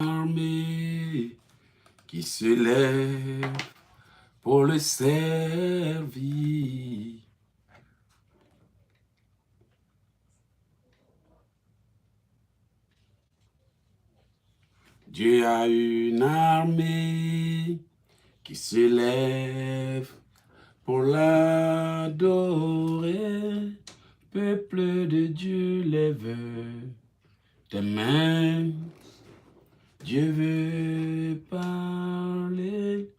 armée qui se lève pour le servir. Dieu a une armée qui se lève pour l'adorer. Peuple de Dieu, lève tes mains. Dieu veut parler.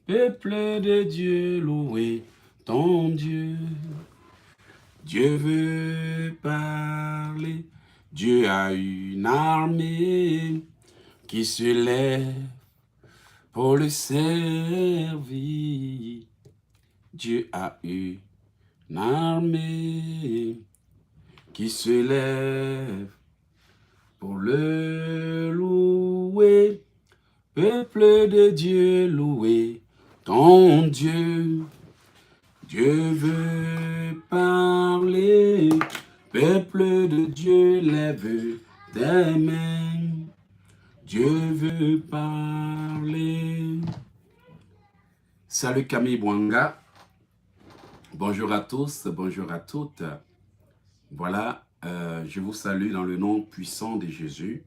Peuple de Dieu, louez ton Dieu. Dieu veut parler. Dieu a une armée qui se lève pour le servir. Dieu a une armée qui se lève pour le louer. Peuple de Dieu, louez ton Dieu. Dieu veut parler. Peuple de Dieu, lève tes mains. Dieu veut parler. Salut Camille Bouanga. Bonjour à tous, bonjour à toutes. Voilà, je vous salue dans le nom puissant de Jésus.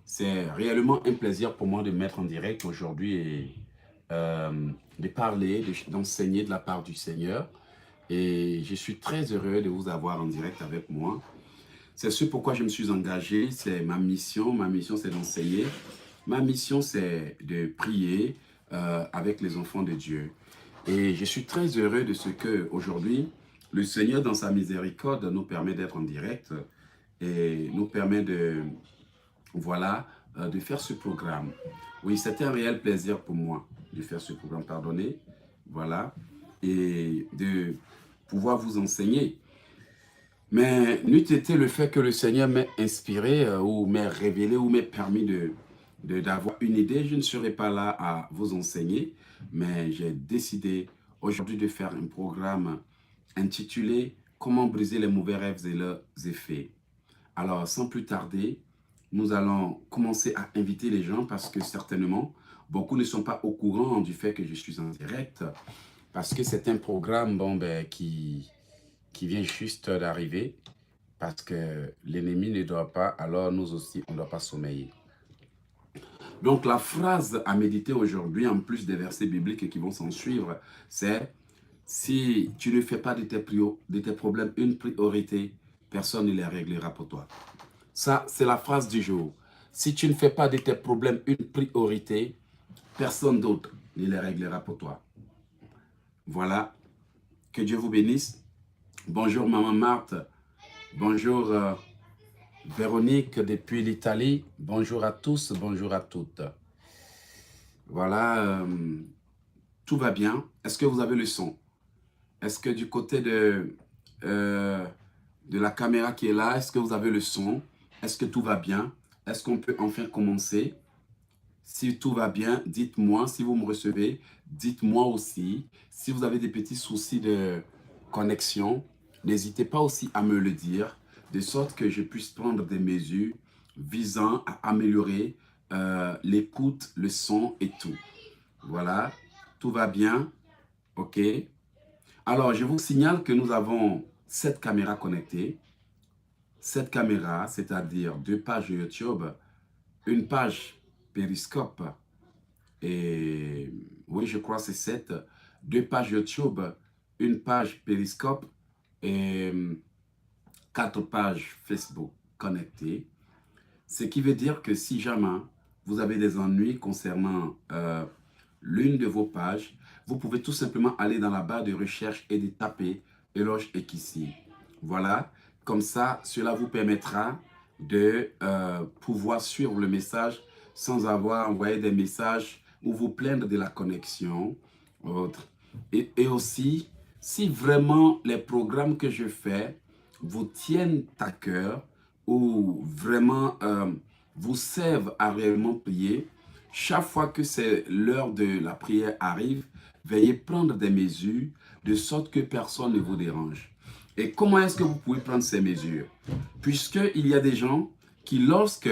C'est réellement un plaisir pour moi de mettre en direct aujourd'hui et de parler, d'enseigner de la part du Seigneur. Et je suis très heureux de vous avoir en direct avec moi. C'est ce pourquoi je me suis engagé, c'est ma mission. Ma mission, c'est d'enseigner. Ma mission, c'est de prier avec les enfants de Dieu. Et je suis très heureux de ce qu'aujourd'hui, le Seigneur, dans sa miséricorde, nous permet d'être en direct et nous permet de, voilà, de faire ce programme. Oui, c'était un réel plaisir pour moi de faire ce programme, pardonnez, voilà, et de pouvoir vous enseigner. Mais n'eût été le fait que le Seigneur m'ait inspiré ou m'ait révélé ou m'ait permis d'avoir une idée, je ne serais pas là à vous enseigner, mais j'ai décidé aujourd'hui de faire un programme intitulé « Comment briser les mauvais rêves et leurs effets ». Alors, sans plus tarder, nous allons commencer à inviter les gens parce que certainement, beaucoup ne sont pas au courant du fait que je suis en direct parce que c'est un programme qui vient juste d'arriver parce que l'ennemi ne doit pas, alors nous aussi, on ne doit pas sommeiller. Donc, la phrase à méditer aujourd'hui, en plus des versets bibliques qui vont s'en suivre, c'est « Si tu ne fais pas de tes problèmes une priorité, personne ne les réglera pour toi. » Ça, c'est la phrase du jour. Si tu ne fais pas de tes problèmes une priorité, personne d'autre ne les réglera pour toi. Voilà. Que Dieu vous bénisse. Bonjour Maman Marthe. Bonjour Véronique depuis l'Italie. Bonjour à tous, bonjour à toutes. Voilà. Tout va bien. Est-ce que vous avez le son? Est-ce que du côté de la caméra qui est là, est-ce que vous avez le son? Est-ce que tout va bien? Est-ce qu'on peut enfin commencer? Si tout va bien, dites-moi. Si vous me recevez, dites-moi aussi. Si vous avez des petits soucis de connexion, n'hésitez pas aussi à me le dire, de sorte que je puisse prendre des mesures visant à améliorer l'écoute, le son et tout. Voilà, tout va bien. OK. Alors, je vous signale que nous avons 7 caméras connectées. 7 caméras, c'est-à-dire 2 pages YouTube, une page Periscope, et oui, je crois que c'est 7, 2 pages YouTube, une page Periscope et 4 pages Facebook connectées. Ce qui veut dire que si jamais vous avez des ennuis concernant l'une de vos pages, vous pouvez tout simplement aller dans la barre de recherche et de taper Eloge Ekissi. Voilà, comme ça, cela vous permettra de pouvoir suivre le message sans avoir envoyé des messages ou vous plaindre de la connexion. Et aussi, si vraiment les programmes que je fais vous tiennent à cœur ou vraiment vous servent à réellement prier, chaque fois que c'est l'heure de la prière arrive, veuillez prendre des mesures de sorte que personne ne vous dérange. Et comment est-ce que vous pouvez prendre ces mesures? Puisqu'il y a des gens qui, lorsque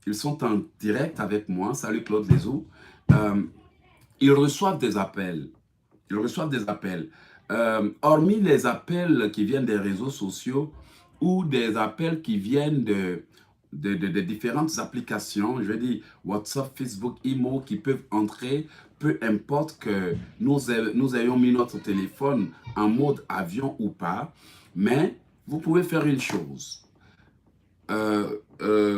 ils sont en direct avec moi. Salut Claude Lezo. Ils reçoivent des appels. Ils reçoivent des appels. Hormis les appels qui viennent des réseaux sociaux ou des appels qui viennent de différentes applications, je veux dire WhatsApp, Facebook, Imo, qui peuvent entrer, peu importe que nous ayons mis notre téléphone en mode avion ou pas, mais vous pouvez faire une chose.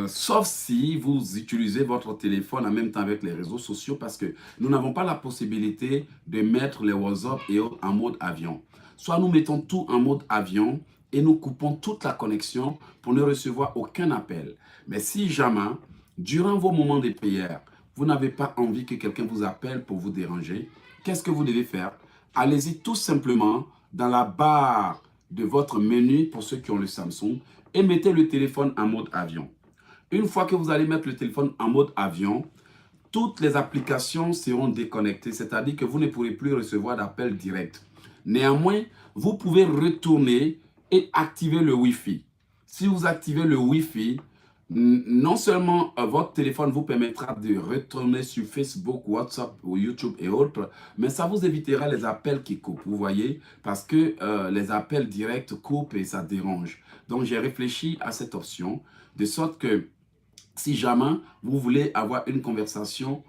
Sauf si vous utilisez votre téléphone en même temps avec les réseaux sociaux, parce que nous n'avons pas la possibilité de mettre les WhatsApp et autres en mode avion. Soit nous mettons tout en mode avion et nous coupons toute la connexion pour ne recevoir aucun appel. Mais si jamais, durant vos moments de prière, vous n'avez pas envie que quelqu'un vous appelle pour vous déranger, qu'est-ce que vous devez faire? Allez-y tout simplement dans la barre de votre menu pour ceux qui ont le Samsung et mettez le téléphone en mode avion. Une fois que vous allez mettre le téléphone en mode avion, toutes les applications seront déconnectées, c'est-à-dire que vous ne pourrez plus recevoir d'appels directs. Néanmoins, vous pouvez retourner et activer le Wi-Fi. Si vous activez le Wi-Fi, non seulement votre téléphone vous permettra de retourner sur Facebook, WhatsApp ou YouTube et autres, mais ça vous évitera les appels qui coupent, vous voyez, parce que les appels directs coupent et ça dérange. Donc, j'ai réfléchi à cette option, de sorte que si jamais vous voulez avoir une conversation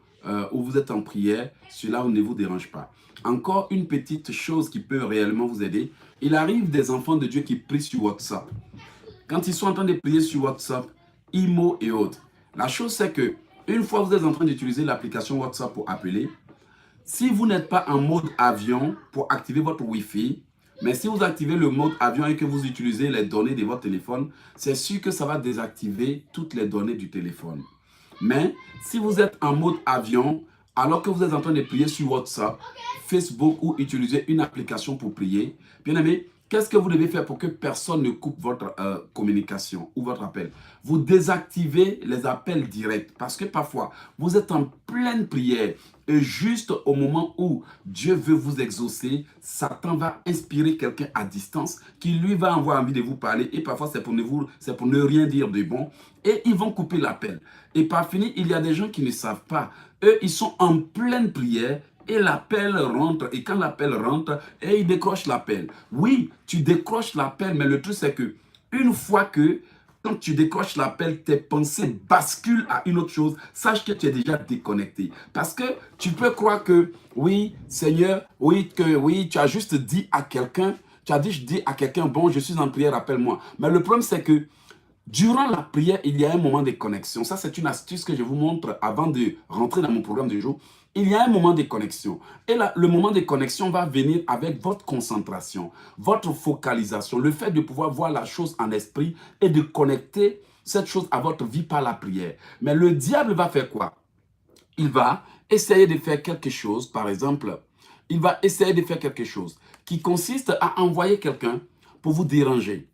où vous êtes en prière, cela ne vous dérange pas. Encore une petite chose qui peut réellement vous aider, il arrive des enfants de Dieu qui prient sur WhatsApp. Quand ils sont en train de prier sur WhatsApp, Imo et autres, la chose c'est que une fois que vous êtes en train d'utiliser l'application WhatsApp pour appeler, si vous n'êtes pas en mode avion pour activer votre Wi-Fi, mais si vous activez le mode avion et que vous utilisez les données de votre téléphone, c'est sûr que ça va désactiver toutes les données du téléphone. Mais si vous êtes en mode avion, alors que vous êtes en train de prier sur WhatsApp, Facebook ou utiliser une application pour prier, bien aimé, qu'est-ce que vous devez faire pour que personne ne coupe votre communication ou votre appel? Vous désactivez les appels directs parce que parfois, vous êtes en pleine prière et juste au moment où Dieu veut vous exaucer, Satan va inspirer quelqu'un à distance qui lui va avoir envie de vous parler et parfois c'est pour ne rien dire de bon et ils vont couper l'appel. Et par fini, il y a des gens qui ne savent pas. Eux, ils sont en pleine prière et l'appel rentre, et quand l'appel rentre, et il décroche l'appel. Oui, tu décroches l'appel, mais le truc c'est que une fois que quand tu décroches l'appel, tes pensées basculent à une autre chose, sache que tu es déjà déconnecté. Parce que tu peux croire que, oui, Seigneur, oui, tu as juste dit à quelqu'un, bon, je suis en prière, appelle-moi. Mais le problème c'est que durant la prière, il y a un moment de connexion. Ça, c'est une astuce que je vous montre avant de rentrer dans mon programme du jour. Il y a un moment de connexion. Et là, le moment de connexion va venir avec votre concentration, votre focalisation, le fait de pouvoir voir la chose en esprit et de connecter cette chose à votre vie par la prière. Mais le diable va faire quoi? Il va essayer de faire quelque chose, par exemple, il va essayer de faire quelque chose qui consiste à envoyer quelqu'un pour vous déranger.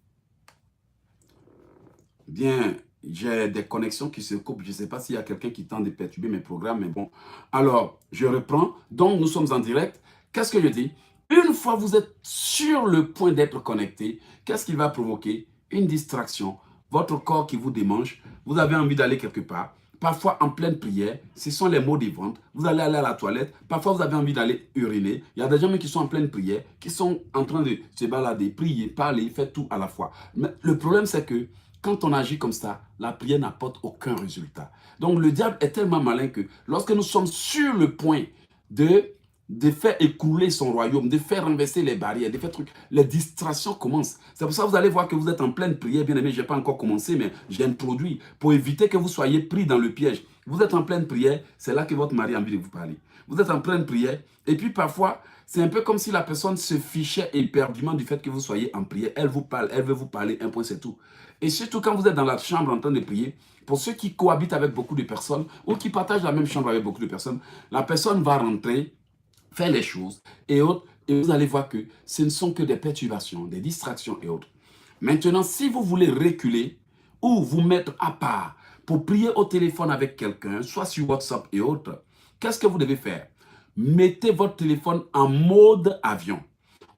Bien, j'ai des connexions qui se coupent. Je ne sais pas s'il y a quelqu'un qui tente de perturber mes programmes, mais bon. Alors, je reprends. Donc, nous sommes en direct. Qu'est-ce que je dis? Une fois que vous êtes sur le point d'être connecté, qu'est-ce qui va provoquer? Une distraction. Votre corps qui vous démange. Vous avez envie d'aller quelque part. Parfois, en pleine prière, ce sont les maux des ventres. Vous allez aller à la toilette. Parfois, vous avez envie d'aller uriner. Il y a des gens qui sont en pleine prière, qui sont en train de se balader, prier, parler, faire tout à la fois. Mais le problème, c'est que quand on agit comme ça, la prière n'apporte aucun résultat. Donc le diable est tellement malin que lorsque nous sommes sur le point de faire écouler son royaume, de faire renverser les barrières, de faire trucs, les distractions commencent. C'est pour ça que vous allez voir que vous êtes en pleine prière. Bien aimé, je n'ai pas encore commencé, mais j'ai introduit pour éviter que vous soyez pris dans le piège. Vous êtes en pleine prière, c'est là que votre mari a envie de vous parler. Vous êtes en pleine prière, et puis parfois, c'est un peu comme si la personne se fichait éperdument du fait que vous soyez en prière. Elle vous parle, elle veut vous parler, un point, c'est tout. Et surtout quand vous êtes dans la chambre en train de prier, pour ceux qui cohabitent avec beaucoup de personnes ou qui partagent la même chambre avec beaucoup de personnes, la personne va rentrer, faire les choses et autres, et vous allez voir que ce ne sont que des perturbations, des distractions et autres. Maintenant, si vous voulez reculer ou vous mettre à part pour prier au téléphone avec quelqu'un, soit sur WhatsApp et autres, qu'est-ce que vous devez faire? Mettez votre téléphone en mode avion.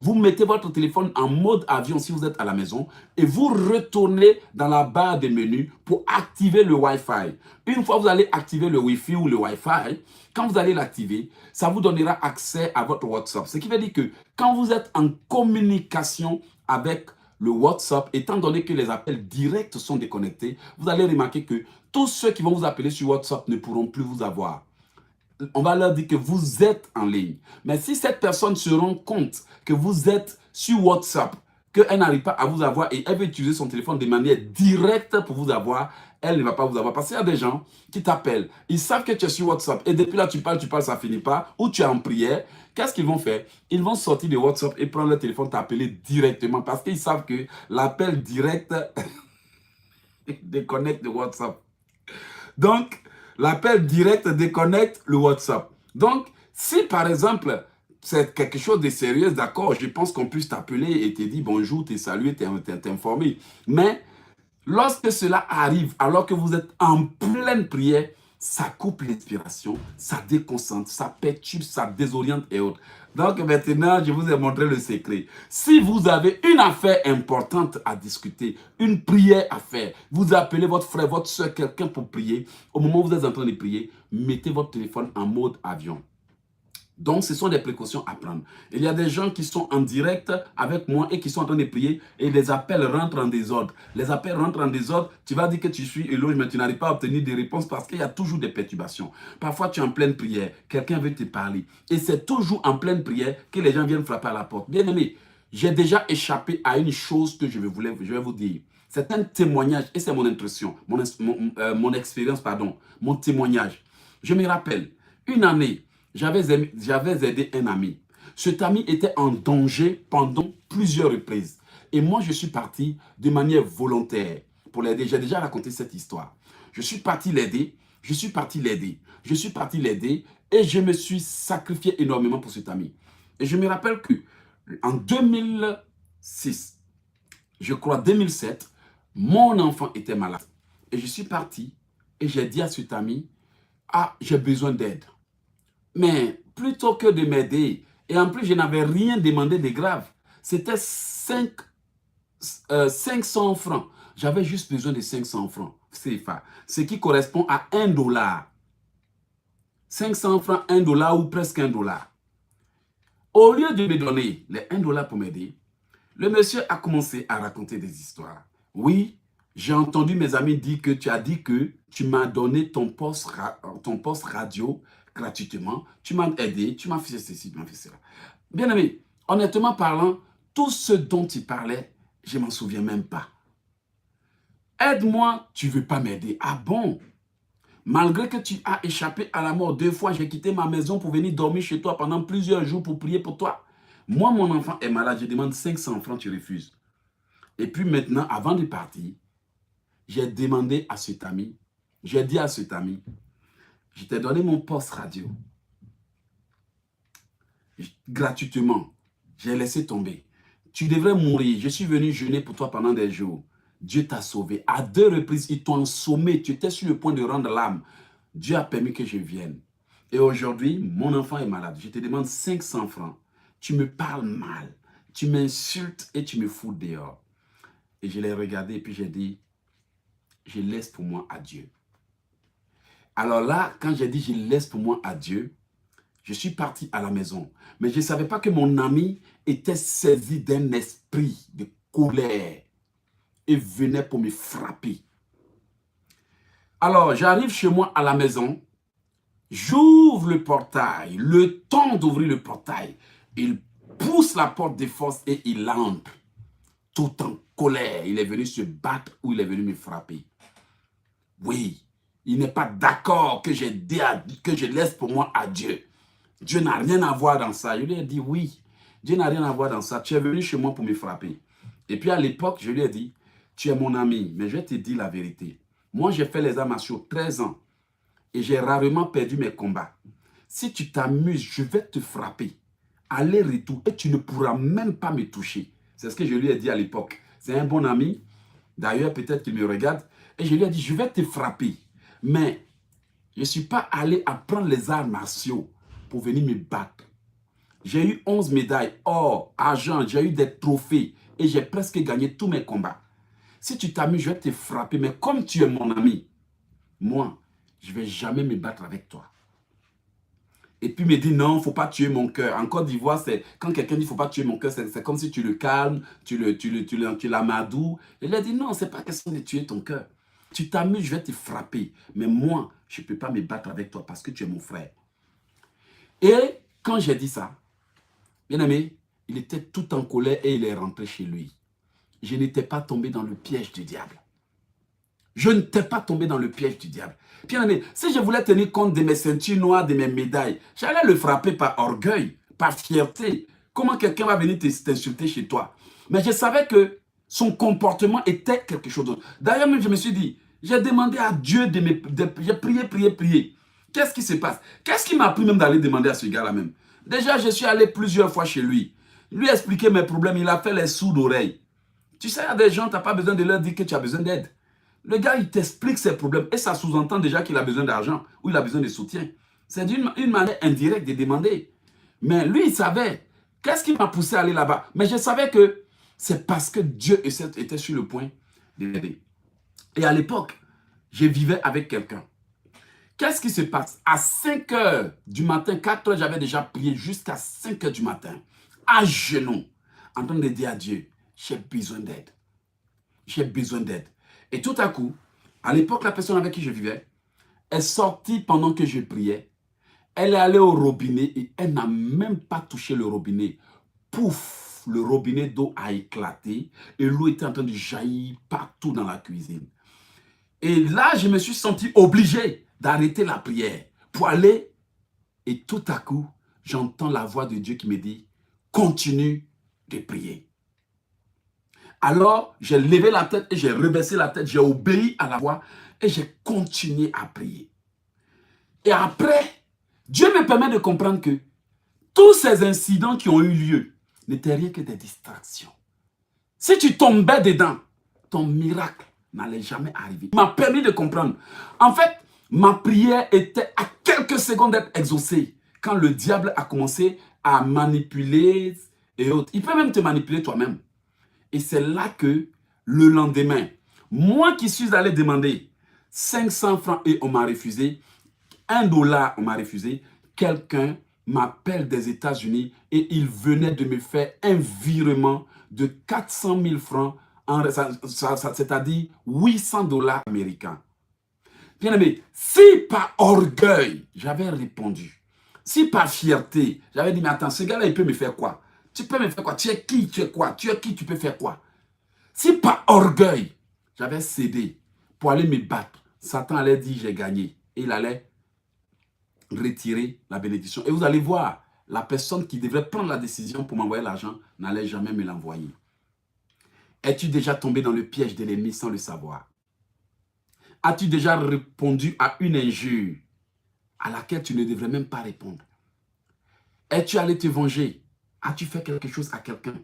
Vous mettez votre téléphone en mode avion si vous êtes à la maison et vous retournez dans la barre des menus pour activer le Wi-Fi. Une fois que vous allez activer le Wi-Fi ou le Wi-Fi, quand vous allez l'activer, ça vous donnera accès à votre WhatsApp. Ce qui veut dire que quand vous êtes en communication avec le WhatsApp, étant donné que les appels directs sont déconnectés, vous allez remarquer que tous ceux qui vont vous appeler sur WhatsApp ne pourront plus vous avoir. On va leur dire que vous êtes en ligne. Mais si cette personne se rend compte que vous êtes sur WhatsApp, qu'elle n'arrive pas à vous avoir et elle veut utiliser son téléphone de manière directe pour vous avoir, elle ne va pas vous avoir. Parce qu'il y a des gens qui t'appellent, ils savent que tu es sur WhatsApp et depuis là tu parles, ça ne finit pas, ou tu es en prière. Qu'est-ce qu'ils vont faire? Ils vont sortir de WhatsApp et prendre leur téléphone, t'appeler directement parce qu'ils savent que l'appel direct déconnecte de WhatsApp. Donc, l'appel direct déconnecte le WhatsApp. Donc, si par exemple, c'est quelque chose de sérieux, d'accord, je pense qu'on puisse t'appeler et te dire bonjour, te saluer, t'informer. Mais lorsque cela arrive, alors que vous êtes en pleine prière, ça coupe l'inspiration, ça déconcentre, ça perturbe, ça désoriente et autres. Donc maintenant, je vous ai montré le secret. Si vous avez une affaire importante à discuter, une prière à faire, vous appelez votre frère, votre soeur, quelqu'un pour prier, au moment où vous êtes en train de prier, mettez votre téléphone en mode avion. Donc, ce sont des précautions à prendre. Il y a des gens qui sont en direct avec moi et qui sont en train de prier et les appels rentrent en désordre. Les appels rentrent en désordre, tu vas dire que tu suis éloge, mais tu n'arrives pas à obtenir des réponses parce qu'il y a toujours des perturbations. Parfois, tu es en pleine prière, quelqu'un veut te parler et c'est toujours en pleine prière que les gens viennent frapper à la porte. Bien aimé, j'ai déjà échappé à une chose que je vais vous dire. C'est un témoignage et c'est mon impression, mon expérience, pardon, mon témoignage. Je me rappelle, une année, j'avais aidé un ami. Cet ami était en danger pendant plusieurs reprises. Et moi, je suis parti de manière volontaire pour l'aider. J'ai déjà raconté cette histoire. Je suis parti l'aider, je suis parti l'aider et je me suis sacrifié énormément pour cet ami. Et je me rappelle que en 2006, je crois 2007, mon enfant était malade. Et je suis parti et j'ai dit à cet ami, ah, j'ai besoin d'aide. Mais plutôt que de m'aider, et en plus je n'avais rien demandé de grave, c'était 500 francs. J'avais juste besoin de 500 francs CFA, ce qui correspond à $1. 500 francs, $1 ou presque $1. Au lieu de me donner les $1 pour m'aider, le monsieur a commencé à raconter des histoires. Oui, j'ai entendu mes amis dire que tu as dit que tu m'as donné ton poste radio gratuitement, tu m'as aidé, tu m'as fait ceci, tu m'as fait cela. Bien aimé, honnêtement parlant, tout ce dont tu parlais, je ne m'en souviens même pas. Aide-moi, tu ne veux pas m'aider. Ah bon? Malgré que tu as échappé à la mort 2 fois, j'ai quitté ma maison pour venir dormir chez toi pendant plusieurs jours pour prier pour toi. Moi, mon enfant est malade, je demande 500 francs, tu refuses. Et puis maintenant, avant de partir, j'ai demandé à cet ami, j'ai dit à cet ami, je t'ai donné mon poste radio. Gratuitement. J'ai laissé tomber. Tu devrais mourir. Je suis venu jeûner pour toi pendant des jours. Dieu t'a sauvé. À 2 reprises, ils t'ont assommé. Tu étais sur le point de rendre l'âme. Dieu a permis que je vienne. Et aujourd'hui, mon enfant est malade. Je te demande 500 francs. Tu me parles mal. Tu m'insultes et tu me fous dehors. Et je l'ai regardé et puis j'ai dit, je laisse pour moi à Dieu. Alors là, quand j'ai dit je laisse pour moi à Dieu, je suis parti à la maison. Mais je ne savais pas que mon ami était saisi d'un esprit de colère et venait pour me frapper. Alors, j'arrive chez moi à la maison, j'ouvre le portail, le temps d'ouvrir le portail, il pousse la porte de force et il entre, tout en colère. Il est venu se battre ou il est venu me frapper. Oui, il n'est pas d'accord que je laisse pour moi à Dieu. Dieu n'a rien à voir dans ça. Je lui ai dit oui, Dieu n'a rien à voir dans ça. Tu es venu chez moi pour me frapper. Et puis à l'époque, je lui ai dit, tu es mon ami, mais je vais te dire la vérité. Moi, j'ai fait les arts martiaux 13 ans et j'ai rarement perdu mes combats. Si tu t'amuses, je vais te frapper. Aller-retour, et tu ne pourras même pas me toucher. C'est ce que je lui ai dit à l'époque. C'est un bon ami. D'ailleurs, peut-être qu'il me regarde. Et je lui ai dit, je vais te frapper. Mais je ne suis pas allé apprendre les arts martiaux pour venir me battre. J'ai eu 11 médailles, or, argent, j'ai eu des trophées et j'ai presque gagné tous mes combats. Si tu t'amuses, je vais te frapper, mais comme tu es mon ami, moi, je ne vais jamais me battre avec toi. Et puis il me dit non, il ne faut pas tuer mon cœur. En Côte d'Ivoire, quand quelqu'un dit il ne faut pas tuer mon cœur, c'est comme si tu le calmes, tu l'amadoues. Il a dit non, ce n'est pas question de tuer ton cœur. Tu t'amuses, je vais te frapper. Mais moi, je ne peux pas me battre avec toi parce que tu es mon frère. Et quand j'ai dit ça, bien aimé, il était tout en colère et il est rentré chez lui. Je n'étais pas tombé dans le piège du diable. Je n'étais pas tombé dans le piège du diable. Bien aimé, si je voulais tenir compte de mes ceintures noires, de mes médailles, j'allais le frapper par orgueil, par fierté. Comment quelqu'un va venir t'insulter chez toi? Mais je savais que son comportement était quelque chose d'autre. D'ailleurs, même je me suis dit, j'ai demandé à Dieu j'ai prié. Qu'est-ce qui se passe? Qu'est-ce qui m'a pris même d'aller demander à ce gars-là même? Déjà, je suis allé plusieurs fois chez lui. Lui expliquer mes problèmes, il a fait les sourds d'oreille. Tu sais, il y a des gens, tu n'as pas besoin de leur dire que tu as besoin d'aide. Le gars, il t'explique ses problèmes et ça sous-entend déjà qu'il a besoin d'argent ou il a besoin de soutien. C'est une manière indirecte de demander. Mais lui, il savait. Qu'est-ce qui m'a poussé à aller là-bas? Mais je savais que c'est parce que Dieu était sur le point de l'aider. Et à l'époque, je vivais avec quelqu'un. Qu'est-ce qui se passe? À 5 heures du matin, 4 heures, j'avais déjà prié jusqu'à 5 heures du matin, à genoux, en train de dire à Dieu, j'ai besoin d'aide. J'ai besoin d'aide. Et tout à coup, à l'époque, la personne avec qui je vivais est sortie pendant que je priais. Elle est allée au robinet et elle n'a même pas touché le robinet. Pouf, le robinet d'eau a éclaté et l'eau était en train de jaillir partout dans la cuisine. Et là, je me suis senti obligé d'arrêter la prière pour aller. Et tout à coup, j'entends la voix de Dieu qui me dit, continue de prier. Alors, j'ai levé la tête et j'ai rebaissé la tête. J'ai obéi à la voix et j'ai continué à prier. Et après, Dieu me permet de comprendre que tous ces incidents qui ont eu lieu n'étaient rien que des distractions. Si tu tombais dedans, ton miracle n'allait jamais arriver. Il m'a permis de comprendre. En fait, ma prière était à quelques secondes d'être exaucée quand le diable a commencé à manipuler et autres. Il peut même te manipuler toi-même. Et c'est là que, le lendemain, moi qui suis allé demander 500 francs et on m'a refusé, 1 $, on m'a refusé, quelqu'un m'appelle des États-Unis et il venait de me faire un virement de 400 000 francs, c'est-à-dire 800 $ américains. Bien aimé, si par orgueil, j'avais répondu, si par fierté, j'avais dit, mais attends, ce gars-là, il peut me faire quoi? Tu peux me faire quoi? Tu es qui? Tu es quoi? Tu es qui? Tu peux faire quoi? Si par orgueil, j'avais cédé pour aller me battre, Satan allait dire j'ai gagné. Et il allait retirer la bénédiction. Et vous allez voir, la personne qui devrait prendre la décision pour m'envoyer l'argent n'allait jamais me l'envoyer. Es-tu déjà tombé dans le piège de l'ennemi sans le savoir? As-tu déjà répondu à une injure à laquelle tu ne devrais même pas répondre? Es-tu allé te venger? As-tu fait quelque chose à quelqu'un?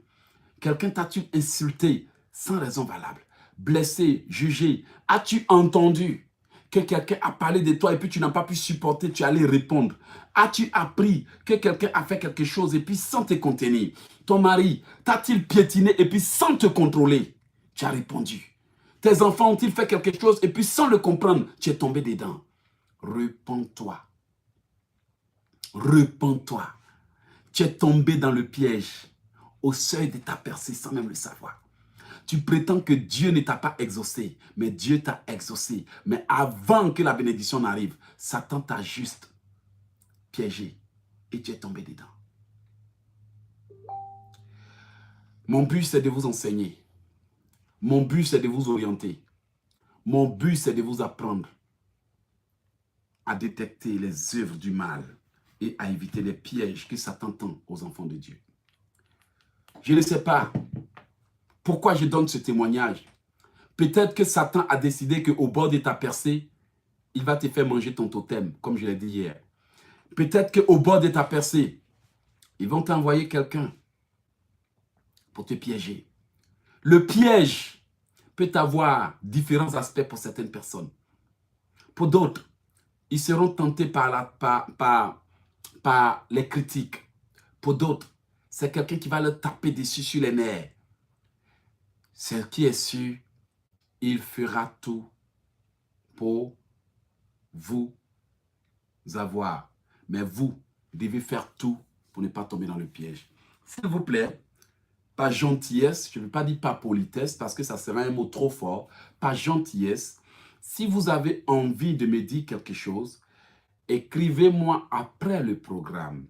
Quelqu'un t'a-tu insulté sans raison valable? Blessé, jugé? As-tu entendu que quelqu'un a parlé de toi et puis tu n'as pas pu supporter, tu allais répondre? As-tu appris que quelqu'un a fait quelque chose et puis sans te contenir? Ton mari t'a-t-il piétiné et puis sans te contrôler, tu as répondu? Tes enfants ont-ils fait quelque chose et puis sans le comprendre, tu es tombé dedans? Repends-toi. Repends-toi. Tu es tombé dans le piège au seuil de ta percée sans même le savoir. Tu prétends que Dieu ne t'a pas exaucé, mais Dieu t'a exaucé. Mais avant que la bénédiction n'arrive, Satan t'a juste piégé et tu es tombé dedans. Mon but, c'est de vous enseigner. Mon but, c'est de vous orienter. Mon but, c'est de vous apprendre à détecter les œuvres du mal et à éviter les pièges que Satan tend aux enfants de Dieu. Je ne sais pas pourquoi je donne ce témoignage. Peut-être que Satan a décidé qu'au bord de ta percée, il va te faire manger ton totem, comme je l'ai dit hier. Peut-être qu'au bord de ta percée, ils vont t'envoyer quelqu'un pour te piéger. Le piège peut avoir différents aspects pour certaines personnes. Pour d'autres, ils seront tentés par les critiques, Pour d'autres, c'est quelqu'un qui va leur taper dessus sur les nerfs. Ce qui est sûr, il fera tout pour vous avoir. Mais vous devez faire tout pour ne pas tomber dans le piège. S'il vous plaît, pas gentillesse, je ne veux pas dire pas politesse parce que ça serait un mot trop fort, pas gentillesse. Si vous avez envie de me dire quelque chose, écrivez-moi après le programme.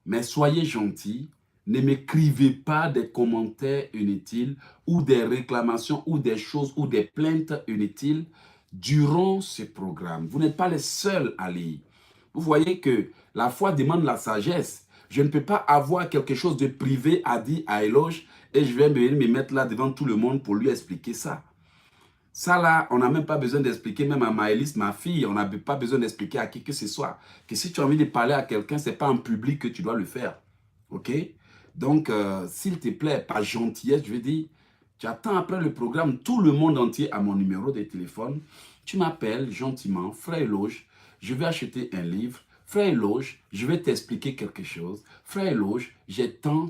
Mais soyez gentil, ne m'écrivez pas des commentaires inutiles ou des réclamations ou des choses ou des plaintes inutiles durant ce programme. Vous n'êtes pas les seuls à lire. Vous voyez que la foi demande la sagesse. Je ne peux pas avoir quelque chose de privé à dire à Eloge et je vais me mettre là devant tout le monde pour lui expliquer ça. Ça là, on n'a même pas besoin d'expliquer, même à Maëlys, ma fille, on n'a pas besoin d'expliquer à qui que ce soit. Que si tu as envie de parler à quelqu'un, ce n'est pas en public que tu dois le faire. OK? Donc, s'il te plaît, par gentillesse, je veux dire, tu attends après le programme, tout le monde entier a mon numéro de téléphone. Tu m'appelles gentiment, frère Eloge, je vais acheter un livre. Frère Eloge, je vais t'expliquer quelque chose. Frère Eloge, j'ai tant.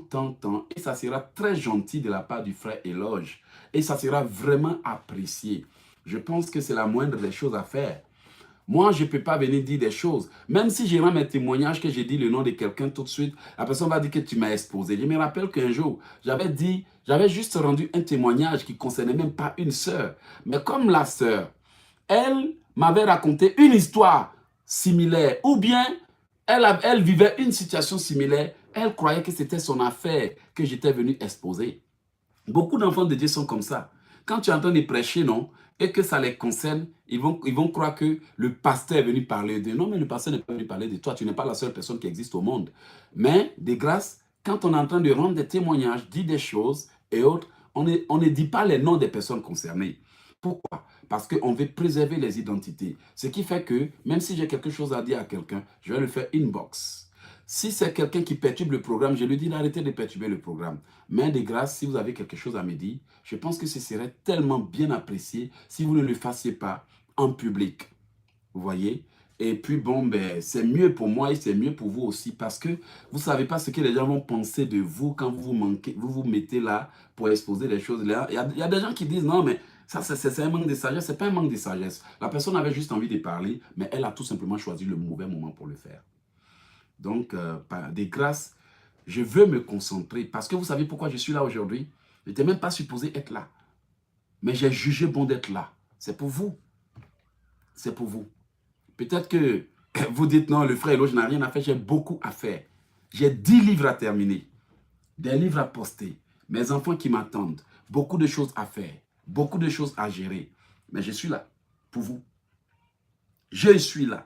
Et ça sera très gentil de la part du frère Eloge. Et ça sera vraiment apprécié. Je pense que c'est la moindre des choses à faire. Moi, je ne peux pas venir dire des choses. Même si j'ai rends mes témoignages, que j'ai dit le nom de quelqu'un tout de suite, la personne va dire que tu m'as exposé. Je me rappelle qu'un jour, j'avais juste rendu un témoignage qui ne concernait même pas une sœur. Mais comme la sœur, elle m'avait raconté une histoire similaire, ou bien elle vivait une situation similaire, elle croyait que c'était son affaire que j'étais venu exposer. Beaucoup d'enfants de Dieu sont comme ça. Quand tu es en train de prêcher, non, et que ça les concerne, ils vont croire que le pasteur est venu parler d'eux. Non, mais le pasteur n'est pas venu parler de toi. Tu n'es pas la seule personne qui existe au monde. Mais, de grâce, quand on est en train de rendre des témoignages, dire des choses et autres, on ne dit pas les noms des personnes concernées. Pourquoi? Parce qu'on veut préserver les identités. Ce qui fait que, même si j'ai quelque chose à dire à quelqu'un, je vais le faire inbox. Si c'est quelqu'un qui perturbe le programme, je lui dis d'arrêter de perturber le programme. Mais de grâce, si vous avez quelque chose à me dire, je pense que ce serait tellement bien apprécié si vous ne le fassiez pas en public. Vous voyez? Et puis bon, ben, c'est mieux pour moi et c'est mieux pour vous aussi parce que vous ne savez pas ce que les gens vont penser de vous quand vous mettez là pour exposer les choses. Là. Il y a des gens qui disent non, mais ça c'est un manque de sagesse. Ce n'est pas un manque de sagesse. La personne avait juste envie de parler, mais elle a tout simplement choisi le mauvais moment pour le faire. Donc, par des grâces, je veux me concentrer. Parce que vous savez pourquoi je suis là aujourd'hui? Je n'étais même pas supposé être là. Mais j'ai jugé bon d'être là. C'est pour vous. C'est pour vous. Peut-être que vous dites non, le frère Eloge n'a rien à faire. J'ai beaucoup à faire. J'ai 10 livres à terminer. Des livres à poster. Mes enfants qui m'attendent. Beaucoup de choses à faire. Beaucoup de choses à gérer. Mais je suis là pour vous. Je suis là.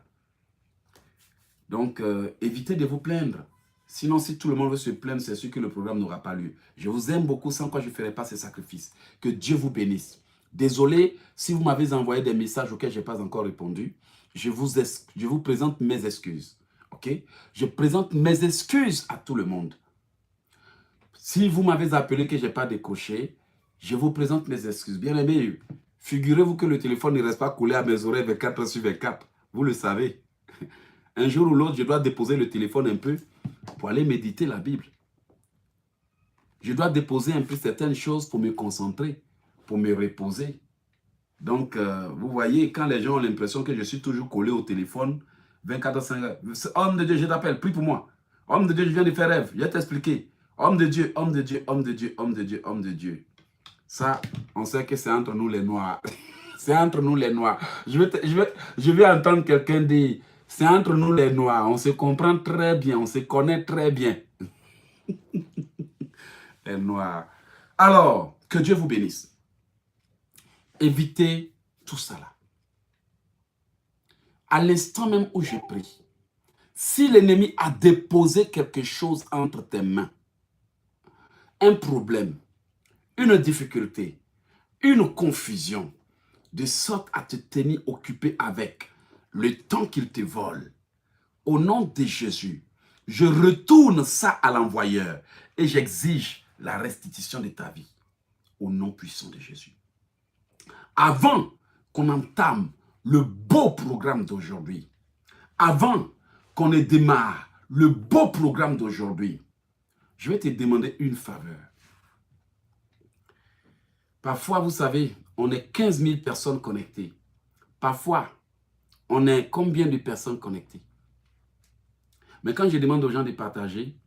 Donc, évitez de vous plaindre. Sinon, si tout le monde veut se plaindre, c'est sûr que le programme n'aura pas lieu. Je vous aime beaucoup, sans quoi je ne ferai pas ces sacrifices. Que Dieu vous bénisse. Désolé si vous m'avez envoyé des messages auxquels je n'ai pas encore répondu. Je vous présente mes excuses. Ok? Je présente mes excuses à tout le monde. Si vous m'avez appelé que je n'ai pas décoché, je vous présente mes excuses. Bien aimé, figurez-vous que le téléphone ne reste pas collé à mes oreilles 24 heures sur 24. Vous le savez. Un jour ou l'autre, je dois déposer le téléphone un peu pour aller méditer la Bible. Je dois déposer un peu certaines choses pour me concentrer, pour me reposer. Donc, vous voyez, quand les gens ont l'impression que je suis toujours collé au téléphone, 24 h 5 homme de Dieu, je t'appelle, prie pour moi. Homme de Dieu, je viens de faire rêve, je vais t'expliquer. Homme de Dieu, homme de Dieu, homme de Dieu, homme de Dieu, homme de Dieu. Ça, on sait que c'est entre nous les Noirs. C'est entre nous les Noirs. Je vais entendre quelqu'un dire, c'est entre nous les Noirs. On se comprend très bien, on se connaît très bien. Les Noirs. Alors, que Dieu vous bénisse. Évitez tout ça là. À l'instant même où je prie, si l'ennemi a déposé quelque chose entre tes mains, un problème, une difficulté, une confusion, de sorte à te tenir occupé avec le temps qu'il te vole, au nom de Jésus, je retourne ça à l'envoyeur et j'exige la restitution de ta vie, au nom puissant de Jésus. Avant qu'on entame le beau programme d'aujourd'hui, avant qu'on ne démarre le beau programme d'aujourd'hui, je vais te demander une faveur. Parfois, vous savez, on est 15 000 personnes connectées. Parfois, on est combien de personnes connectées? Mais quand je demande aux gens de partager,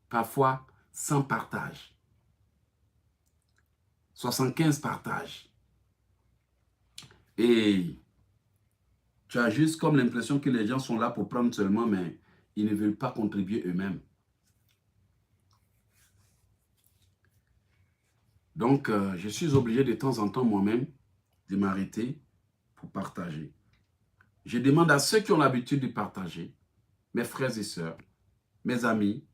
parfois, 100 partages. 75 partages. Et tu as juste comme l'impression que les gens sont là pour prendre seulement, mais ils ne veulent pas contribuer eux-mêmes. Donc, je suis obligé de temps en temps moi-même de m'arrêter pour partager. Je demande à ceux qui ont l'habitude de partager, mes frères et sœurs, mes amis,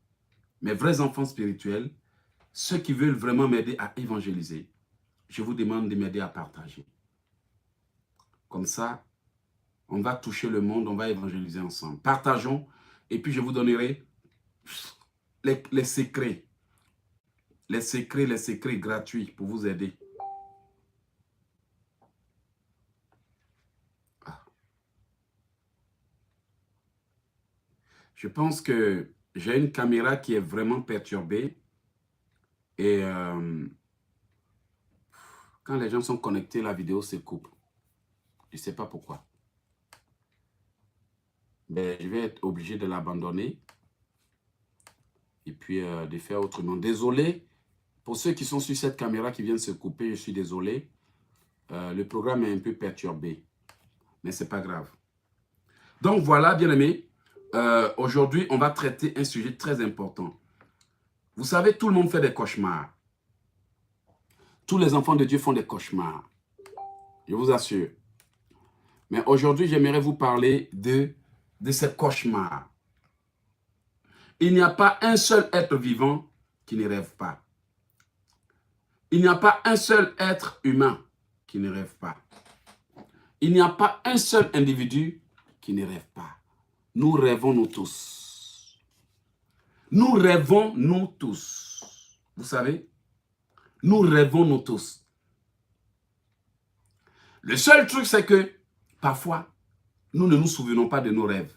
mes vrais enfants spirituels, ceux qui veulent vraiment m'aider à évangéliser, je vous demande de m'aider à partager. Comme ça, on va toucher le monde, on va évangéliser ensemble. Partageons et puis je vous donnerai les secrets. Les secrets gratuits pour vous aider. Je pense que j'ai une caméra qui est vraiment perturbée. Et quand les gens sont connectés, la vidéo se coupe. Je ne sais pas pourquoi. Mais je vais être obligé de l'abandonner. Et puis de faire autrement. Désolé pour ceux qui sont sur cette caméra qui viennent se couper. Je suis désolé. Le programme est un peu perturbé. Mais ce n'est pas grave. Donc voilà, bien-aimés. Aujourd'hui, on va traiter un sujet très important. Vous savez, tout le monde fait des cauchemars. Tous les enfants de Dieu font des cauchemars. Je vous assure. Mais aujourd'hui, j'aimerais vous parler de ces cauchemars. Il n'y a pas un seul être vivant qui ne rêve pas. Il n'y a pas un seul être humain qui ne rêve pas. Il n'y a pas un seul individu qui ne rêve pas. Nous rêvons nous tous. Nous rêvons nous tous. Vous savez, nous rêvons nous tous. Le seul truc, c'est que parfois, nous ne nous souvenons pas de nos rêves.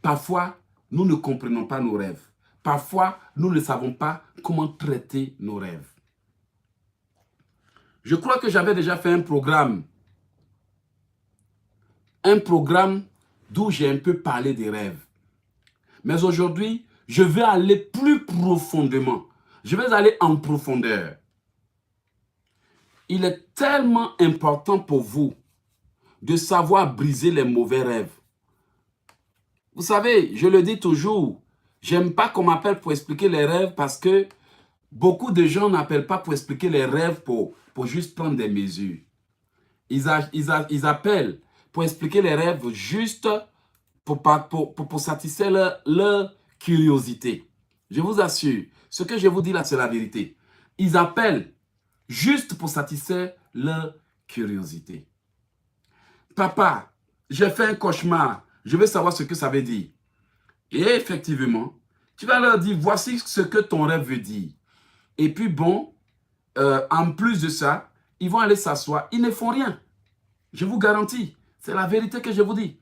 Parfois, nous ne comprenons pas nos rêves. Parfois, nous ne savons pas comment traiter nos rêves. Je crois que j'avais déjà fait un programme d'où j'ai un peu parlé des rêves. Mais aujourd'hui, je vais aller plus profondément. Je vais aller en profondeur. Il est tellement important pour vous de savoir briser les mauvais rêves. Vous savez, je le dis toujours, j'aime pas qu'on m'appelle pour expliquer les rêves parce que beaucoup de gens n'appellent pas pour expliquer les rêves pour juste prendre des mesures. Ils appellent pour expliquer les rêves juste pour satisfaire leur curiosité. Je vous assure, ce que je vous dis là, c'est la vérité. Ils appellent juste pour satisfaire leur curiosité. Papa, j'ai fait un cauchemar. Je veux savoir ce que ça veut dire. Et effectivement, tu vas leur dire, voici ce que ton rêve veut dire. Et puis bon, en plus de ça, ils vont aller s'asseoir. Ils ne font rien. Je vous garantis. C'est la vérité que je vous dis.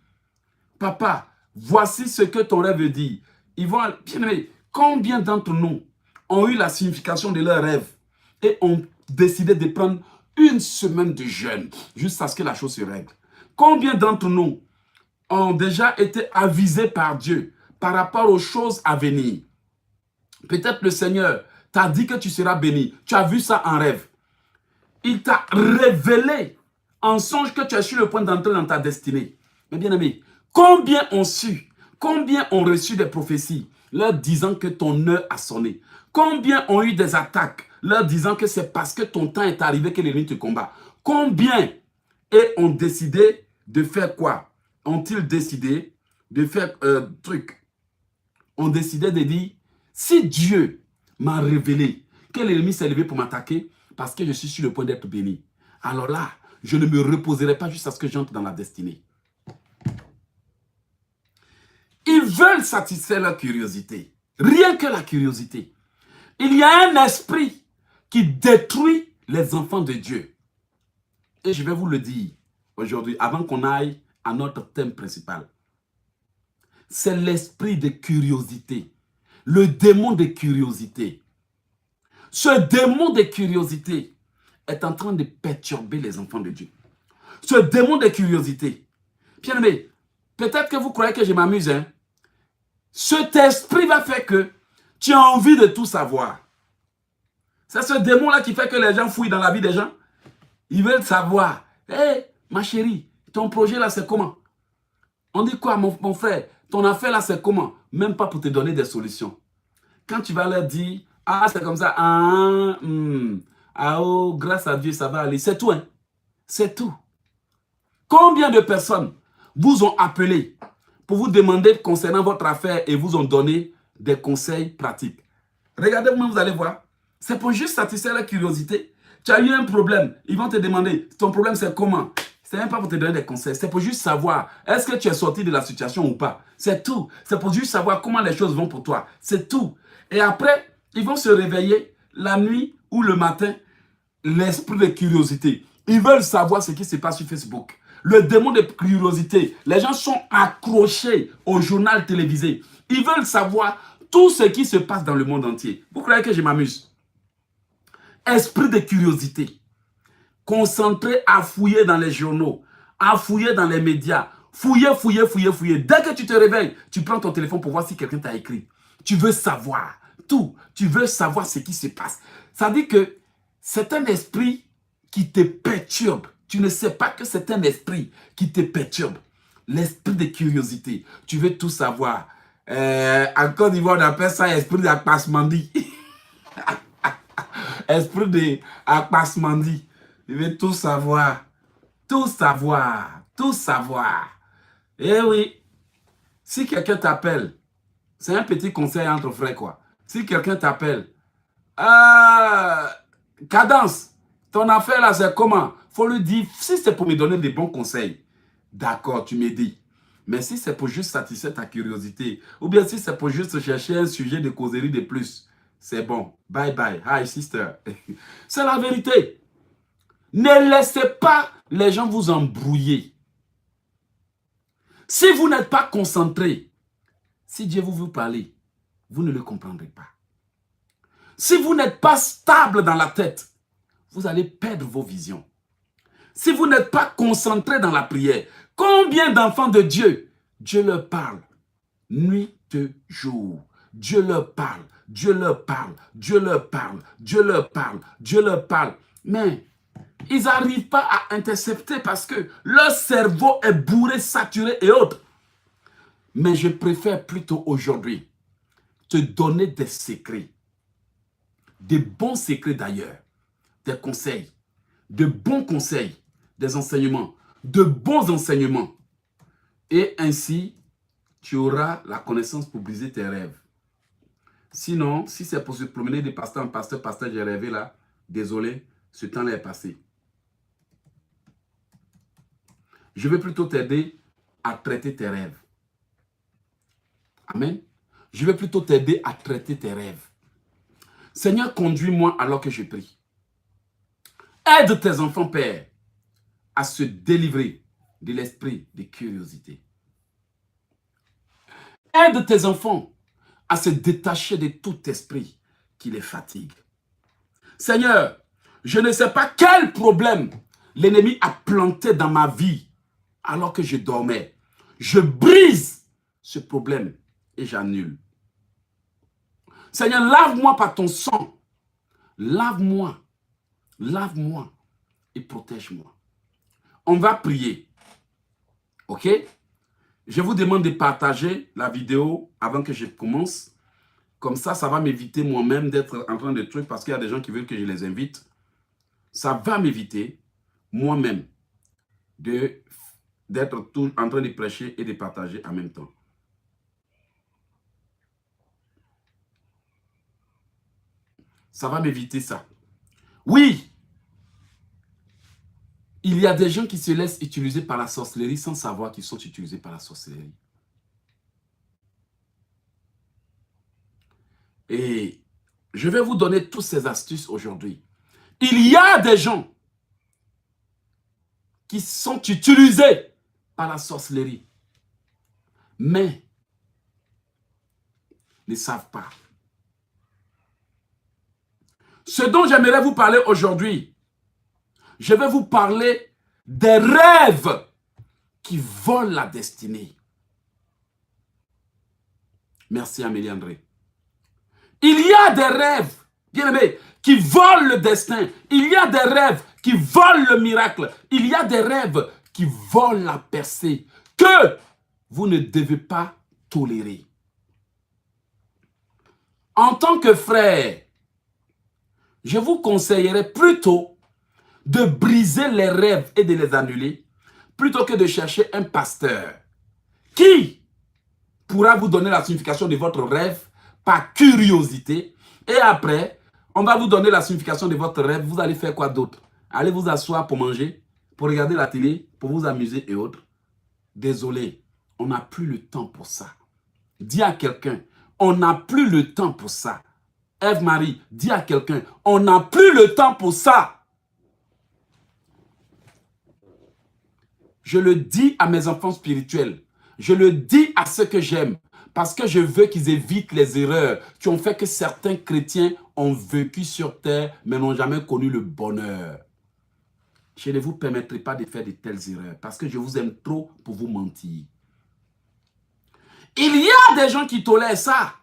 Papa, voici ce que ton rêve veut dire. Ils vont, bien aimé, combien d'entre nous ont eu la signification de leur rêve et ont décidé de prendre une semaine de jeûne jusqu'à ce que la chose se règle? Combien d'entre nous ont déjà été avisés par Dieu par rapport aux choses à venir? Peut-être le Seigneur t'a dit que tu seras béni. Tu as vu ça en rêve. Il t'a révélé en songe que tu es sur le point d'entrer dans ta destinée. Mais bien aimé, combien ont su, combien ont reçu des prophéties leur disant que ton heure a sonné? Combien ont eu des attaques leur disant que c'est parce que ton temps est arrivé que l'ennemi te combat? Combien ont décidé de faire quoi? Ont-ils décidé de faire ont décidé de dire, si Dieu m'a révélé que l'ennemi s'est levé pour m'attaquer parce que je suis sur le point d'être béni, alors là, je ne me reposerai pas jusqu'à ce que j'entre dans la destinée. Ils veulent satisfaire leur curiosité. Rien que la curiosité. Il y a un esprit qui détruit les enfants de Dieu. Et je vais vous le dire aujourd'hui, avant qu'on aille à notre thème principal. C'est l'esprit de curiosité. Le démon de curiosité. Ce démon de curiosité est en train de perturber les enfants de Dieu. Ce démon de curiosité. Bien-aimé, peut-être que vous croyez que je m'amuse, hein? Cet esprit va faire que tu as envie de tout savoir. C'est ce démon-là qui fait que les gens fouillent dans la vie des gens. Ils veulent savoir. Hé, hey, ma chérie, ton projet là, c'est comment? On dit quoi, mon frère? Ton affaire là, c'est comment? Même pas pour te donner des solutions. Quand tu vas leur dire, ah, c'est comme ça, ah, oh, grâce à Dieu, ça va aller. C'est tout, hein? C'est tout. Combien de personnes vous ont appelé pour vous demander concernant votre affaire et vous ont donné des conseils pratiques? Regardez-moi, vous allez voir. C'est pour juste satisfaire la curiosité. Tu as eu un problème. Ils vont te demander, ton problème c'est comment? C'est même pas pour te donner des conseils. C'est pour juste savoir, est-ce que tu es sorti de la situation ou pas? C'est tout. C'est pour juste savoir comment les choses vont pour toi. C'est tout. Et après, ils vont se réveiller la nuit ou le matin, l'esprit de curiosité. Ils veulent savoir ce qui se passe sur Facebook. Le démon de curiosité. Les gens sont accrochés au journal télévisé. Ils veulent savoir tout ce qui se passe dans le monde entier. Vous croyez que je m'amuse? Esprit de curiosité. Concentré à fouiller dans les journaux, à fouiller dans les médias. Fouiller, fouiller, fouiller, fouiller. Dès que tu te réveilles, tu prends ton téléphone pour voir si quelqu'un t'a écrit. Tu veux savoir tout. Tu veux savoir ce qui se passe. Ça dit que c'est un esprit qui te perturbe. Tu ne sais pas que c'est un esprit qui te perturbe. L'esprit de curiosité. Tu veux tout savoir. En Côte d'Ivoire, on appelle ça esprit d'Akpasmandi. Esprit d'Akpasmandi. Tu veux tout savoir. Tout savoir. Tout savoir. Eh oui. Si quelqu'un t'appelle, c'est un petit conseil entre frères, quoi. Si quelqu'un t'appelle, Cadence, ton affaire là, c'est comment? Faut lui dire, si c'est pour me donner des bons conseils, d'accord, tu me dis. Mais si c'est pour juste satisfaire ta curiosité, ou bien si c'est pour juste chercher un sujet de causerie de plus, c'est bon. Bye bye. Hi, sister. C'est la vérité. Ne laissez pas les gens vous embrouiller. Si vous n'êtes pas concentré, si Dieu vous parler, vous ne le comprendrez pas. Si vous n'êtes pas stable dans la tête, vous allez perdre vos visions. Si vous n'êtes pas concentré dans la prière, combien d'enfants de Dieu, Dieu leur parle, nuit et jour. Dieu leur parle, Dieu leur parle, Dieu leur parle, Dieu leur parle, Dieu leur parle. Mais ils n'arrivent pas à intercepter parce que leur cerveau est bourré, saturé et autres. Mais je préfère plutôt aujourd'hui te donner des secrets, des bons secrets d'ailleurs, des conseils, de bons conseils, des enseignements, de bons enseignements. Et ainsi, tu auras la connaissance pour briser tes rêves. Sinon, si c'est pour se promener de pasteur en pasteur, j'ai rêvé là, désolé, ce temps-là est passé. Je vais plutôt t'aider à traiter tes rêves. Amen. Je vais plutôt t'aider à traiter tes rêves. Seigneur, conduis-moi alors que je prie. Aide tes enfants, Père, à se délivrer de l'esprit de curiosité. Aide tes enfants à se détacher de tout esprit qui les fatigue. Seigneur, je ne sais pas quel problème l'ennemi a planté dans ma vie alors que je dormais. Je brise ce problème et j'annule. Seigneur, lave-moi par ton sang. Lave-moi. Lave-moi et protège-moi. On va prier. Ok? Je vous demande de partager la vidéo avant que je commence. Comme ça, ça va m'éviter moi-même d'être en train de trucs parce qu'il y a des gens qui veulent que je les invite. Ça va m'éviter moi-même d'être tout en train de prêcher et de partager en même temps. Ça va m'éviter ça. Oui, il y a des gens qui se laissent utiliser par la sorcellerie sans savoir qu'ils sont utilisés par la sorcellerie. Et je vais vous donner toutes ces astuces aujourd'hui. Il y a des gens qui sont utilisés par la sorcellerie, mais ne savent pas Ce dont j'aimerais vous parler aujourd'hui, je vais vous parler des rêves qui volent la destinée. Merci Amélie André. Il y a des rêves, bien aimés, qui volent le destin. Il y a des rêves qui volent le miracle. Il y a des rêves qui volent la percée que vous ne devez pas tolérer. En tant que frère, je vous conseillerais plutôt de briser les rêves et de les annuler plutôt que de chercher un pasteur qui pourra vous donner la signification de votre rêve par curiosité. Et après, on va vous donner la signification de votre rêve. Vous allez faire quoi d'autre? Allez vous asseoir pour manger, pour regarder la télé, pour vous amuser et autres. Désolé, on n'a plus le temps pour ça. Dis à quelqu'un, on n'a plus le temps pour ça. Ève-Marie, dis à quelqu'un, on n'a plus le temps pour ça. Je le dis à mes enfants spirituels. Je le dis à ceux que j'aime. Parce que je veux qu'ils évitent les erreurs qui ont fait que certains chrétiens ont vécu sur terre, mais n'ont jamais connu le bonheur. Je ne vous permettrai pas de faire de telles erreurs. Parce que je vous aime trop pour vous mentir. Il y a des gens qui tolèrent ça.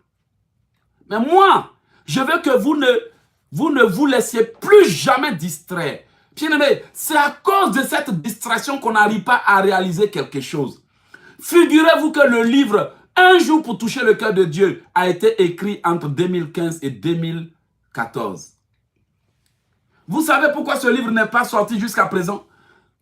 Mais moi, je veux que vous ne vous laissiez plus jamais distraire. Bien-aimé, c'est à cause de cette distraction qu'on n'arrive pas à réaliser quelque chose. Figurez-vous que le livre « Un jour pour toucher le cœur de Dieu » a été écrit entre 2015 et 2014. Vous savez pourquoi ce livre n'est pas sorti jusqu'à présent?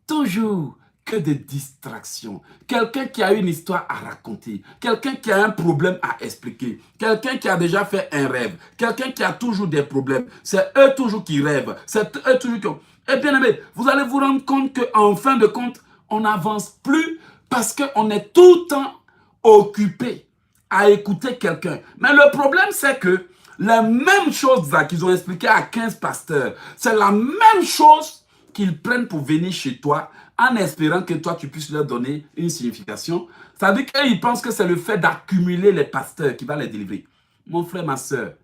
Toujours que des distractions. Quelqu'un qui a une histoire à raconter. Quelqu'un qui a un problème à expliquer. Quelqu'un qui a déjà fait un rêve. Quelqu'un qui a toujours des problèmes. C'est eux toujours qui rêvent. C'est eux toujours qui... Et bien aimé, vous allez vous rendre compte qu'en fin de compte, on n'avance plus parce qu'on est tout le temps occupé à écouter quelqu'un. Mais le problème, c'est que les mêmes choses qu'ils ont expliquées à 15 pasteurs, c'est la même chose qu'ils prennent pour venir chez toi en espérant que toi, tu puisses leur donner une signification. C'est-à-dire qu'ils pensent que c'est le fait d'accumuler les pasteurs qui va les délivrer. Mon frère, ma soeur,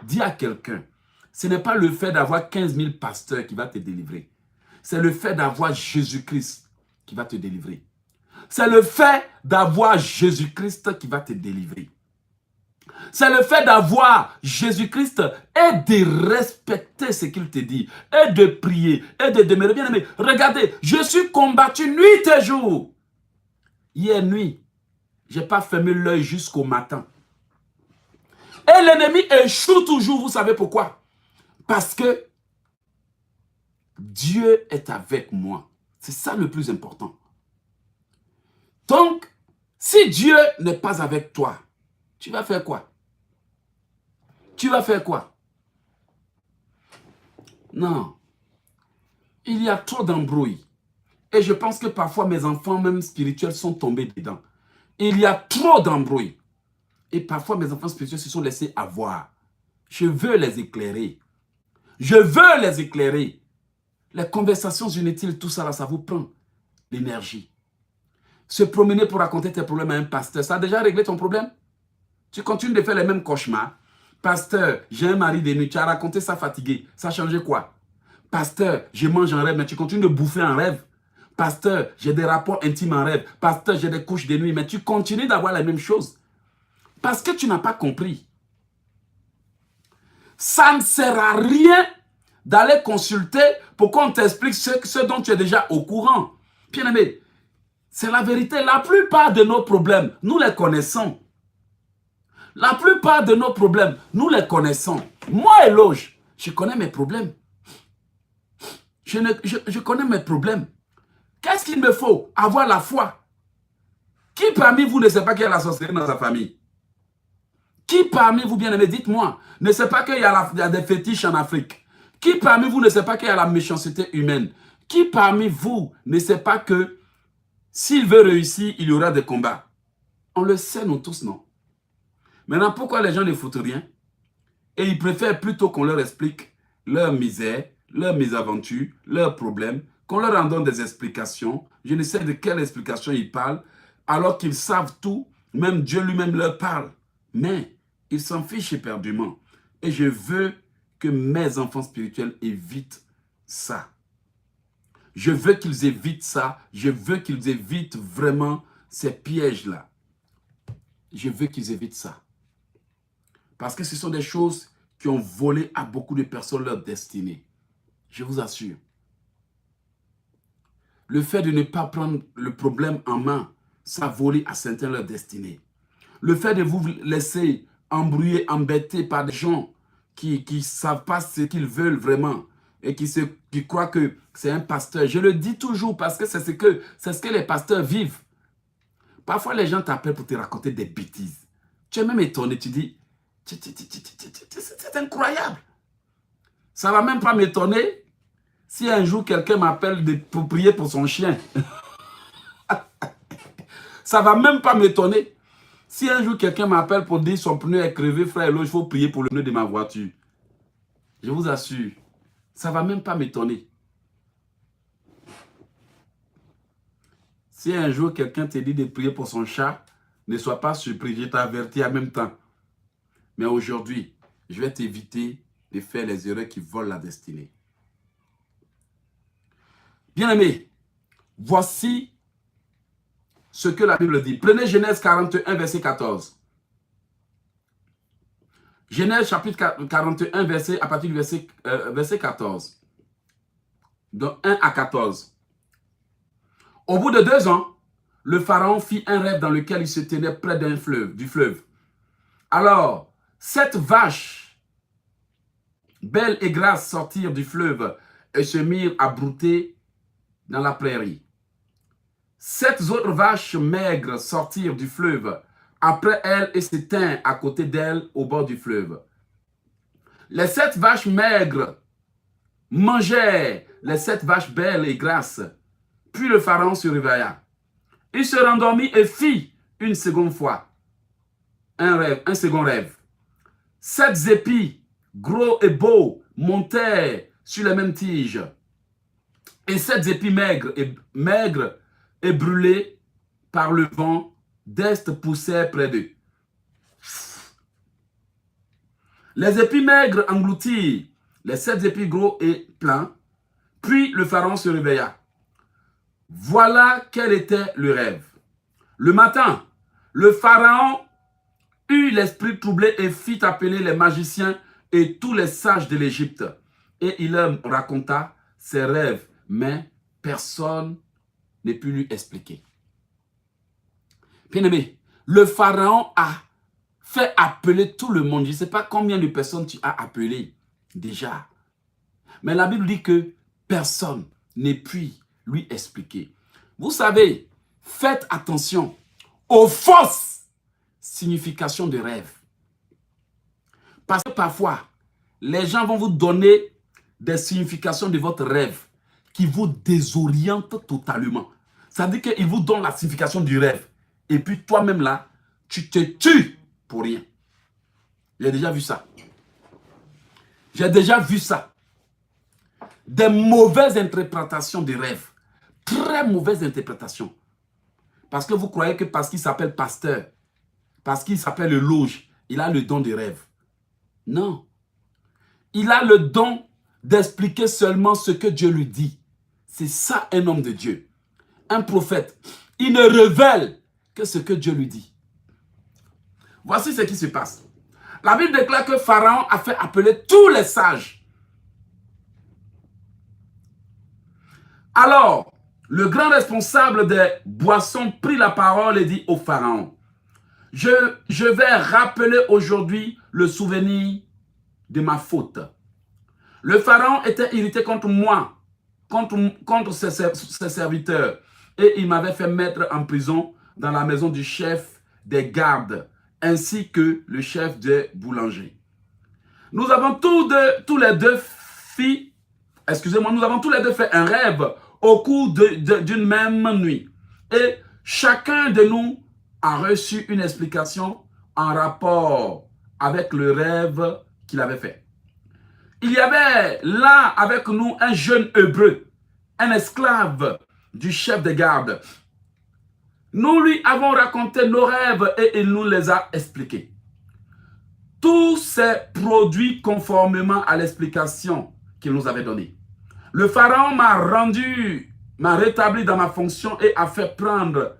dis à quelqu'un, ce n'est pas le fait d'avoir 15 000 pasteurs qui va te délivrer. C'est le fait d'avoir Jésus-Christ qui va te délivrer. C'est le fait d'avoir Jésus-Christ qui va te délivrer. C'est le fait d'avoir Jésus-Christ et de respecter ce qu'il te dit, et de prier, et de demeurer bien aimé. Regardez, je suis combattu nuit et jour. Hier nuit, je n'ai pas fermé l'œil jusqu'au matin. Et l'ennemi échoue toujours, vous savez pourquoi? Parce que Dieu est avec moi. C'est ça le plus important. Donc, si Dieu n'est pas avec toi, tu vas faire quoi? Tu vas faire quoi? Non. Il y a trop d'embrouilles. Et je pense que parfois mes enfants, même spirituels, sont tombés dedans. Il y a trop d'embrouilles. Et parfois mes enfants spirituels se sont laissés avoir. Je veux les éclairer. Je veux les éclairer. Les conversations inutiles, tout ça, là, ça vous prend l'énergie. Se promener pour raconter tes problèmes à un pasteur, ça a déjà réglé ton problème? Tu continues de faire les mêmes cauchemars. Pasteur, j'ai un mari de nuit, tu as raconté ça fatigué. Ça a changé quoi? Pasteur, je mange en rêve, mais tu continues de bouffer en rêve. Pasteur, j'ai des rapports intimes en rêve. Pasteur, j'ai des couches de nuit, mais tu continues d'avoir la même chose. Parce que tu n'as pas compris. Ça ne sert à rien d'aller consulter pour qu'on t'explique ce dont tu es déjà au courant. Bien aimé, c'est la vérité. La plupart de nos problèmes, nous les connaissons. La plupart de nos problèmes, nous les connaissons. Moi, Éloge, je connais mes problèmes. Je connais mes problèmes. Qu'est-ce qu'il me faut? Avoir la foi. Qui parmi vous ne sait pas qu'il y a la sorcellerie dans sa famille? Qui parmi vous, bien-aimés, dites-moi, ne sait pas qu'il y a des fétiches en Afrique? Qui parmi vous ne sait pas qu'il y a la méchanceté humaine? Qui parmi vous ne sait pas que s'il veut réussir, il y aura des combats? On le sait, nous tous, non? Maintenant, pourquoi les gens ne foutent rien? Et ils préfèrent plutôt qu'on leur explique leur misère, leur mésaventure, leurs problèmes, qu'on leur en donne des explications. Je ne sais de quelle explication ils parlent, alors qu'ils savent tout, même Dieu lui-même leur parle. Mais ils s'en fichent éperdument. Et je veux que mes enfants spirituels évitent ça. Je veux qu'ils évitent ça. Je veux qu'ils évitent vraiment ces pièges-là. Je veux qu'ils évitent ça. Parce que ce sont des choses qui ont volé à beaucoup de personnes leur destinée. Je vous assure. Le fait de ne pas prendre le problème en main, ça a volé à certains leur destinée. Le fait de vous laisser embrouiller, embêter par des gens qui ne savent pas ce qu'ils veulent vraiment et qui croient que c'est un pasteur. Je le dis toujours parce que c'est ce que les pasteurs vivent. Parfois, les gens t'appellent pour te raconter des bêtises. Tu es même étonné, tu dis, c'est incroyable. Ça ne va même pas m'étonner si un jour quelqu'un m'appelle pour prier pour son chien. Ça ne va même pas m'étonner. Si un jour quelqu'un m'appelle pour dire son pneu est crevé, frère, il faut prier pour le pneu de ma voiture. Je vous assure, ça ne va même pas m'étonner. Si un jour quelqu'un te dit de prier pour son chat, ne sois pas surpris, je t'avertis en même temps. Mais aujourd'hui, je vais t'éviter de faire les erreurs qui volent la destinée. Bien-aimés, voici ce que la Bible dit. Prenez Genèse 41, verset 14. Genèse chapitre 41, à partir du verset 14. De 1 à 14. Au bout de 2 ans, le pharaon fit un rêve dans lequel il se tenait près du fleuve. Alors, 7 vaches, belles et grasses, sortirent du fleuve et se mirent à brouter dans la prairie. 7 autres vaches maigres sortirent du fleuve après elles et se tinrent à côté d'elles au bord du fleuve. Les 7 vaches maigres mangèrent les 7 vaches belles et grasses. Puis le pharaon se réveilla. Il se rendormit et fit une seconde fois un second rêve. 7 épis, gros et beaux, montèrent sur les mêmes tiges. Et 7 épis maigres et brûlés par le vent d'est poussèrent près d'eux. Les épis maigres engloutirent les 7 épis gros et pleins. Puis le pharaon se réveilla. Voilà quel était le rêve. Le matin, le pharaon eut l'esprit troublé et fit appeler les magiciens et tous les sages de l'Égypte. Et il leur raconta ses rêves, mais personne ne put lui expliquer. Bien-aimé, le pharaon a fait appeler tout le monde. Je ne sais pas combien de personnes tu as appelé déjà. Mais la Bible dit que personne ne put lui expliquer. Vous savez, faites attention aux fausses significations de rêve. Parce que parfois, les gens vont vous donner des significations de votre rêve qui vous désorientent totalement. Ça veut dire qu'ils vous donnent la signification du rêve. Et puis toi-même là, tu te tues pour rien. J'ai déjà vu ça. J'ai déjà vu ça. Des mauvaises interprétations de rêves. Très mauvaises interprétations. Parce que vous croyez que parce qu'il s'appelle pasteur, parce qu'il s'appelle le loge, il a le don de rêve. Non. Il a le don d'expliquer seulement ce que Dieu lui dit. C'est ça un homme de Dieu. Un prophète. Il ne révèle que ce que Dieu lui dit. Voici ce qui se passe. La Bible déclare que Pharaon a fait appeler tous les sages. Alors, le grand responsable des boissons prit la parole et dit au Pharaon, je vais rappeler aujourd'hui le souvenir de ma faute. Le Pharaon était irrité contre moi, contre ses serviteurs, et il m'avait fait mettre en prison dans la maison du chef des gardes, ainsi que le chef des boulangers. Nous avons tous les deux fait un rêve au cours d'une même nuit. Et chacun de nous a reçu une explication en rapport avec le rêve qu'il avait fait. Il y avait là avec nous un jeune hébreu, un esclave du chef des gardes. Nous lui avons raconté nos rêves et il nous les a expliqués. tout s'est produit conformément à l'explication qu'il nous avait donnée. Le pharaon m'a rétabli dans ma fonction et a fait pendre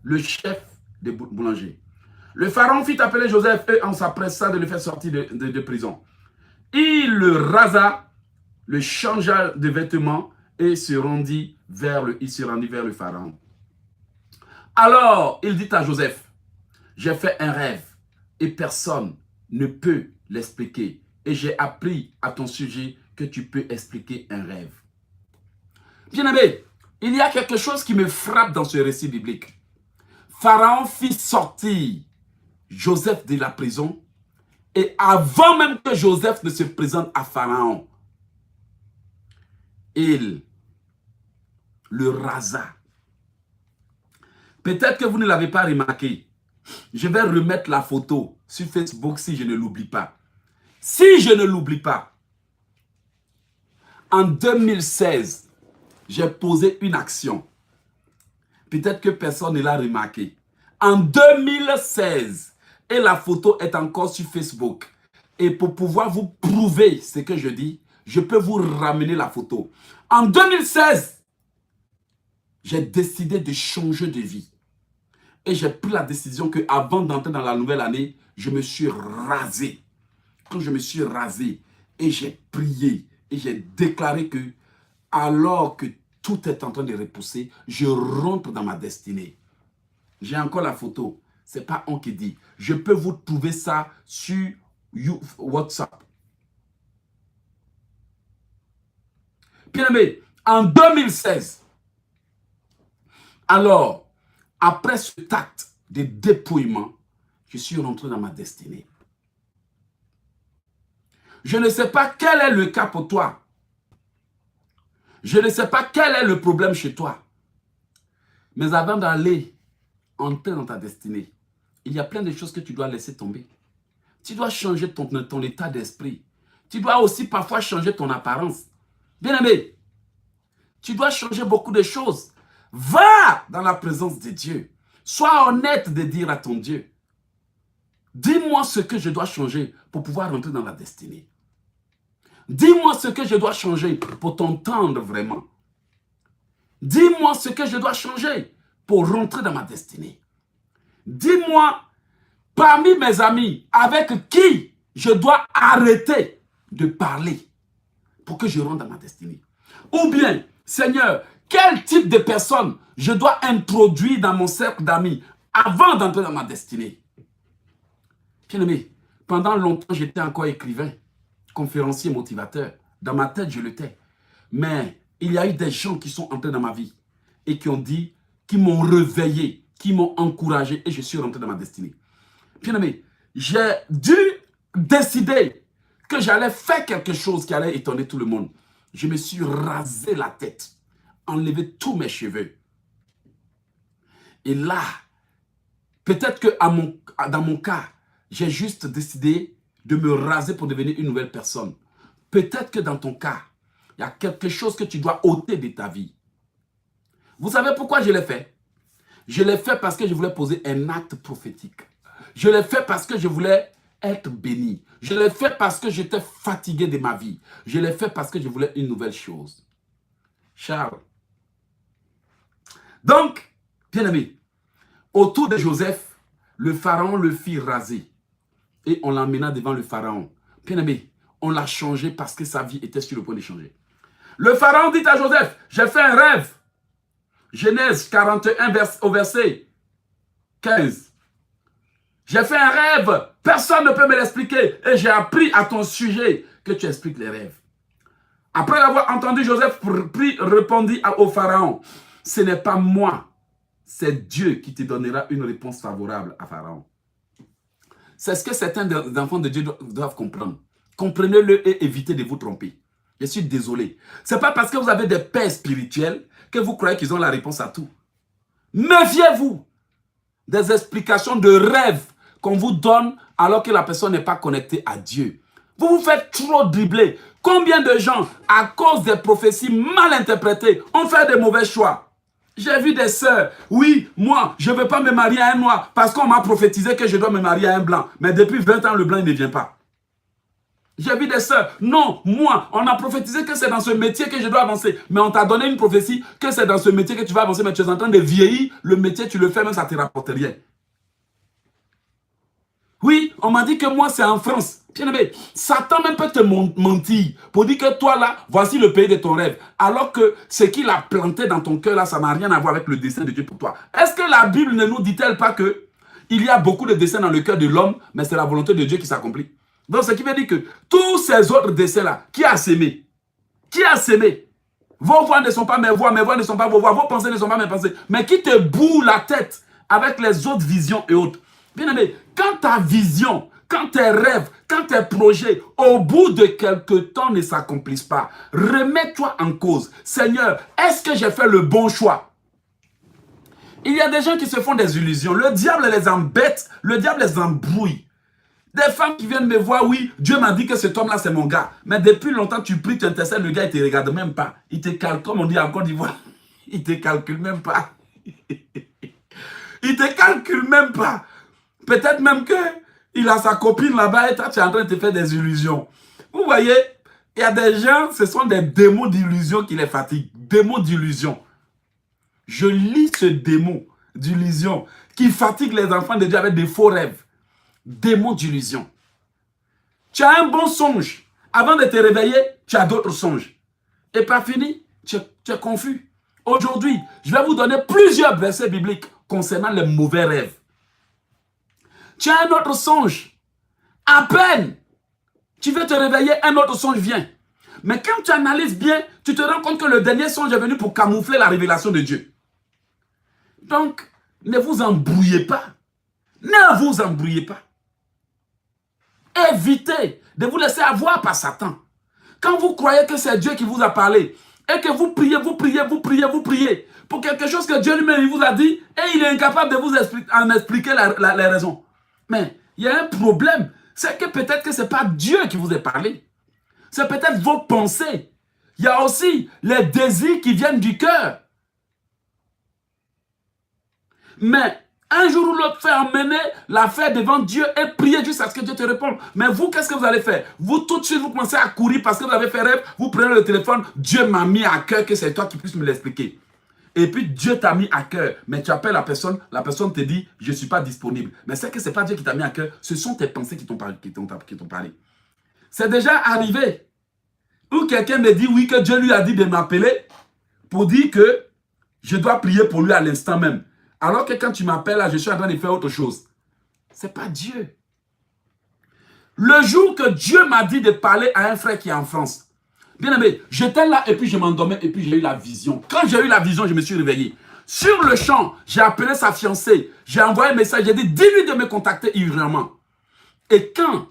le chef des boulangers. Le pharaon fit appeler Joseph et on s'appressa de le faire sortir de prison. Il le rasa, le changea de vêtements et se rendit vers le pharaon. Alors, il dit à Joseph, j'ai fait un rêve et personne ne peut l'expliquer. Et j'ai appris à ton sujet que tu peux expliquer un rêve. Bien-aimé, il y a quelque chose qui me frappe dans ce récit biblique. Pharaon fit sortir Joseph de la prison et avant même que Joseph ne se présente à Pharaon, il le rasa. Peut-être que vous ne l'avez pas remarqué. Je vais remettre la photo sur Facebook si je ne l'oublie pas. Si je ne l'oublie pas, en 2016, j'ai posé une action. Peut-être que personne ne l'a remarqué. En 2016, et la photo est encore sur Facebook. Et pour pouvoir vous prouver ce que je dis, je peux vous ramener la photo. En 2016, j'ai décidé de changer de vie. Et j'ai pris la décision qu'avant d'entrer dans la nouvelle année, je me suis rasé. Quand je me suis rasé et j'ai prié et j'ai déclaré que alors que tout est en train de repousser, je rentre dans ma destinée. J'ai encore la photo. Ce n'est pas on qui dit. Je peux vous trouver ça sur WhatsApp. Bien aimé, en 2016, alors, après ce acte de dépouillement, je suis rentré dans ma destinée. Je ne sais pas quel est le cas pour toi. Je ne sais pas quel est le problème chez toi. Mais avant d'aller entrer dans ta destinée, il y a plein de choses que tu dois laisser tomber. Tu dois changer ton état d'esprit. Tu dois aussi parfois changer ton apparence. Bien-aimé, tu dois changer beaucoup de choses. Va dans la présence de Dieu. Sois honnête de dire à ton Dieu, dis-moi ce que je dois changer pour pouvoir rentrer dans la destinée. Dis-moi ce que je dois changer pour t'entendre vraiment. Dis-moi ce que je dois changer pour rentrer dans ma destinée. Dis-moi, parmi mes amis, avec qui je dois arrêter de parler pour que je rentre dans ma destinée. Ou bien, Seigneur, quel type de personne je dois introduire dans mon cercle d'amis avant d'entrer dans ma destinée. Bien-aimé, pendant longtemps, j'étais encore écrivain, conférencier, motivateur. Dans ma tête, je l'étais. Mais il y a eu des gens qui sont entrés dans ma vie et qui ont dit, qui m'ont réveillé, qui m'ont encouragé et je suis rentré dans ma destinée. Bien-aimé, j'ai dû décider que j'allais faire quelque chose qui allait étonner tout le monde. Je me suis rasé la tête, enlevé tous mes cheveux. Et là, peut-être que dans mon cas, j'ai juste décidé de me raser pour devenir une nouvelle personne. Peut-être que dans ton cas, il y a quelque chose que tu dois ôter de ta vie. Vous savez pourquoi je l'ai fait? Je l'ai fait parce que je voulais poser un acte prophétique. Je l'ai fait parce que je voulais être béni. Je l'ai fait parce que j'étais fatigué de ma vie. Je l'ai fait parce que je voulais une nouvelle chose. Charles. Donc, bien aimé, autour de Joseph, le pharaon le fit raser. Et on l'emmena devant le pharaon. Bien aimé, on l'a changé parce que sa vie était sur le point de changer. Le pharaon dit à Joseph, j'ai fait un rêve. Genèse 41 au verset 15. J'ai fait un rêve, personne ne peut me l'expliquer. Et j'ai appris à ton sujet que tu expliques les rêves. Après avoir entendu, Joseph répondit au pharaon, ce n'est pas moi, c'est Dieu qui te donnera une réponse favorable à Pharaon. C'est ce que certains enfants de Dieu doivent comprendre. Comprenez-le et évitez de vous tromper. Je suis désolé. Ce n'est pas parce que vous avez des pères spirituels que vous croyez qu'ils ont la réponse à tout. Méfiez-vous des explications de rêves qu'on vous donne alors que la personne n'est pas connectée à Dieu. Vous vous faites trop dribbler. Combien de gens, à cause des prophéties mal interprétées, ont fait de mauvais choix? J'ai vu des sœurs, oui, moi, je ne veux pas me marier à un noir parce qu'on m'a prophétisé que je dois me marier à un blanc. Mais depuis 20 ans, le blanc il ne vient pas. J'ai vu des sœurs, non, moi, on a prophétisé que c'est dans ce métier que je dois avancer. Mais on t'a donné une prophétie que c'est dans ce métier que tu vas avancer, mais tu es en train de vieillir, le métier, tu le fais, même ça ne te rapporte rien. Oui, on m'a dit que moi, c'est en France. Bien aimé, Satan même peut te mentir pour dire que toi, là, voici le pays de ton rêve. Alors que ce qu'il a planté dans ton cœur, là, ça n'a rien à voir avec le dessein de Dieu pour toi. Est-ce que la Bible ne nous dit-elle pas que il y a beaucoup de desseins dans le cœur de l'homme, mais c'est la volonté de Dieu qui s'accomplit? Donc, ce qui veut dire que tous ces autres desseins-là, qui a sémé? Qui a sémé? Vos voix ne sont pas mes voix ne sont pas vos voix, vos pensées ne sont pas mes pensées. Mais qui te boue la tête avec les autres visions et autres? Bien aimé, quand ta vision, quand tes rêves, quand tes projets, au bout de quelque temps ne s'accomplissent pas, remets-toi en cause. Seigneur, est-ce que j'ai fait le bon choix? Il y a des gens qui se font des illusions. Le diable les embête, le diable les embrouille. Des femmes qui viennent me voir, oui, Dieu m'a dit que cet homme-là, c'est mon gars. Mais depuis longtemps, tu pries, tu intercèdes, le gars, il ne te regarde même pas. Il te calcule, comme on dit en Côte d'Ivoire. Il ne te calcule même pas. Il ne te calcule même pas. Peut-être même qu'il a sa copine là-bas et toi, tu es en train de te faire des illusions. Vous voyez, il y a des gens, ce sont des démons d'illusion qui les fatiguent. Démons d'illusion. Je lis ce démon d'illusion qui fatigue les enfants de Dieu avec des faux rêves. Démon d'illusion. Tu as un bon songe. Avant de te réveiller, tu as d'autres songes. Et pas fini, tu es confus. Aujourd'hui, je vais vous donner plusieurs versets bibliques concernant les mauvais rêves. Tu as un autre songe. À peine, tu veux te réveiller, un autre songe vient. Mais quand tu analyses bien, tu te rends compte que le dernier songe est venu pour camoufler la révélation de Dieu. Donc, ne vous embrouillez pas. Ne vous embrouillez pas. Évitez de vous laisser avoir par Satan. Quand vous croyez que c'est Dieu qui vous a parlé, et que vous priez, vous priez, vous priez, vous priez, pour quelque chose que Dieu lui-même vous a dit, et il est incapable de vous expliquer les raisons. Mais il y a un problème, c'est que peut-être que ce n'est pas Dieu qui vous a parlé. C'est peut-être vos pensées. Il y a aussi les désirs qui viennent du cœur. Mais un jour ou l'autre, faire emmener l'affaire devant Dieu et prier jusqu'à ce que Dieu te réponde. Mais vous, qu'est-ce que vous allez faire? Vous, tout de suite, vous commencez à courir parce que vous avez fait rêve. Vous prenez le téléphone. Dieu m'a mis à cœur que c'est toi qui puisses me l'expliquer. Et puis, Dieu t'a mis à cœur. Mais tu appelles la personne te dit, je ne suis pas disponible. Mais c'est que ce n'est pas Dieu qui t'a mis à cœur. Ce sont tes pensées qui t'ont parlé. C'est déjà arrivé. Ou quelqu'un me dit, oui, que Dieu lui a dit de m'appeler pour dire que je dois prier pour lui à l'instant même. Alors que quand tu m'appelles là, je suis en train de faire autre chose. Ce n'est pas Dieu. Le jour que Dieu m'a dit de parler à un frère qui est en France, bien aimé, j'étais là et puis je m'endormais et puis j'ai eu la vision. Quand j'ai eu la vision, je me suis réveillé. Sur le champ, j'ai appelé sa fiancée. J'ai envoyé un message, j'ai dit, dis-lui de me contacter urgemment. Et quand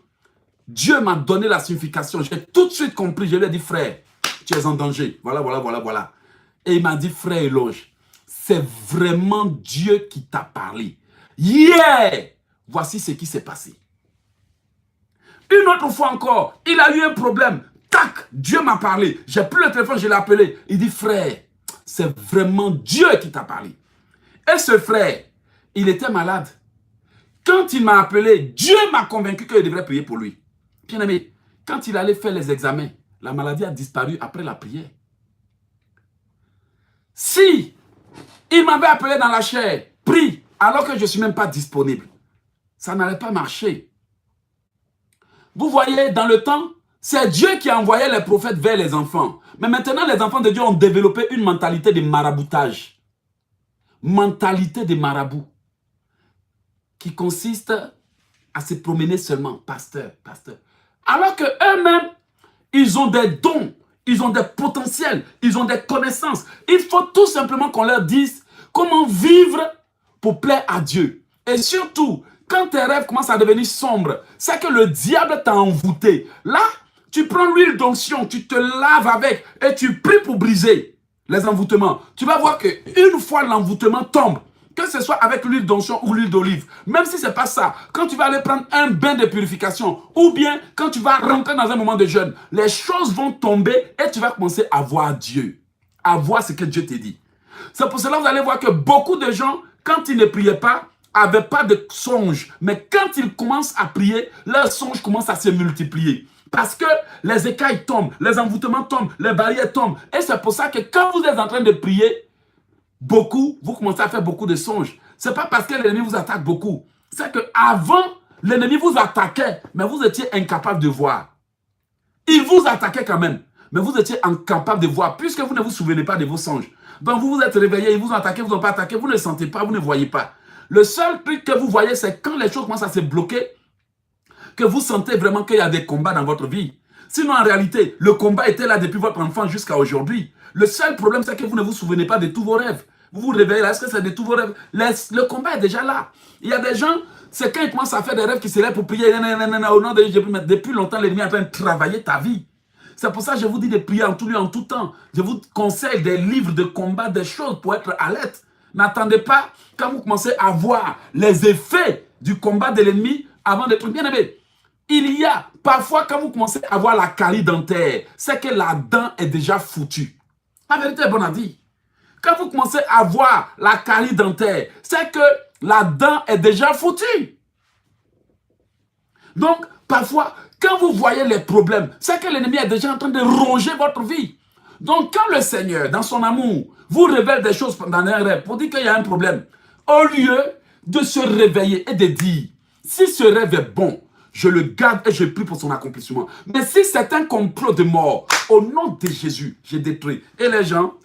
Dieu m'a donné la signification, j'ai tout de suite compris. Je lui ai dit, frère, tu es en danger. Voilà. Et il m'a dit, frère Eloge, c'est vraiment Dieu qui t'a parlé. Hier, voici ce qui s'est passé. Une autre fois encore, il a eu un problème. Tac, Dieu m'a parlé. J'ai pris le téléphone, je l'ai appelé. Il dit, frère, c'est vraiment Dieu qui t'a parlé. Et ce frère, il était malade. Quand il m'a appelé, Dieu m'a convaincu qu'il devrait prier pour lui. Bien aimé, quand il allait faire les examens, la maladie a disparu après la prière. Si il m'avait appelé dans la chair, prie, alors que je ne suis même pas disponible, ça n'allait pas marcher. Vous voyez, dans le temps, c'est Dieu qui a envoyé les prophètes vers les enfants. Mais maintenant, les enfants de Dieu ont développé une mentalité de maraboutage. Mentalité de marabout. Qui consiste à se promener seulement, pasteur. Alors qu'eux-mêmes, ils ont des dons, ils ont des potentiels, ils ont des connaissances. Il faut tout simplement qu'on leur dise comment vivre pour plaire à Dieu. Et surtout, quand tes rêves commencent à devenir sombres, c'est que le diable t'a envoûté. Là, tu prends l'huile d'onction, tu te laves avec et tu pries pour briser les envoûtements. Tu vas voir qu'une fois l'envoûtement tombe, que ce soit avec l'huile d'onction ou l'huile d'olive, même si ce n'est pas ça, quand tu vas aller prendre un bain de purification ou bien quand tu vas rentrer dans un moment de jeûne, les choses vont tomber et tu vas commencer à voir Dieu, à voir ce que Dieu te dit. C'est pour cela que vous allez voir que beaucoup de gens, quand ils ne priaient pas, n'avaient pas de songe. Mais quand ils commencent à prier, leurs songes commencent à se multiplier. Parce que les écailles tombent, les envoûtements tombent, les barrières tombent. Et c'est pour ça que quand vous êtes en train de prier, beaucoup, vous commencez à faire beaucoup de songes. Ce n'est pas parce que l'ennemi vous attaque beaucoup. C'est qu'avant, l'ennemi vous attaquait, mais vous étiez incapable de voir. Il vous attaquait quand même, mais vous étiez incapable de voir, puisque vous ne vous souvenez pas de vos songes. Donc vous vous êtes réveillé, ils vous ont attaqué, vous n'ont pas attaqué, vous ne sentez pas, vous ne voyez pas. Le seul truc que vous voyez, c'est quand les choses commencent à se bloquer, que vous sentez vraiment qu'il y a des combats dans votre vie. Sinon, en réalité, le combat était là depuis votre enfance jusqu'à aujourd'hui. Le seul problème, c'est que vous ne vous souvenez pas de tous vos rêves. Vous vous réveillez là, est-ce que c'est de tous vos rêves? Le combat est déjà là. Il y a des gens, c'est quand ils commencent à faire des rêves qui se lèvent pour prier. Au nom de Jésus, depuis longtemps, l'ennemi est en train de travailler ta vie. C'est pour ça que je vous dis de prier en tout lieu, en tout temps. Je vous conseille des livres de combat, des choses pour être alerte. N'attendez pas quand vous commencez à voir les effets du combat de l'ennemi avant d'être bien aimé. Il y a parfois quand vous commencez à voir la carie dentaire, c'est que la dent est déjà foutue. La vérité est bonne à dire. Quand vous commencez à voir la carie dentaire, c'est que la dent est déjà foutue. Donc, parfois, quand vous voyez les problèmes, c'est que l'ennemi est déjà en train de ronger votre vie. Donc, quand le Seigneur, dans son amour, vous révèle des choses dans un rêve pour dire qu'il y a un problème, au lieu de se réveiller et de dire, si ce rêve est bon, je le garde et je prie pour son accomplissement. Mais si c'est un complot de mort, au nom de Jésus, je détruis. Et les gens,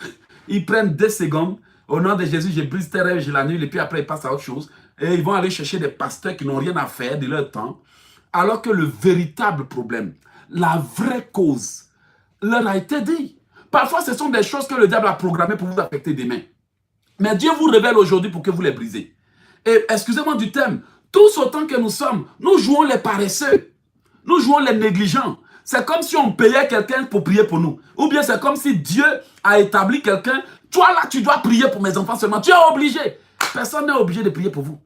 ils prennent 2 secondes, au nom de Jésus, je brise tes rêves, je l'annule, et puis après, ils passent à autre chose. Et ils vont aller chercher des pasteurs qui n'ont rien à faire de leur temps. Alors que le véritable problème, la vraie cause, leur a été dit. Parfois, ce sont des choses que le diable a programmées pour vous affecter demain. Mais Dieu vous révèle aujourd'hui pour que vous les brisez. Et excusez-moi du thème, tous autant que nous sommes, nous jouons les paresseux. Nous jouons les négligents. C'est comme si on payait quelqu'un pour prier pour nous. Ou bien c'est comme si Dieu a établi quelqu'un. Toi là, tu dois prier pour mes enfants seulement. Tu es obligé. Personne n'est obligé de prier pour vous.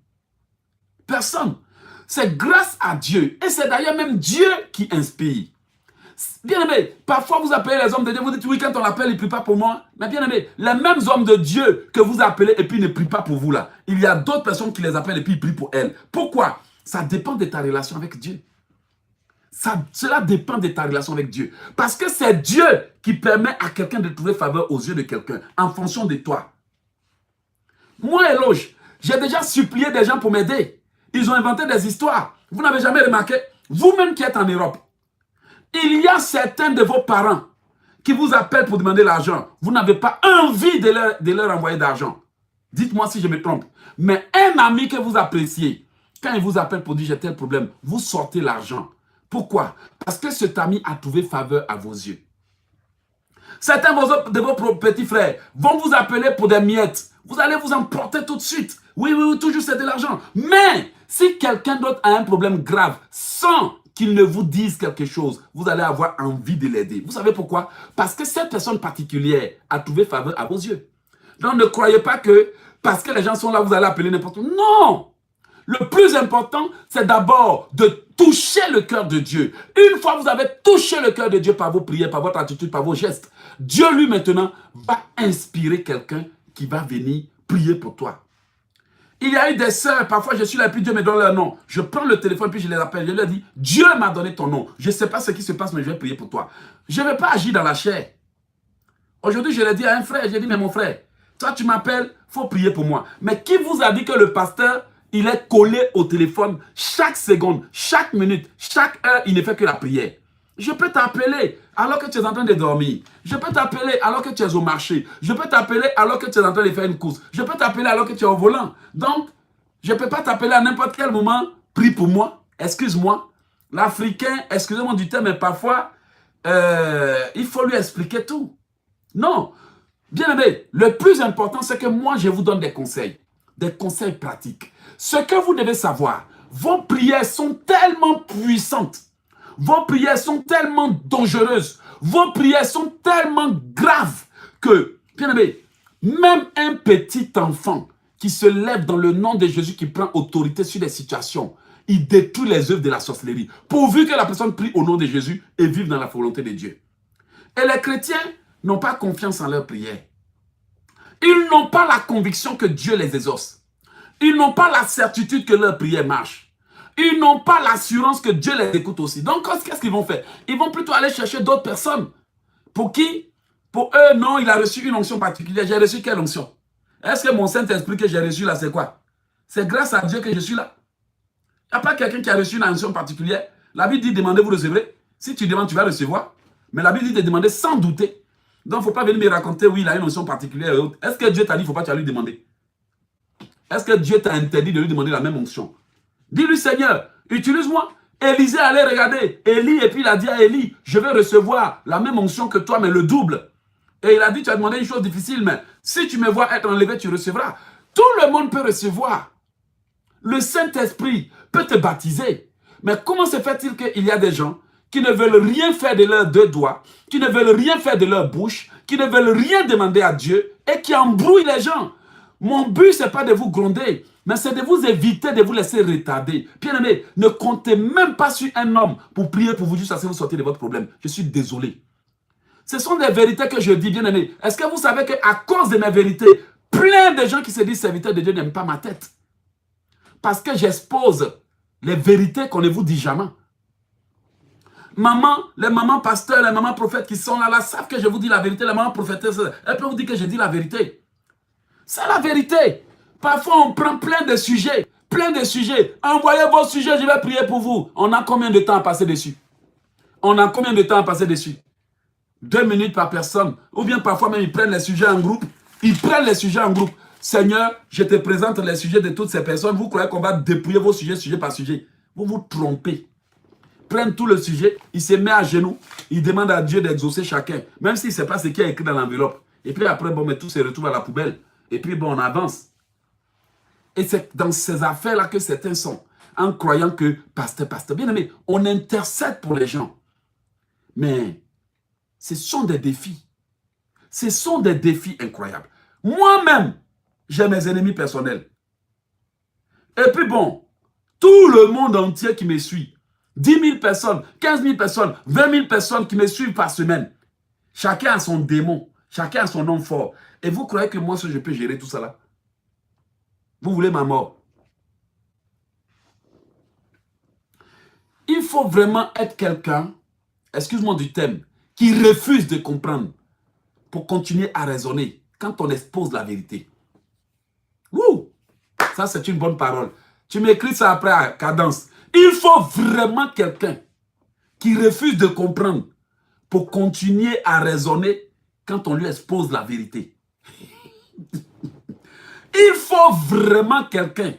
Personne. C'est grâce à Dieu. Et c'est d'ailleurs même Dieu qui inspire. Bien aimé, parfois vous appelez les hommes de Dieu, vous dites oui, quand on l'appelle, il ne prie pas pour moi. Mais bien aimé, les mêmes hommes de Dieu que vous appelez et puis ne prient pas pour vous là, il y a d'autres personnes qui les appellent et puis ils prient pour elles. Pourquoi? Ça dépend de ta relation avec Dieu. Cela dépend de ta relation avec Dieu. Parce que c'est Dieu qui permet à quelqu'un de trouver faveur aux yeux de quelqu'un en fonction de toi. Moi, Éloge, j'ai déjà supplié des gens pour m'aider. Ils ont inventé des histoires. Vous n'avez jamais remarqué, vous-même qui êtes en Europe, il y a certains de vos parents qui vous appellent pour demander l'argent. Vous n'avez pas envie de leur envoyer d'argent. Dites-moi si je me trompe. Mais un ami que vous appréciez, quand il vous appelle pour dire j'ai tel problème, vous sortez l'argent. Pourquoi? Parce que cet ami a trouvé faveur à vos yeux. Certains de vos petits frères vont vous appeler pour des miettes. Vous allez vous emporter tout de suite. Oui, oui, oui, toujours c'est de l'argent. Mais si quelqu'un d'autre a un problème grave, sans qu'il ne vous dise quelque chose, vous allez avoir envie de l'aider. Vous savez pourquoi? Parce que cette personne particulière a trouvé faveur à vos yeux. Donc ne croyez pas que parce que les gens sont là, vous allez appeler n'importe où. Non! Le plus important, c'est d'abord de toucher le cœur de Dieu. Une fois que vous avez touché le cœur de Dieu par vos prières, par votre attitude, par vos gestes, Dieu lui maintenant va inspirer quelqu'un qui va venir prier pour toi. Il y a eu des sœurs, parfois je suis là et puis Dieu me donne leur nom. Je prends le téléphone puis je les appelle, je leur dis, Dieu m'a donné ton nom. Je ne sais pas ce qui se passe, mais je vais prier pour toi. Je ne vais pas agir dans la chair. Aujourd'hui, je l'ai dit à un frère, j'ai dit, mais mon frère, toi tu m'appelles, il faut prier pour moi. Mais qui vous a dit que le pasteur, il est collé au téléphone chaque seconde, chaque minute, chaque heure, il ne fait que la prière? Je peux t'appeler alors que tu es en train de dormir. Je peux t'appeler alors que tu es au marché. Je peux t'appeler alors que tu es en train de faire une course. Je peux t'appeler alors que tu es au volant. Donc, je ne peux pas t'appeler à n'importe quel moment. Prie pour moi. Excuse-moi. L'Africain, excusez-moi du terme, mais parfois, il faut lui expliquer tout. Non. Bien aimé, le plus important, c'est que moi, je vous donne des conseils pratiques. Ce que vous devez savoir, vos prières sont tellement puissantes. Vos prières sont tellement dangereuses. Vos prières sont tellement graves que, bien aimé, même un petit enfant qui se lève dans le nom de Jésus, qui prend autorité sur les situations, il détruit les œuvres de la sorcellerie, pourvu que la personne prie au nom de Jésus et vive dans la volonté de Dieu. Et les chrétiens n'ont pas confiance en leurs prières. Ils n'ont pas la conviction que Dieu les exauce. Ils n'ont pas la certitude que leur prière marche. Ils n'ont pas l'assurance que Dieu les écoute aussi. Donc, qu'est-ce qu'ils vont faire? Ils vont plutôt aller chercher d'autres personnes. Pour qui? Pour eux, non, il a reçu une onction particulière. J'ai reçu quelle onction? Est-ce que mon Saint-Esprit que j'ai reçu là, c'est quoi? C'est grâce à Dieu que je suis là. Il n'y a pas quelqu'un qui a reçu une onction particulière. La Bible dit demandez, vous recevrez. Si tu demandes, tu vas recevoir. Mais la Bible dit de demander sans douter. Donc, il ne faut pas venir me raconter, oui, il a une onction particulière. Est-ce que Dieu t'a dit, il ne faut pas lui demander? Est-ce que Dieu t'a interdit de lui demander la même onction? Dis-lui, Seigneur, utilise-moi. Élisée allait regarder Élie et puis il a dit à Élie, je vais recevoir la même onction que toi, mais le double. Et il a dit, tu as demandé une chose difficile, mais si tu me vois être enlevé, tu recevras. Tout le monde peut recevoir. Le Saint-Esprit peut te baptiser. Mais comment se fait-il qu'il y a des gens qui ne veulent rien faire de leurs deux doigts, qui ne veulent rien faire de leur bouche, qui ne veulent rien demander à Dieu et qui embrouillent les gens? Mon but, ce n'est pas de vous gronder, mais c'est de vous éviter de vous laisser retarder. Bien-aimé, ne comptez même pas sur un homme pour prier pour vous juste assez vous sortir de votre problème. Je suis désolé. Ce sont des vérités que je dis, bien-aimé. Est-ce que vous savez qu'à cause de mes vérités, plein de gens qui se disent serviteurs de Dieu n'aiment pas ma tête? Parce que j'expose les vérités qu'on ne vous dit jamais. Maman, les mamans pasteurs, les mamans prophètes qui sont là, savent que je vous dis la vérité. Les mamans prophétesses, elles peuvent vous dire que je dis la vérité. C'est la vérité. Parfois, on prend plein de sujets. Envoyez vos sujets, je vais prier pour vous. On a combien de temps à passer dessus? 2 minutes par personne. Ou bien parfois même, ils prennent les sujets en groupe. Seigneur, je te présente les sujets de toutes ces personnes. Vous croyez qu'on va dépouiller vos sujets, sujet par sujet? Vous vous trompez. Prennent tout le sujet, il se met à genoux, il demande à Dieu d'exaucer chacun. Même s'il ne sait pas ce qu'il y a écrit dans l'enveloppe. Et puis après, bon, mais tout se retrouve à la poubelle. Et puis, bon, on avance. Et c'est dans ces affaires-là que certains sont. En croyant que, pasteur, bien aimé, on intercède pour les gens. Mais ce sont des défis. Ce sont des défis incroyables. Moi-même, j'ai mes ennemis personnels. Et puis bon, tout le monde entier qui me suit, 10 000 personnes, 15 000 personnes, 20 000 personnes qui me suivent par semaine. Chacun a son démon, chacun a son homme fort. Et vous croyez que moi, je peux gérer tout ça là? Vous voulez ma mort? Il faut vraiment être quelqu'un, excuse-moi du thème, qui refuse de comprendre pour continuer à raisonner quand on expose la vérité. Wouh! Ça, c'est une bonne parole. Tu m'écris ça après à cadence. Il faut vraiment quelqu'un qui refuse de comprendre pour continuer à raisonner quand on lui expose la vérité. Il faut vraiment quelqu'un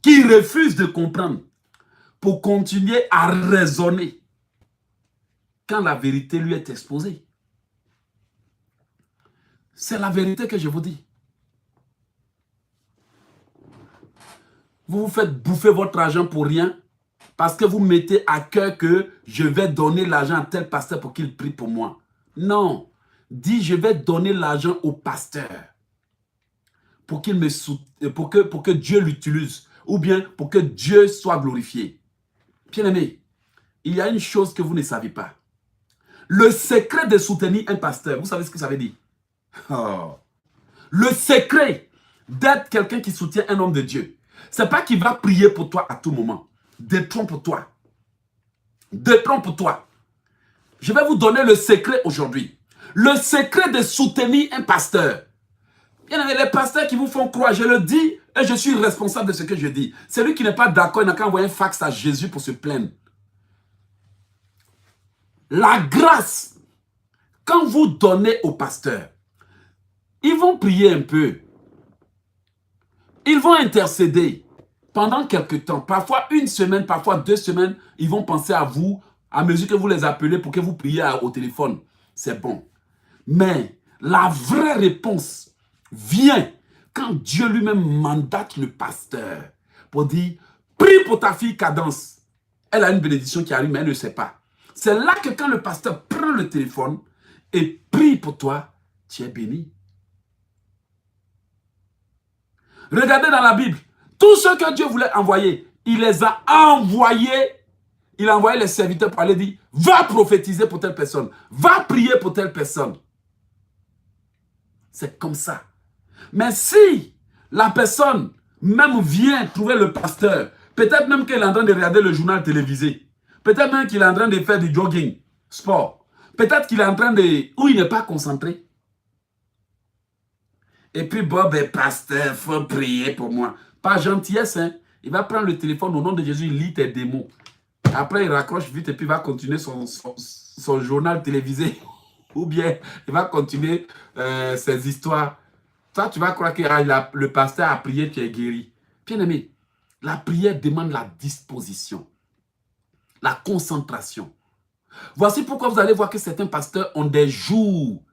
qui refuse de comprendre pour continuer à raisonner quand la vérité lui est exposée. C'est la vérité que je vous dis. Vous vous faites bouffer votre argent pour rien parce que vous mettez à cœur que je vais donner l'argent à tel pasteur pour qu'il prie pour moi. Non. Dis, je vais donner l'argent au pasteur pour qu'il me pour que Dieu l'utilise ou bien pour que Dieu soit glorifié. Bien-aimé, il y a une chose que vous ne savez pas. Le secret de soutenir un pasteur, vous savez ce que ça veut dire? Oh. Le secret d'être quelqu'un qui soutient un homme de Dieu, ce n'est pas qu'il va prier pour toi à tout moment. Détrompe-toi. Détrompe-toi. Je vais vous donner le secret aujourd'hui. Le secret de soutenir un pasteur. Bien, les pasteurs qui vous font croire, je le dis et je suis responsable de ce que je dis. Celui qui n'est pas d'accord, il n'a qu'à envoyer un fax à Jésus pour se plaindre. La grâce, quand vous donnez au pasteur, ils vont prier un peu. Ils vont intercéder pendant quelque temps. Parfois 1 semaine, parfois 2 semaines, ils vont penser à vous à mesure que vous les appelez pour que vous priez au téléphone. C'est bon. Mais la vraie réponse vient quand Dieu lui-même mandate le pasteur pour dire, prie pour ta fille Cadence. Elle a une bénédiction qui arrive, mais elle ne sait pas. C'est là que quand le pasteur prend le téléphone et prie pour toi, tu es béni. Regardez dans la Bible, tous ceux que Dieu voulait envoyer, il les a envoyés. Il a envoyé les serviteurs pour aller dire, va prophétiser pour telle personne, va prier pour telle personne. C'est comme ça Mais si la personne même vient trouver le pasteur, peut-être même qu'il est en train de regarder le journal télévisé, peut-être même qu'il est en train de faire du jogging, sport, peut-être qu'il est en train de... ou il n'est pas concentré. Et puis Bob est pasteur, il faut prier pour moi. Pas gentillesse, hein. Il va prendre le téléphone au nom de Jésus, il lit tes démons. Après, il raccroche vite et puis il va continuer son journal télévisé. Ou bien, il va continuer ses histoires. Toi, tu vas croire que le pasteur a prié, tu es guéri. Bien aimé, la prière demande la disposition, la concentration. Voici pourquoi vous allez voir que certains pasteurs ont des jours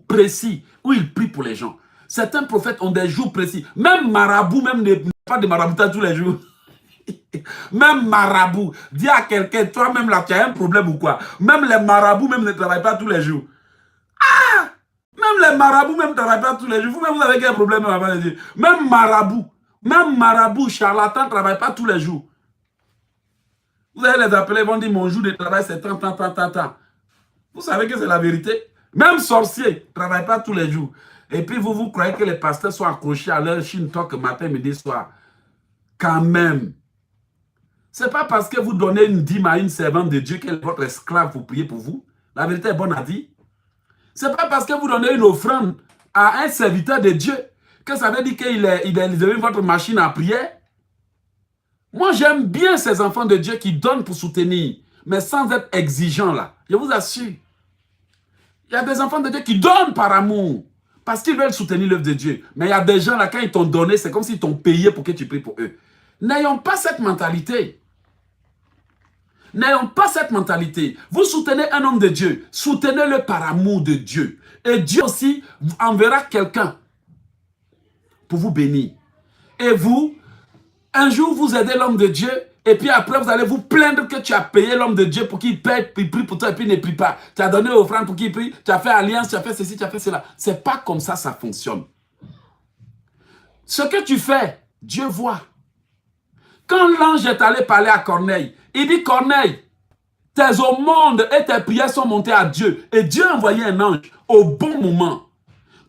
précis où ils prient pour les gens. Certains prophètes ont des jours précis. Même marabout, même pas de maraboutage tous les jours. Même marabout, dis à quelqu'un, toi-même là, tu as un problème ou quoi? Même les marabouts même ne travaillent pas tous les jours. Ah! Même les marabouts même ne travaillent pas tous les jours. Vous-même, vous avez quel problème avant de dire? Même marabout, charlatan ne travaille pas tous les jours. Vous allez les appeler, ils vont dire, mon jour de travail, c'est tant. Vous savez que c'est la vérité. Même sorciers ne travaillent pas tous les jours. Et puis vous croyez que les pasteurs sont accrochés à leur chine talk matin, midi, soir. Quand même. Ce n'est pas parce que vous donnez une dîme à une servante de Dieu qu'elle est votre esclave pour prier pour vous. La vérité est bonne à dire. Ce n'est pas parce que vous donnez une offrande à un serviteur de Dieu que ça veut dire qu'il est devenu votre machine à prière. Moi, j'aime bien ces enfants de Dieu qui donnent pour soutenir, mais sans être exigeants là. Je vous assure. Il y a des enfants de Dieu qui donnent par amour, parce qu'ils veulent soutenir l'œuvre de Dieu. Mais il y a des gens là, quand ils t'ont donné, c'est comme s'ils t'ont payé pour que tu pries pour eux. N'ayons pas cette mentalité. N'ayons pas cette mentalité. Vous soutenez un homme de Dieu, soutenez-le par amour de Dieu. Et Dieu aussi enverra quelqu'un pour vous bénir. Et vous, un jour, vous aidez l'homme de Dieu, et puis après, vous allez vous plaindre que tu as payé l'homme de Dieu pour qu'il paye, il prie pour toi, et puis il ne prie pas. Tu as donné offrande pour qu'il prie, tu as fait alliance, tu as fait ceci, tu as fait cela. Ce n'est pas comme ça fonctionne. Ce que tu fais, Dieu voit. Quand l'ange est allé parler à Corneille, il dit, Corneille, tes aumônes et tes prières sont montées à Dieu. Et Dieu a envoyé un ange au bon moment.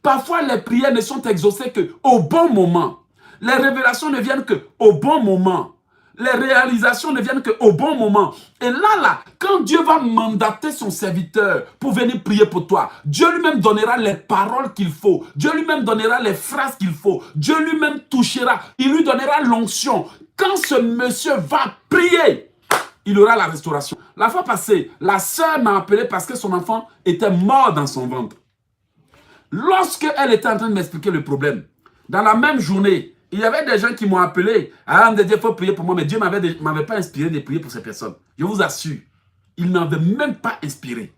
Parfois, les prières ne sont exaucées qu'au bon moment. Les révélations ne viennent qu'au bon moment. Les réalisations ne viennent qu'au bon moment. Et là, quand Dieu va mandater son serviteur pour venir prier pour toi, Dieu lui-même donnera les paroles qu'il faut. Dieu lui-même donnera les phrases qu'il faut. Dieu lui-même touchera. Il lui donnera l'onction. Quand ce monsieur va prier, il aura la restauration. La fois passée, la sœur m'a appelé parce que son enfant était mort dans son ventre. Lorsque elle était en train de m'expliquer le problème, dans la même journée, il y avait des gens qui m'ont appelé. Ah, il faut prier pour moi, mais Dieu ne m'avait pas inspiré de prier pour ces personnes. Je vous assure, il ne m'avait même pas inspiré.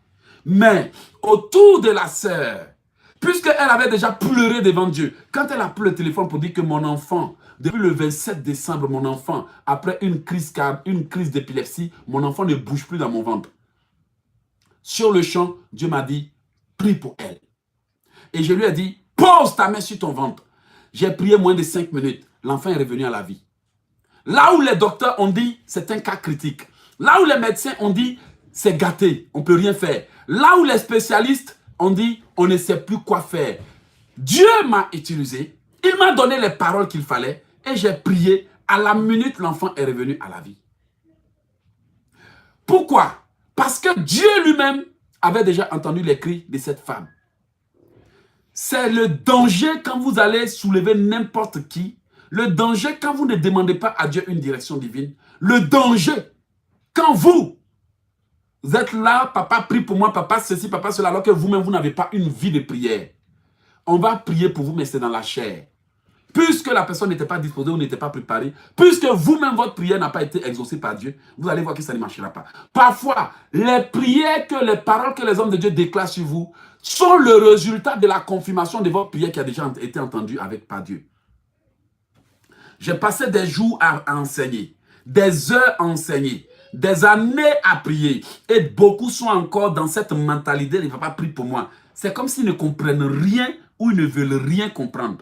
Mais autour de la sœur, puisqu'elle avait déjà pleuré devant Dieu, quand elle a pris le téléphone pour dire que mon enfant, depuis le 27 décembre, mon enfant, après une crise d'épilepsie, mon enfant ne bouge plus dans mon ventre. Sur le champ, Dieu m'a dit, prie pour elle. Et je lui ai dit, pose ta main sur ton ventre. J'ai prié moins de 5 minutes. L'enfant est revenu à la vie. Là où les docteurs ont dit, c'est un cas critique. Là où les médecins ont dit, c'est gâté, on ne peut rien faire. Là où les spécialistes ont dit, on ne sait plus quoi faire. Dieu m'a utilisé, il m'a donné les paroles qu'il fallait et j'ai prié. À la minute, l'enfant est revenu à la vie. Pourquoi? Parce que Dieu lui-même avait déjà entendu les cris de cette femme. C'est le danger quand vous allez soulever n'importe qui. Le danger quand vous ne demandez pas à Dieu une direction divine. Le danger quand vous êtes là, papa prie pour moi, papa ceci, papa cela, alors que vous-même vous n'avez pas une vie de prière. On va prier pour vous, mais c'est dans la chair. Puisque la personne n'était pas disposée ou n'était pas préparée, puisque vous-même votre prière n'a pas été exaucée par Dieu, vous allez voir que ça ne marchera pas. Parfois, les prières, les paroles que les hommes de Dieu déclarent sur vous sont le résultat de la confirmation de votre prière qui a déjà été entendue par Dieu. J'ai passé des jours à enseigner, des heures à enseigner, des années à prier. Et beaucoup sont encore dans cette mentalité de « papa prie pour moi ». C'est comme s'ils ne comprennent rien ou ils ne veulent rien comprendre.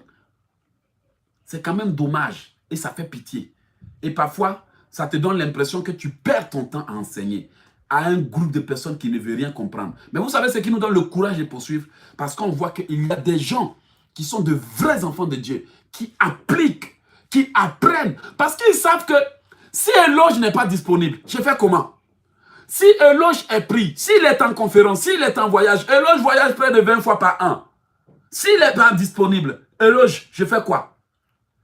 C'est quand même dommage et ça fait pitié. Et parfois, ça te donne l'impression que tu perds ton temps à enseigner à un groupe de personnes qui ne veulent rien comprendre. Mais vous savez ce qui nous donne le courage de poursuivre? Parce qu'on voit qu'il y a des gens qui sont de vrais enfants de Dieu, qui appliquent, qui apprennent. Parce qu'ils savent que si Eloge n'est pas disponible, je fais comment? Si Eloge est pris, s'il est en conférence, s'il est en voyage, Eloge voyage près de 20 fois par an. S'il n'est pas disponible, Eloge, je fais quoi?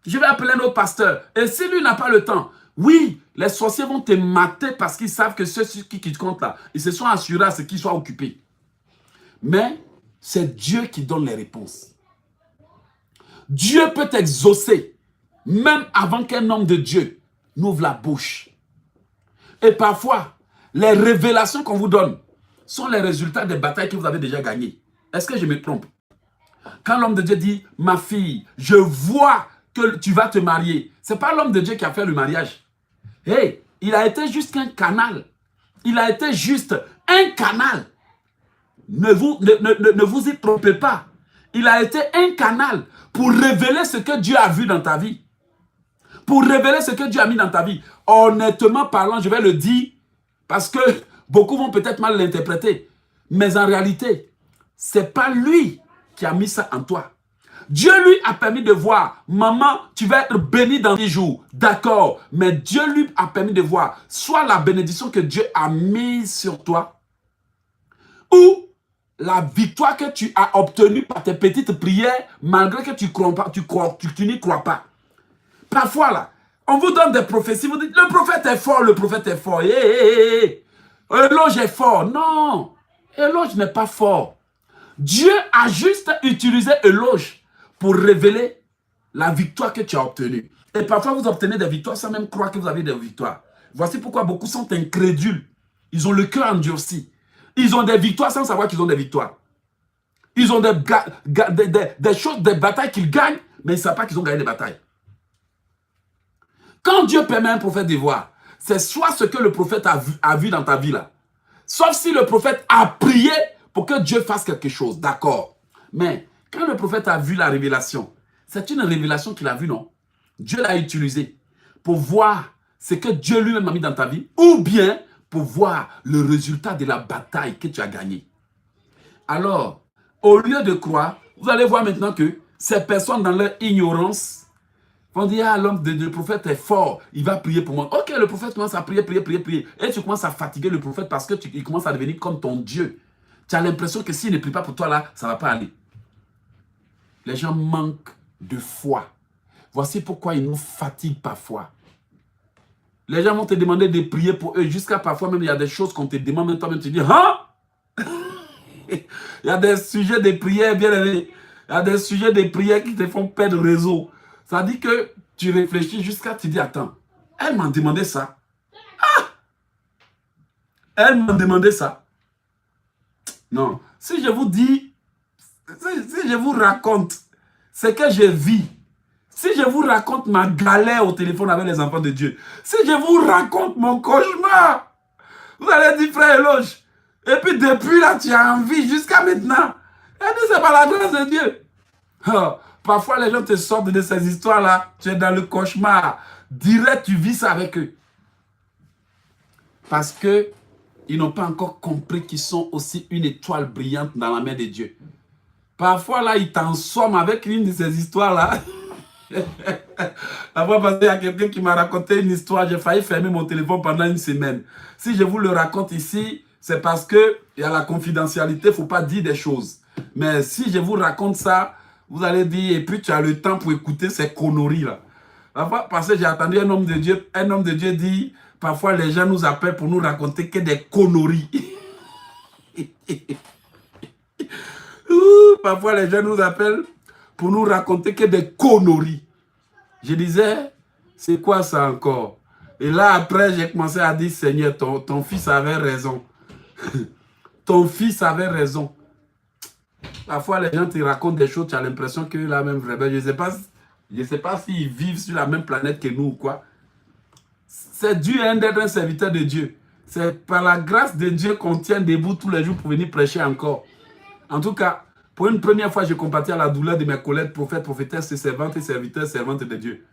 Je vais appeler un autre pasteur. Et si lui n'a pas le temps, oui, les sorciers vont te mater parce qu'ils savent que ceux qui comptent là, ils se sont assurés à ce qu'ils soient occupés. Mais c'est Dieu qui donne les réponses. Dieu peut t'exaucer, même avant qu'un homme de Dieu n'ouvre la bouche. Et parfois, les révélations qu'on vous donne sont les résultats des batailles que vous avez déjà gagnées. Est-ce que je me trompe? Quand l'homme de Dieu dit, ma fille, je vois que tu vas te marier. Ce n'est pas l'homme de Dieu qui a fait le mariage. Hey, il a été juste un canal. Il a été juste un canal. Ne vous y trompez pas. Il a été un canal pour révéler ce que Dieu a vu dans ta vie. Pour révéler ce que Dieu a mis dans ta vie. Honnêtement parlant, je vais le dire, parce que beaucoup vont peut-être mal l'interpréter. Mais en réalité, ce n'est pas lui qui a mis ça en toi. Dieu lui a permis de voir, maman, tu vas être bénie dans 10 jours. D'accord, mais Dieu lui a permis de voir soit la bénédiction que Dieu a mise sur toi, ou la victoire que tu as obtenue par tes petites prières, malgré que tu n'y crois pas. Parfois, là, on vous donne des prophéties, vous dites, le prophète est fort, le prophète est fort. Eloge est fort. Non, Eloge n'est pas fort. Dieu a juste utilisé Eloge pour révéler la victoire que tu as obtenue. Et parfois, vous obtenez des victoires sans même croire que vous avez des victoires. Voici pourquoi beaucoup sont incrédules. Ils ont le cœur endurci. Ils ont des victoires sans savoir qu'ils ont des victoires. Ils ont des choses, des batailles qu'ils gagnent, mais ils ne savent pas qu'ils ont gagné des batailles. Quand Dieu permet à un prophète de voir, c'est soit ce que le prophète a vu dans ta vie là, sauf si le prophète a prié pour que Dieu fasse quelque chose, d'accord. Mais quand le prophète a vu la révélation, c'est une révélation qu'il a vue, non? Dieu l'a utilisée pour voir ce que Dieu lui-même a mis dans ta vie, ou bien pour voir le résultat de la bataille que tu as gagnée. Alors, au lieu de croire, vous allez voir maintenant que ces personnes dans leur ignorance vont dire, ah, l'homme de prophète est fort, il va prier pour moi. Ok, le prophète commence à prier. Et tu commences à fatiguer le prophète parce qu'il commence à devenir comme ton Dieu. Tu as l'impression que s'il ne prie pas pour toi là, ça ne va pas aller. Les gens manquent de foi. Voici pourquoi ils nous fatiguent parfois. Les gens vont te demander de prier pour eux. Jusqu'à parfois même, il y a des choses qu'on te demande, même toi-même tu dis, hein? Il y a des sujets de prière, bien aimé. Il y a des sujets de prière qui te font perdre le réseau. Ça dit que tu réfléchis jusqu'à te dire, attends, elle m'a demandé ça. Ah! Elle m'a demandé ça. Non. Si je vous dis, si je vous raconte ce que je vis, si je vous raconte ma galère au téléphone avec les enfants de Dieu, si je vous raconte mon cauchemar, vous allez dire, frère Eloge, et puis depuis là, tu as envie jusqu'à maintenant. Elle dit, c'est pas la grâce de Dieu. Oh, parfois, les gens te sortent de ces histoires-là, tu es dans le cauchemar. Direct, tu vis ça avec eux. Parce que ils n'ont pas encore compris qu'ils sont aussi une étoile brillante dans la main de Dieu. Parfois, là, ils t'en somment avec une de ces histoires-là. La fois passée, il y a quelqu'un qui m'a raconté une histoire. J'ai failli fermer mon téléphone pendant une semaine. Si je vous le raconte ici, c'est parce qu'il y a la confidentialité. Il ne faut pas dire des choses. Mais si je vous raconte ça, vous allez dire, et puis tu as le temps pour écouter ces conneries-là. La fois passée, j'ai entendu un homme de Dieu dit, parfois les gens nous appellent pour nous raconter que des conneries. Parfois les gens nous appellent pour nous raconter que des conneries. Je disais, c'est quoi ça encore? Et là, après, j'ai commencé à dire, Seigneur, ton fils avait raison. Ton fils avait raison. Parfois, les gens te racontent des choses, tu as l'impression que là même vraiment, je ne sais pas s'ils vivent sur la même planète que nous ou quoi. C'est dur d'être un serviteur de Dieu. C'est par la grâce de Dieu qu'on tient debout tous les jours pour venir prêcher encore. En tout cas, pour une première fois, je compatis à la douleur de mes collègues, prophètes, prophétesses, servantes et serviteurs, servantes de Dieu.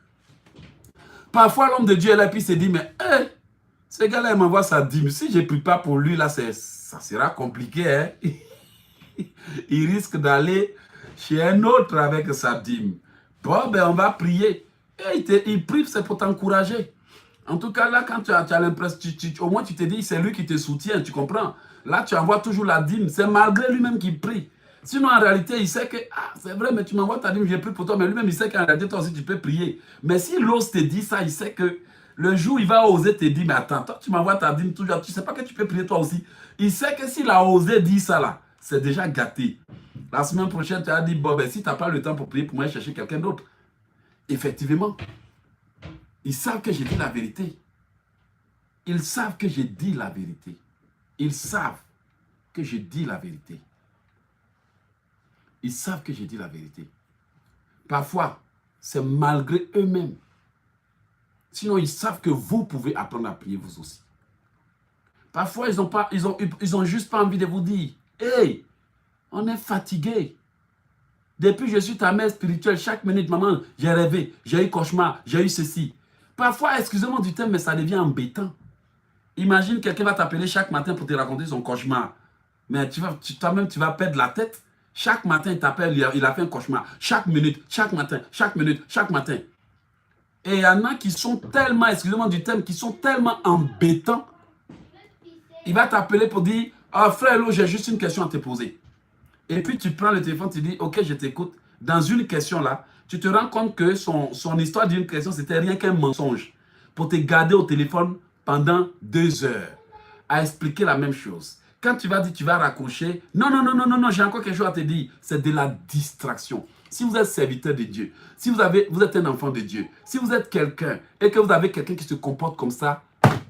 Parfois, l'homme de Dieu est là, puis il se dit, mais hey, ce gars-là, il m'envoie sa dîme. Si je ne prie pas pour lui, là, ça sera compliqué. Hein? Il risque d'aller chez un autre avec sa dîme. Bon, ben on va prier. Et il prie, c'est pour t'encourager. En tout cas, là, quand tu as l'impression, au moins tu te dis, c'est lui qui te soutient, tu comprends? Là, tu envoies toujours la dîme. C'est malgré lui-même qui prie. Sinon, en réalité, il sait que, ah, c'est vrai, mais tu m'envoies ta dîme, j'ai pris pour toi. Mais lui-même, il sait qu'en réalité, toi aussi, tu peux prier. Mais s'il ose te dire ça, il sait que le jour où il va oser te dire, mais attends, toi, tu m'envoies ta dîme toujours, tu ne sais pas que tu peux prier toi aussi. Il sait que s'il a osé dire ça, là, c'est déjà gâté. La semaine prochaine, tu as dit, bon, ben, si tu n'as pas le temps pour prier, pour moi, chercher quelqu'un d'autre. Effectivement, ils savent que j'ai dit la vérité. Ils savent que j'ai dit la vérité. Ils savent que je dis la vérité. Ils savent que j'ai dit la vérité. Parfois, c'est malgré eux-mêmes. Sinon, ils savent que vous pouvez apprendre à prier vous aussi. Parfois, ils ont juste pas envie de vous dire, hey, on est fatigué. Depuis que je suis ta mère spirituelle, chaque minute, maman, j'ai rêvé, j'ai eu cauchemar, j'ai eu ceci. Parfois, excusez-moi du terme, mais ça devient embêtant. Imagine quelqu'un va t'appeler chaque matin pour te raconter son cauchemar. Mais toi-même, tu vas perdre la tête. Chaque matin, il t'appelle, il a fait un cauchemar. Chaque minute, chaque matin, chaque minute, chaque matin. Et il y en a qui sont tellement, excusez-moi du terme, qui sont tellement embêtants. Il va t'appeler pour dire, ah frère, j'ai juste une question à te poser. Et puis tu prends le téléphone, tu dis, ok, je t'écoute. Dans une question là, tu te rends compte que son histoire d'une question, c'était rien qu'un mensonge. Pour te garder au téléphone pendant 2 heures, à expliquer la même chose. Quand tu vas dire, tu vas raccrocher, non, j'ai encore quelque chose à te dire. C'est de la distraction. Si vous êtes serviteur de Dieu, si vous êtes un enfant de Dieu, si vous êtes quelqu'un et que vous avez quelqu'un qui se comporte comme ça,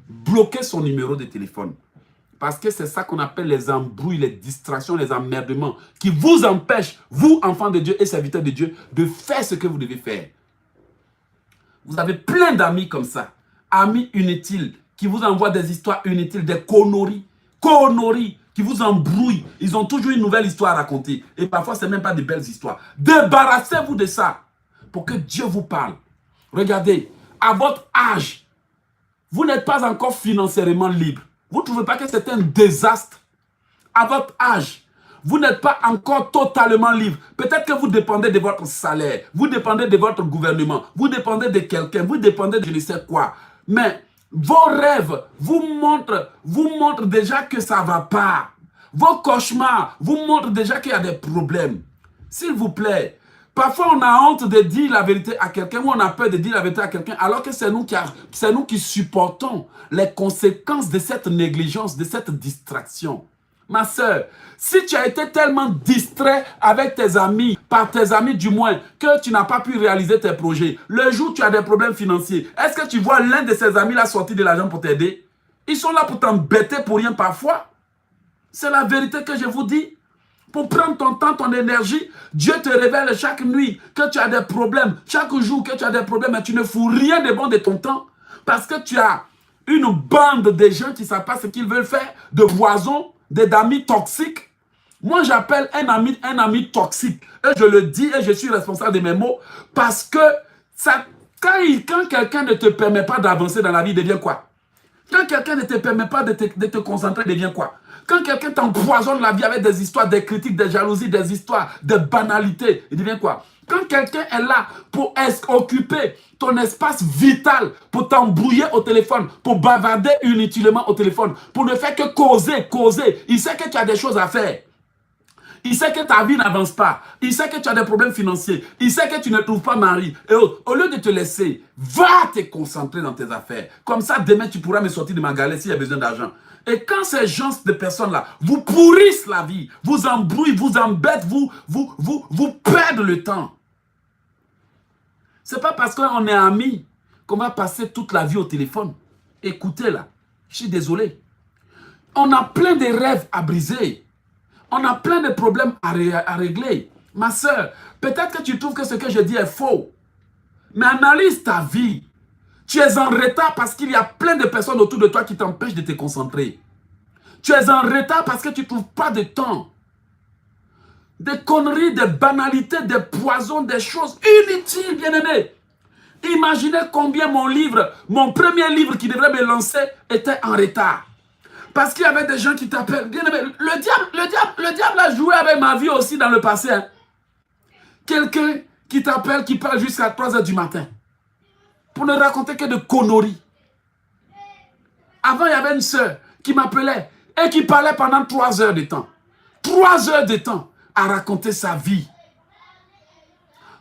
bloquez son numéro de téléphone. Parce que c'est ça qu'on appelle les embrouilles, les distractions, les emmerdements qui vous empêchent, vous, enfants de Dieu et serviteurs de Dieu, de faire ce que vous devez faire. Vous avez plein d'amis comme ça, amis inutiles, qui vous envoient des histoires inutiles, des conneries, qui vous embrouillent. Ils ont toujours une nouvelle histoire à raconter. Et parfois, ce n'est même pas de belles histoires. Débarrassez-vous de ça pour que Dieu vous parle. Regardez, à votre âge, vous n'êtes pas encore financièrement libre. Vous ne trouvez pas que c'est un désastre? À votre âge, vous n'êtes pas encore totalement libre. Peut-être que vous dépendez de votre salaire, vous dépendez de votre gouvernement, vous dépendez de quelqu'un, vous dépendez de je ne sais quoi. Mais vos rêves vous montrent déjà que ça ne va pas. Vos cauchemars vous montrent déjà qu'il y a des problèmes. S'il vous plaît, parfois on a honte de dire la vérité à quelqu'un, ou on a peur de dire la vérité à quelqu'un, alors que c'est nous qui supportons les conséquences de cette négligence, de cette distraction. Ma soeur, si tu as été tellement distrait avec tes amis, par tes amis du moins, que tu n'as pas pu réaliser tes projets, le jour où tu as des problèmes financiers, est-ce que tu vois l'un de ces amis-là sortir de l'argent pour t'aider? Ils sont là pour t'embêter pour rien parfois. C'est la vérité que je vous dis. Pour prendre ton temps, ton énergie, Dieu te révèle chaque nuit que tu as des problèmes, chaque jour que tu as des problèmes, et tu ne fous rien de bon de ton temps, parce que tu as une bande de gens qui ne savent pas ce qu'ils veulent faire, de poison, d'amis toxiques. Moi, j'appelle un ami toxique. Et je le dis et je suis responsable de mes mots, parce que quand quelqu'un ne te permet pas d'avancer dans la vie, il devient quoi? Quand quelqu'un ne te permet pas de te concentrer, il devient quoi? Quand quelqu'un t'empoisonne la vie avec des histoires, des critiques, des jalousies, des histoires, des banalités, il devient quoi? Quand quelqu'un est là pour occuper ton espace vital, pour t'embrouiller au téléphone, pour bavarder inutilement au téléphone, pour ne faire que causer, il sait que tu as des choses à faire. Il sait que ta vie n'avance pas. Il sait que tu as des problèmes financiers. Il sait que tu ne trouves pas mari. Et au lieu de te laisser, va te concentrer dans tes affaires. Comme ça, demain, tu pourras me sortir de ma galère s'il y a besoin d'argent. Et quand ces gens de personnes-là vous pourrissent la vie, vous embrouillent, vous embêtent, vous perdent le temps. Ce n'est pas parce qu'on est amis qu'on va passer toute la vie au téléphone. Écoutez là, je suis désolé. On a plein de rêves à briser. On a plein de problèmes à régler. Ma soeur, peut-être que tu trouves que ce que je dis est faux. Mais analyse ta vie. Tu es en retard parce qu'il y a plein de personnes autour de toi qui t'empêchent de te concentrer. Tu es en retard parce que tu ne trouves pas de temps. Des conneries, des banalités, des poisons, des choses inutiles, bien-aimés. Imaginez combien mon premier livre qui devrait me lancer était en retard. Parce qu'il y avait des gens qui t'appellent. Bien aimé, le diable a joué avec ma vie aussi dans le passé. Hein. Quelqu'un qui t'appelle, qui parle jusqu'à 3 heures du matin. Pour ne raconter que de conneries. Avant, il y avait une sœur qui m'appelait et qui parlait pendant 3 heures de temps. 3 heures de temps à raconter sa vie.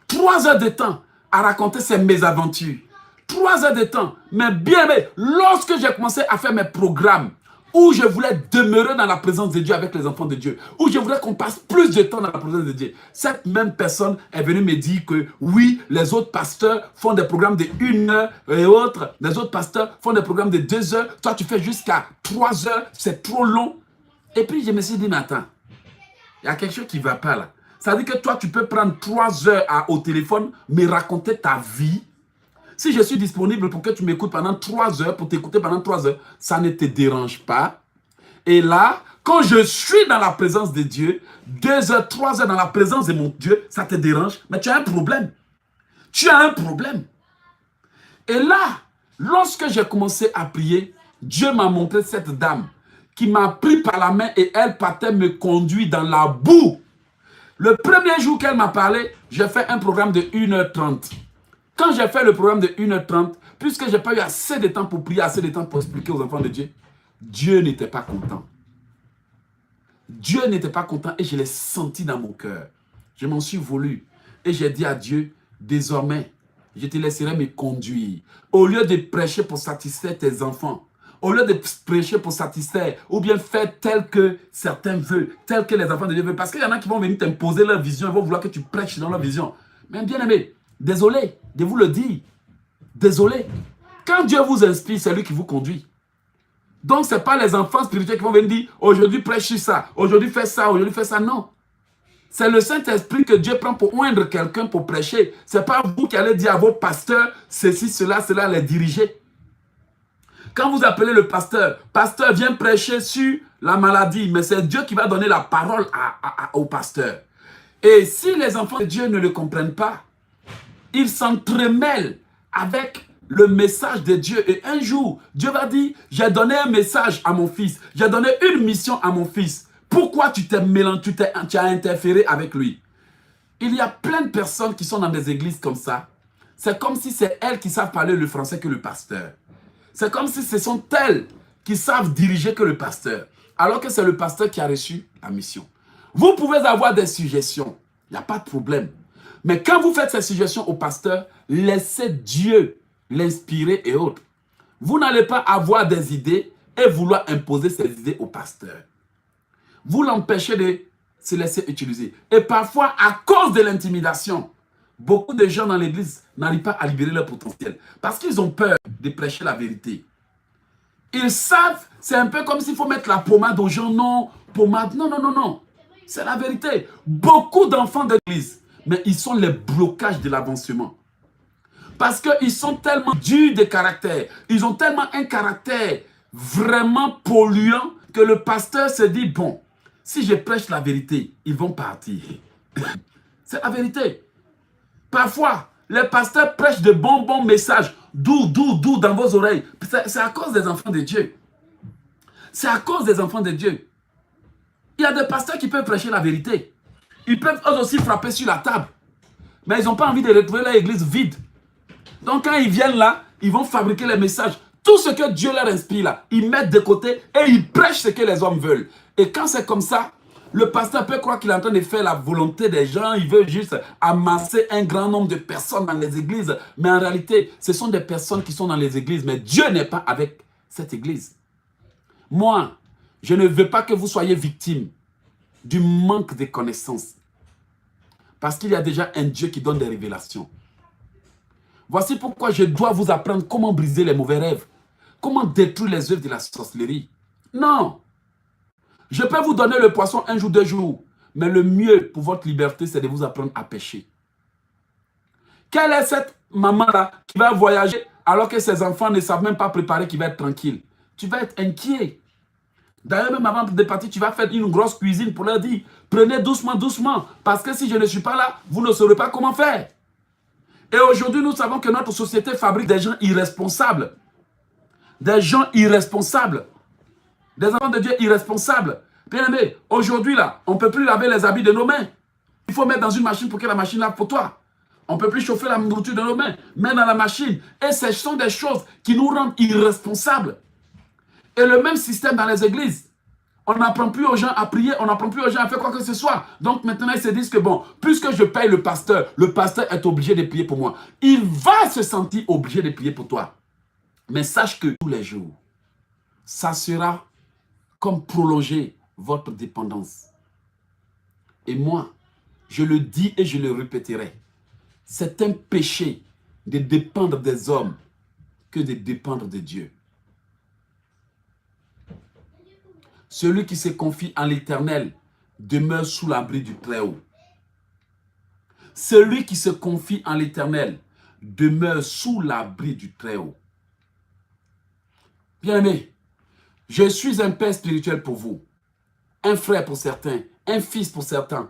3 heures de temps à raconter ses mésaventures. 3 heures de temps. Mais bien, mais lorsque j'ai commencé à faire mes programmes, où je voulais demeurer dans la présence de Dieu avec les enfants de Dieu, où je voulais qu'on passe plus de temps dans la présence de Dieu, cette même personne est venue me dire que oui, les autres pasteurs font des programmes de 1 heure et autres, les autres pasteurs font des programmes de 2 heures, toi tu fais jusqu'à 3 heures, c'est trop long. Et puis je me suis dit, mais attends, il y a quelque chose qui ne va pas là. Ça veut dire que toi tu peux prendre 3 heures au téléphone, me raconter ta vie. Si je suis disponible pour que tu m'écoutes pendant 3 heures, pour t'écouter pendant 3 heures, ça ne te dérange pas. Et là, quand je suis dans la présence de Dieu, 2 heures, 3 heures dans la présence de mon Dieu, ça te dérange, mais tu as un problème. Tu as un problème. Et là, lorsque j'ai commencé à prier, Dieu m'a montré cette dame qui m'a pris par la main et elle partait me conduire dans la boue. Le premier jour qu'elle m'a parlé, j'ai fait un programme de 1h30. Quand j'ai fait le programme de 1h30, puisque je n'ai pas eu assez de temps pour prier, assez de temps pour expliquer aux enfants de Dieu, Dieu n'était pas content. Dieu n'était pas content et je l'ai senti dans mon cœur. Je m'en suis voulu. Et j'ai dit à Dieu, désormais, je te laisserai me conduire. Au lieu de prêcher pour satisfaire tes enfants, au lieu de prêcher pour satisfaire, ou bien faire tel que certains veulent, tel que les enfants de Dieu veulent. Parce qu'il y en a qui vont venir t'imposer leur vision, ils vont vouloir que tu prêches dans leur vision. Mais bien aimé, désolé de vous le dire. Désolé. Quand Dieu vous inspire, c'est lui qui vous conduit. Donc, ce n'est pas les enfants spirituels qui vont venir dire, aujourd'hui prêche ça, aujourd'hui fais ça, aujourd'hui fais ça. Non. C'est le Saint-Esprit que Dieu prend pour oindre quelqu'un pour prêcher. Ce n'est pas vous qui allez dire à vos pasteurs, ceci, cela, les diriger. Quand vous appelez le pasteur, pasteur vient prêcher sur la maladie, mais c'est Dieu qui va donner la parole au pasteur. Et si les enfants de Dieu ne le comprennent pas, ils s'entremêlent avec le message de Dieu. Et un jour, Dieu va dire, j'ai donné un message à mon fils, j'ai donné une mission à mon fils. Pourquoi tu t'es mélangé, tu as interféré avec lui? Il y a plein de personnes qui sont dans des églises comme ça. C'est comme si c'est elles qui savent parler le français que le pasteur. C'est comme si ce sont elles qui savent diriger que le pasteur. Alors que c'est le pasteur qui a reçu la mission. Vous pouvez avoir des suggestions. Il n'y a pas de problème. Mais quand vous faites ces suggestions au pasteur, laissez Dieu l'inspirer et autres. Vous n'allez pas avoir des idées et vouloir imposer ces idées au pasteur. Vous l'empêchez de se laisser utiliser. Et parfois, à cause de l'intimidation, beaucoup de gens dans l'église n'arrivent pas à libérer leur potentiel. Parce qu'ils ont peur de prêcher la vérité. Ils savent, c'est un peu comme s'il faut mettre la pommade aux gens. Non, pommade, non, non, non, non. C'est la vérité. Beaucoup d'enfants d'église, mais ils sont les blocages de l'avancement. Parce qu'ils sont tellement durs de caractère. Ils ont tellement un caractère vraiment polluant que le pasteur se dit, bon, si je prêche la vérité, ils vont partir. C'est la vérité. Parfois, les pasteurs prêchent de bons messages, doux dans vos oreilles. C'est à cause des enfants de Dieu. C'est à cause des enfants de Dieu. Il y a des pasteurs qui peuvent prêcher la vérité. Ils peuvent eux aussi frapper sur la table. Mais ils n'ont pas envie de retrouver leur église vide. Donc quand ils viennent là, ils vont fabriquer les messages. Tout ce que Dieu leur inspire là, ils mettent de côté et ils prêchent ce que les hommes veulent. Et quand c'est comme ça, le pasteur peut croire qu'il est en train de faire la volonté des gens. Il veut juste amasser un grand nombre de personnes dans les églises. Mais en réalité, ce sont des personnes qui sont dans les églises. Mais Dieu n'est pas avec cette église. Moi, je ne veux pas que vous soyez victime du manque de connaissances. Parce qu'il y a déjà un Dieu qui donne des révélations. Voici pourquoi je dois vous apprendre comment briser les mauvais rêves. Comment détruire les œuvres de la sorcellerie. Non. Je peux vous donner le poisson un jour, 2 jours. Mais le mieux pour votre liberté, c'est de vous apprendre à pêcher. Quelle est cette maman-là qui va voyager alors que ses enfants ne savent même pas préparer, qui va être tranquille? Tu vas être inquiet. D'ailleurs, même avant de partir, tu vas faire une grosse cuisine pour leur dire, prenez doucement, doucement. Parce que si je ne suis pas là, vous ne saurez pas comment faire. Et aujourd'hui, nous savons que notre société fabrique des gens irresponsables. Des gens irresponsables. Des enfants de Dieu irresponsables. Bien aimé, aujourd'hui là, on ne peut plus laver les habits de nos mains. Il faut mettre dans une machine pour que la machine lave pour toi. On ne peut plus chauffer la nourriture dans nos mains. Mets dans la machine. Et ce sont des choses qui nous rendent irresponsables. Et le même système dans les églises. On n'apprend plus aux gens à prier, on n'apprend plus aux gens à faire quoi que ce soit. Donc maintenant, ils se disent que bon, puisque je paye le pasteur est obligé de prier pour moi. Il va se sentir obligé de prier pour toi. Mais sache que tous les jours, ça sera comme prolonger votre dépendance. Et moi, je le dis et je le répéterai. C'est un péché de dépendre des hommes que de dépendre de Dieu. Celui qui se confie en l'Éternel demeure sous l'abri du Très-Haut. Celui qui se confie en l'Éternel demeure sous l'abri du Très-Haut. Bien-aimés, je suis un père spirituel pour vous, un frère pour certains, un fils pour certains,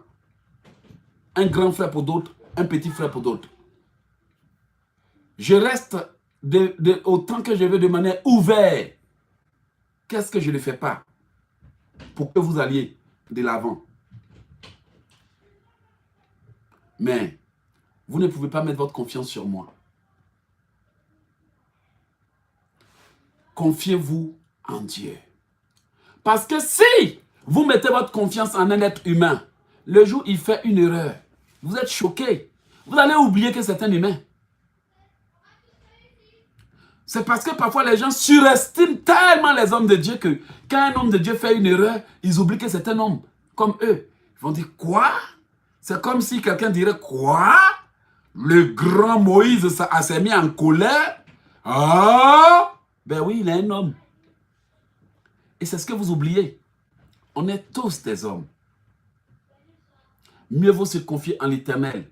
un grand frère pour d'autres, un petit frère pour d'autres. Je reste autant que je veux de manière ouverte. Qu'est-ce que je ne fais pas pour que vous alliez de l'avant? Mais vous ne pouvez pas mettre votre confiance sur moi. Confiez-vous en Dieu. Parce que si vous mettez votre confiance en un être humain, le jour où il fait une erreur, vous êtes choqué. Vous allez oublier que c'est un humain. C'est parce que parfois les gens surestiment tellement les hommes de Dieu que quand un homme de Dieu fait une erreur, ils oublient que c'est un homme comme eux. Ils vont dire quoi? C'est comme si quelqu'un dirait quoi? Le grand Moïse s'est mis en colère? Ah! Ben oui, il est un homme. Et c'est ce que vous oubliez. On est tous des hommes. Mieux vaut se confier en l'Éternel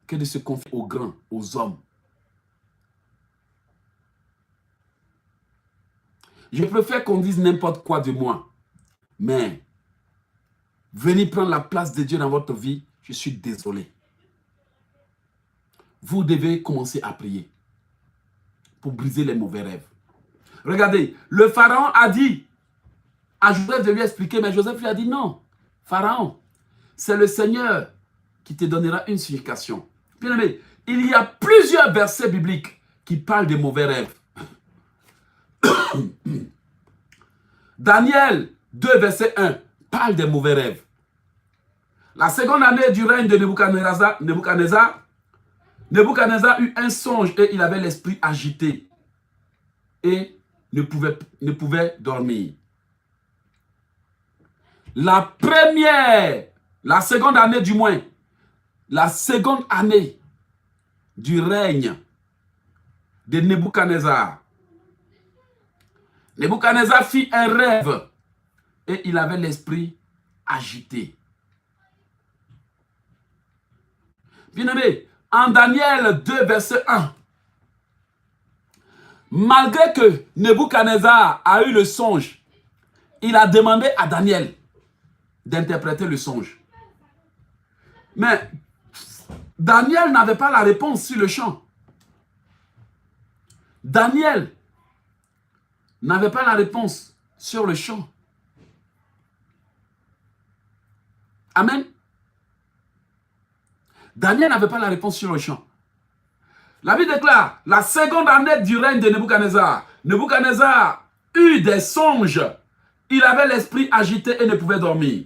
que de se confier aux grands, aux hommes. Je préfère qu'on dise n'importe quoi de moi. Mais venir prendre la place de Dieu dans votre vie, je suis désolé. Vous devez commencer à prier pour briser les mauvais rêves. Regardez, le pharaon a dit à Joseph de lui expliquer, mais Joseph lui a dit non. Pharaon, c'est le Seigneur qui te donnera une signification. Bien aimé, il y a plusieurs versets bibliques qui parlent des mauvais rêves. Daniel 2, verset 1, parle des mauvais rêves. La seconde année du règne de Nebuchadnezzar eut un songe et il avait l'esprit agité et ne pouvait dormir. La seconde année du moins, la seconde année du règne de Nebuchadnezzar. Nebuchadnezzar fit un rêve et il avait l'esprit agité. Bien-aimé, en Daniel 2, verset 1, malgré que Nebuchadnezzar a eu le songe, il a demandé à Daniel d'interpréter le songe. Mais Daniel n'avait pas la réponse sur le champ. Daniel n'avait pas la réponse sur le champ. Amen. Daniel n'avait pas la réponse sur le champ. La Bible déclare, la seconde année du règne de Nebuchadnezzar, Nebuchadnezzar eut des songes. Il avait l'esprit agité et ne pouvait dormir.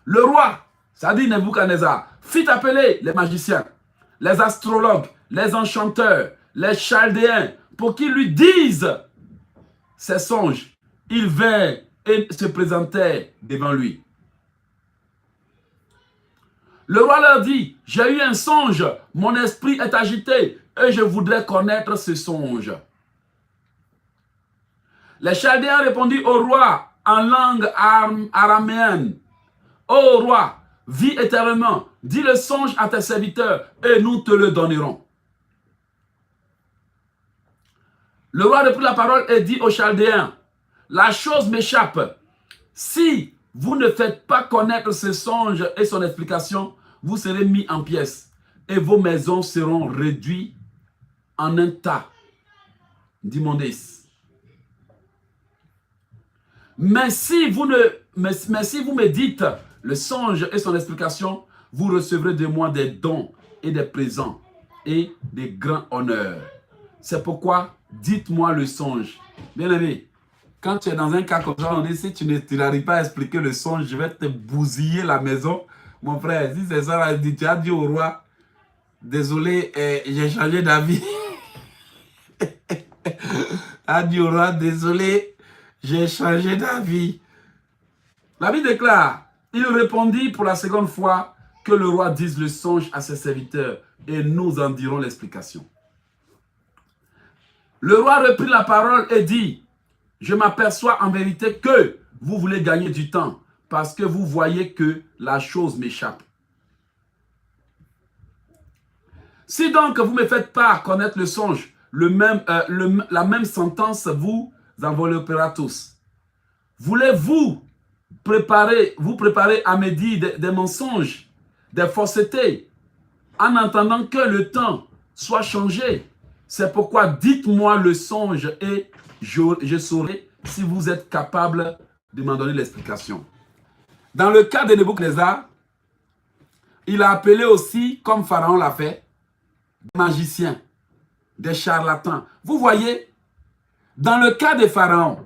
Le roi, ça dit Nebuchadnezzar, fit appeler les magiciens, les astrologues, les enchanteurs, les chaldéens, pour qu'ils lui disent ses songes. Il vint et se présentait devant lui. Le roi leur dit, j'ai eu un songe, mon esprit est agité et je voudrais connaître ce songe. Les Chaldéens répondirent au roi en langue araméenne. Ô roi, vis éternellement, dis le songe à tes serviteurs et nous te le donnerons. Le roi reprit la parole et dit aux Chaldéens, la chose m'échappe. Si vous ne faites pas connaître ce songe et son explication, vous serez mis en pièces et vos maisons seront réduites en un tas d'immondices. Mais si vous me dites le songe et son explication, vous recevrez de moi des dons et des présents et des grands honneurs. C'est pourquoi, dites-moi le songe. Bien aimé, quand tu es dans un cas comme ça, on dit, si tu n'arrives pas à expliquer le songe, je vais te bousiller la maison. Mon frère, si c'est ça, tu as dit au roi, désolé, j'ai changé d'avis. A dit au roi, désolé, j'ai changé d'avis. La Bible déclare, il répondit pour la seconde fois que le roi dise le songe à ses serviteurs et nous en dirons l'explication. Le roi reprit la parole et dit, je m'aperçois en vérité que vous voulez gagner du temps parce que vous voyez que la chose m'échappe. Si donc vous ne me faites pas connaître le songe, la même sentence vous enveloppera tous. Voulez-vous préparer à me dire des mensonges, des faussetés, en entendant que le temps soit changé? C'est pourquoi dites-moi le songe et je saurai si vous êtes capable de m'en donner l'explication. Dans le cas de Nebuchadnezzar, il a appelé aussi, comme Pharaon l'a fait, des magiciens, des charlatans. Vous voyez, dans le cas de Pharaon,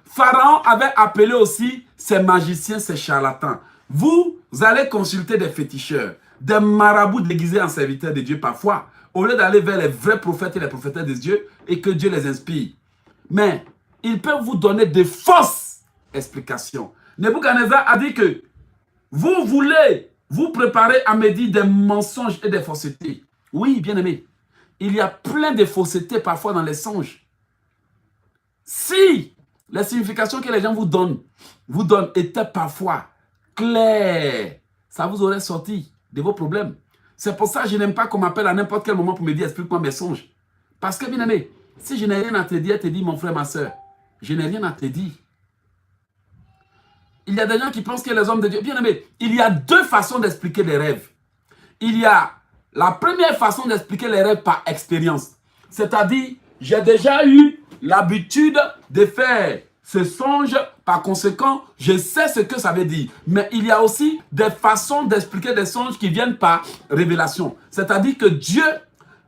Pharaon avait appelé aussi ses magiciens, ses charlatans. Vous allez consulter des féticheurs, des marabouts déguisés en serviteurs de Dieu parfois, au lieu d'aller vers les vrais prophètes et les prophétesses de Dieu et que Dieu les inspire. Mais ils peuvent vous donner de fausses explications. Nebuchadnezzar a dit que vous voulez vous préparer à me dire des mensonges et des faussetés. Oui, bien aimé, il y a plein de faussetés parfois dans les songes. Si les significations que les gens vous donnent étaient parfois claires, ça vous aurait sorti de vos problèmes. C'est pour ça que je n'aime pas qu'on m'appelle à n'importe quel moment pour me dire explique-moi mes songes. Parce que, bien aimé, si je n'ai rien à te dire, elle te dit mon frère, ma soeur, je n'ai rien à te dire. Il y a des gens qui pensent que les hommes de Dieu, bien aimé, il y a deux façons d'expliquer les rêves. Il y a la première façon d'expliquer les rêves par expérience. C'est-à-dire, j'ai déjà eu l'habitude de faire ce songe, par conséquent, je sais ce que ça veut dire. Mais il y a aussi des façons d'expliquer des songes qui viennent par révélation. C'est-à-dire que Dieu,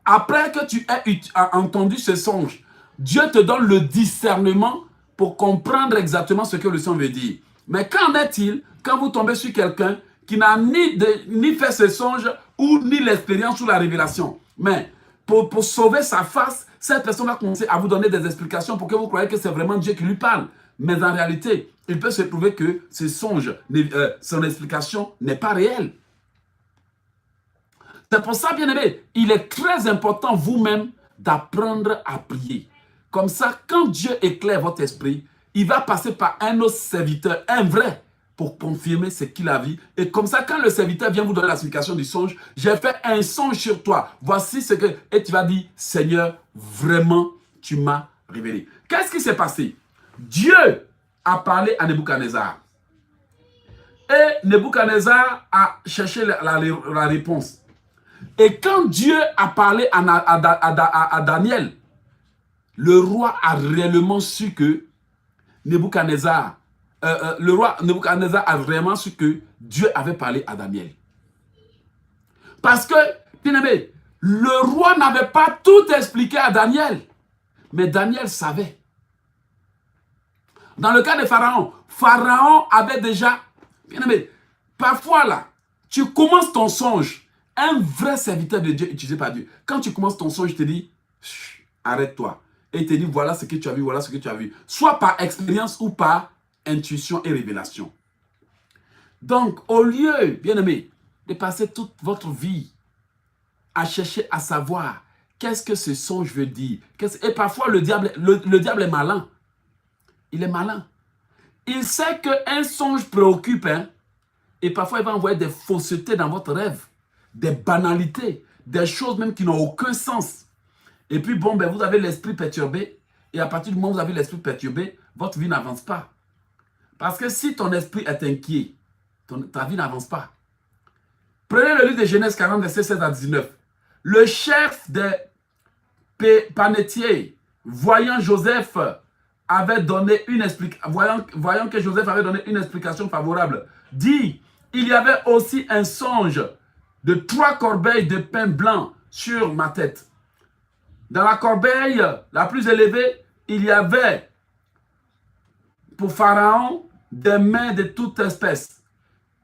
après que tu aies entendu ce songe, Dieu te donne le discernement pour comprendre exactement ce que le songe veut dire. Mais qu'en est-il quand vous tombez sur quelqu'un qui n'a ni fait ce songe ou ni l'expérience ou la révélation? Mais pour sauver sa face, cette personne va commencer à vous donner des explications pour que vous croyez que c'est vraiment Dieu qui lui parle. Mais en réalité, il peut se trouver que ce songe, son explication n'est pas réelle. C'est pour ça, bien aimé, il est très important vous-même d'apprendre à prier. Comme ça, quand Dieu éclaire votre esprit, il va passer par un autre serviteur, un vrai, pour confirmer ce qu'il a vu. Et comme ça, quand le serviteur vient vous donner l'explication du songe, j'ai fait un songe sur toi. Voici ce que... Et tu vas dire, Seigneur, vraiment, tu m'as révélé. Qu'est-ce qui s'est passé? Dieu a parlé à Nebuchadnezzar. Et Nebuchadnezzar a cherché la réponse. Et quand Dieu a parlé à Daniel, le roi a réellement su que Nebuchadnezzar, le roi Nebuchadnezzar a vraiment su que Dieu avait parlé à Daniel. Parce que, bien aimé, le roi n'avait pas tout expliqué à Daniel. Mais Daniel savait. Dans le cas de Pharaon, Pharaon avait déjà, bien aimé, parfois là, tu commences ton songe, un vrai serviteur de Dieu utilisé par Dieu. Quand tu commences ton songe, je te dis, arrête-toi. Et il te dit, voilà ce que tu as vu, voilà ce que tu as vu. Soit par expérience ou par intuition et révélation. Donc, au lieu, bien aimé, de passer toute votre vie à chercher à savoir qu'est-ce que ce songe veut dire. Et parfois, le diable est malin. Il est malin. Il sait qu'un songe préoccupe, hein, et parfois il va envoyer des faussetés dans votre rêve, des banalités, des choses même qui n'ont aucun sens. Et puis bon, ben, vous avez l'esprit perturbé, et à partir du moment où vous avez l'esprit perturbé, votre vie n'avance pas. Parce que si ton esprit est inquiet, ta vie n'avance pas. Prenez le livre de Genèse 40, verset 16 à 19. Le chef des panetiers, voyant Joseph avait donné une explication, voyant que Joseph avait donné une explication favorable, dit, il y avait aussi un songe de 3 corbeilles de pain blanc sur ma tête. Dans la corbeille la plus élevée, il y avait pour Pharaon des mets de toute espèce,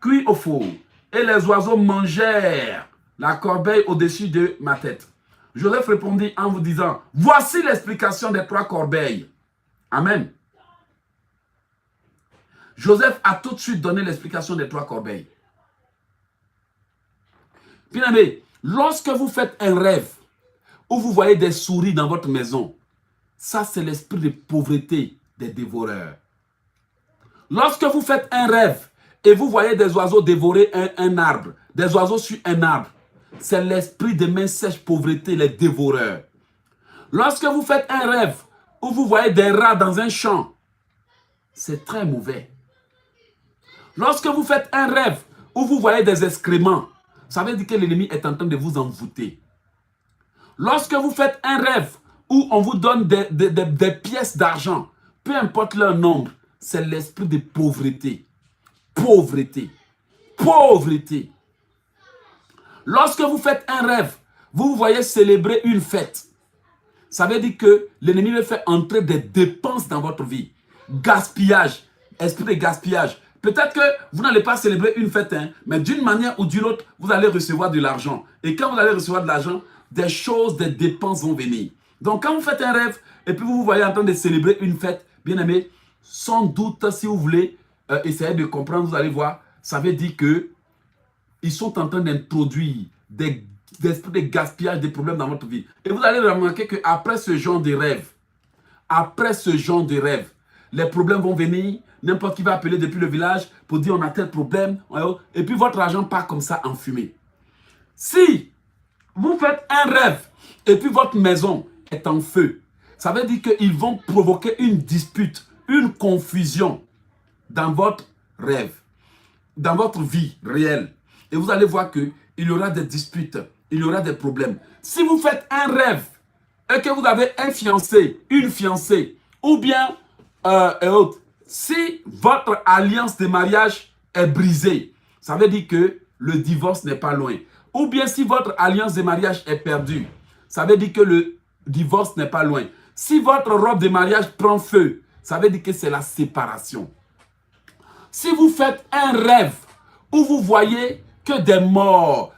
cuits au four, et les oiseaux mangèrent la corbeille au-dessus de ma tête. Joseph répondit en vous disant, voici l'explication des 3 corbeilles. Amen. Joseph a tout de suite donné l'explication des 3 corbeilles. Bien aimé, lorsque vous faites un rêve, où vous voyez des souris dans votre maison, ça c'est l'esprit de pauvreté des dévoreurs. Lorsque vous faites un rêve et vous voyez des oiseaux dévorer un arbre, des oiseaux sur un arbre, c'est l'esprit de main sèche pauvreté, les dévoreurs. Lorsque vous faites un rêve où vous voyez des rats dans un champ, c'est très mauvais. Lorsque vous faites un rêve où vous voyez des excréments, ça veut dire que l'ennemi est en train de vous envoûter. Lorsque vous faites un rêve où on vous donne des pièces d'argent, peu importe leur nombre, c'est l'esprit de pauvreté. Pauvreté. Pauvreté. Lorsque vous faites un rêve, vous voyez célébrer une fête. Ça veut dire que l'ennemi veut faire entrer des dépenses dans votre vie. Gaspillage. Esprit de gaspillage. Peut-être que vous n'allez pas célébrer une fête, hein, mais d'une manière ou d'une autre, vous allez recevoir de l'argent. Et quand vous allez recevoir de l'argent, des choses, des dépenses vont venir. Donc quand vous faites un rêve, et puis vous vous voyez en train de célébrer une fête, bien aimé, sans doute, si vous voulez essayer de comprendre, vous allez voir, ça veut dire que ils sont en train d'introduire des esprits de gaspillage, des problèmes dans votre vie. Et vous allez remarquer qu'après ce genre de rêve, les problèmes vont venir. N'importe qui va appeler depuis le village pour dire on a tel problème. Et puis votre argent part comme ça en fumée. Si vous faites un rêve et puis votre maison est en feu, ça veut dire qu'ils vont provoquer une dispute, une confusion dans votre rêve, dans votre vie réelle. Et vous allez voir qu'il y aura des disputes, il y aura des problèmes. Si vous faites un rêve et que vous avez un fiancé, une fiancée, ou bien si votre alliance de mariage est brisée, ça veut dire que le divorce n'est pas loin. Ou bien si votre alliance de mariage est perdue, ça veut dire que le divorce n'est pas loin. Si votre robe de mariage prend feu, ça veut dire que c'est la séparation. Si vous faites un rêve où vous voyez que des morts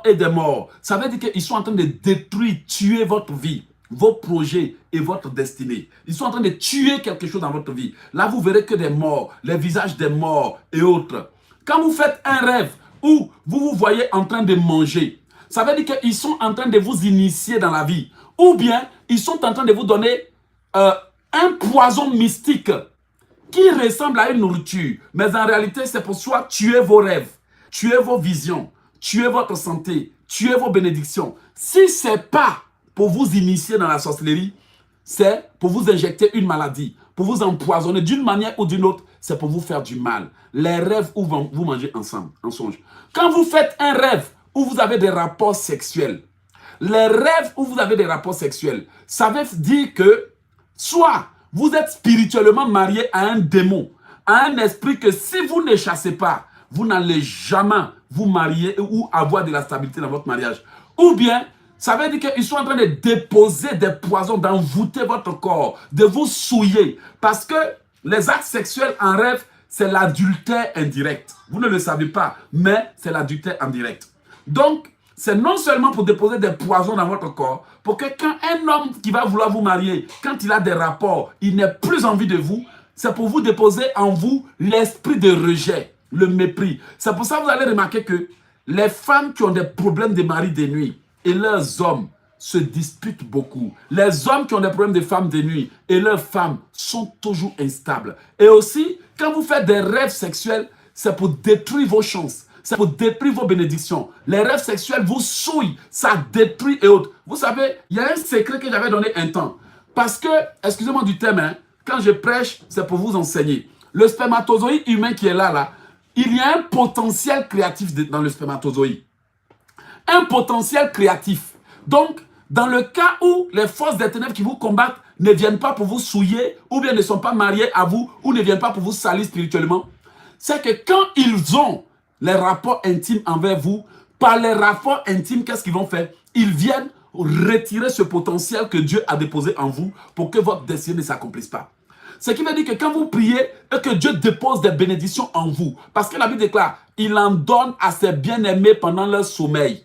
et des morts, ça veut dire qu'ils sont en train de détruire, tuer votre vie, vos projets et votre destinée. Ils sont en train de tuer quelque chose dans votre vie. Là, vous verrez que des morts, les visages des morts et autres. Quand vous faites un rêve où vous vous voyez en train de manger, ça veut dire qu'ils sont en train de vous initier dans la vie. Ou bien, ils sont en train de vous donner un poison mystique qui ressemble à une nourriture. Mais en réalité, c'est pour soit tuer vos rêves, tuer vos visions, tuer votre santé, tuer vos bénédictions. Si ce n'est pas pour vous initier dans la sorcellerie, c'est pour vous injecter une maladie, pour vous empoisonner d'une manière ou d'une autre, c'est pour vous faire du mal. Les rêves où vous mangez ensemble, en songe. Quand vous faites un rêve où vous avez des rapports sexuels, les rêves où vous avez des rapports sexuels, ça veut dire que soit vous êtes spirituellement marié à un démon, à un esprit que si vous ne chassez pas, vous n'allez jamais vous marier ou avoir de la stabilité dans votre mariage. Ou bien, ça veut dire qu'ils sont en train de déposer des poisons, d'envoûter votre corps, de vous souiller. Parce que les actes sexuels en rêve, c'est l'adultère indirect. Vous ne le savez pas, mais c'est l'adultère indirect. Donc, c'est non seulement pour déposer des poisons dans votre corps, pour que quand un homme qui va vouloir vous marier, quand il a des rapports, il n'ait plus envie de vous, c'est pour vous déposer en vous l'esprit de rejet, le mépris. C'est pour ça que vous allez remarquer que les femmes qui ont des problèmes de mari de nuit et leurs hommes se disputent beaucoup. Les hommes qui ont des problèmes de femmes de nuit et leurs femmes sont toujours instables. Et aussi, quand vous faites des rêves sexuels, c'est pour détruire vos chances. C'est pour détruire vos bénédictions. Les rêves sexuels vous souillent, ça détruit et autres. Vous savez, il y a un secret que j'avais donné un temps. Parce que, excusez-moi du thème, hein, quand je prêche, c'est pour vous enseigner. Le spermatozoïde humain qui est là, il y a un potentiel créatif dans le spermatozoïde. Un potentiel créatif. Donc, dans le cas où les forces des ténèbres qui vous combattent ne viennent pas pour vous souiller, ou bien ne sont pas mariées à vous, ou ne viennent pas pour vous salir spirituellement, c'est que quand ils ont les rapports intimes envers vous, par les rapports intimes, qu'est-ce qu'ils vont faire? Ils viennent retirer ce potentiel que Dieu a déposé en vous pour que votre destinée ne s'accomplisse pas. Ce qui veut dire que quand vous priez et que Dieu dépose des bénédictions en vous, parce que la Bible déclare, il en donne à ses bien-aimés pendant leur sommeil.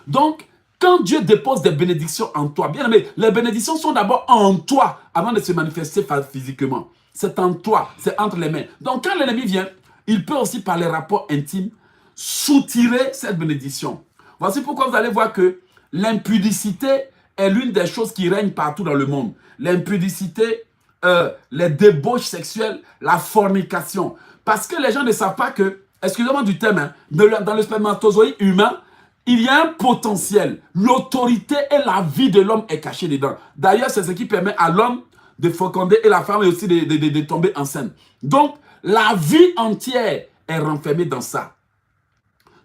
Donc, quand Dieu dépose des bénédictions en toi, bien aimé, les bénédictions sont d'abord en toi avant de se manifester physiquement. C'est en toi, c'est entre les mains. Donc, quand l'ennemi vient, il peut aussi, par les rapports intimes, soutirer cette bénédiction. Voici pourquoi vous allez voir que l'impudicité est l'une des choses qui règnent partout dans le monde. L'impudicité, les débauches sexuelles, la fornication. Parce que les gens ne savent pas que, excusez-moi du thème, hein, dans le spermatozoïde humain, il y a un potentiel. L'autorité et la vie de l'homme est cachée dedans. D'ailleurs, c'est ce qui permet à l'homme de féconder et la femme aussi de tomber enceinte. Donc, la vie entière est renfermée dans ça.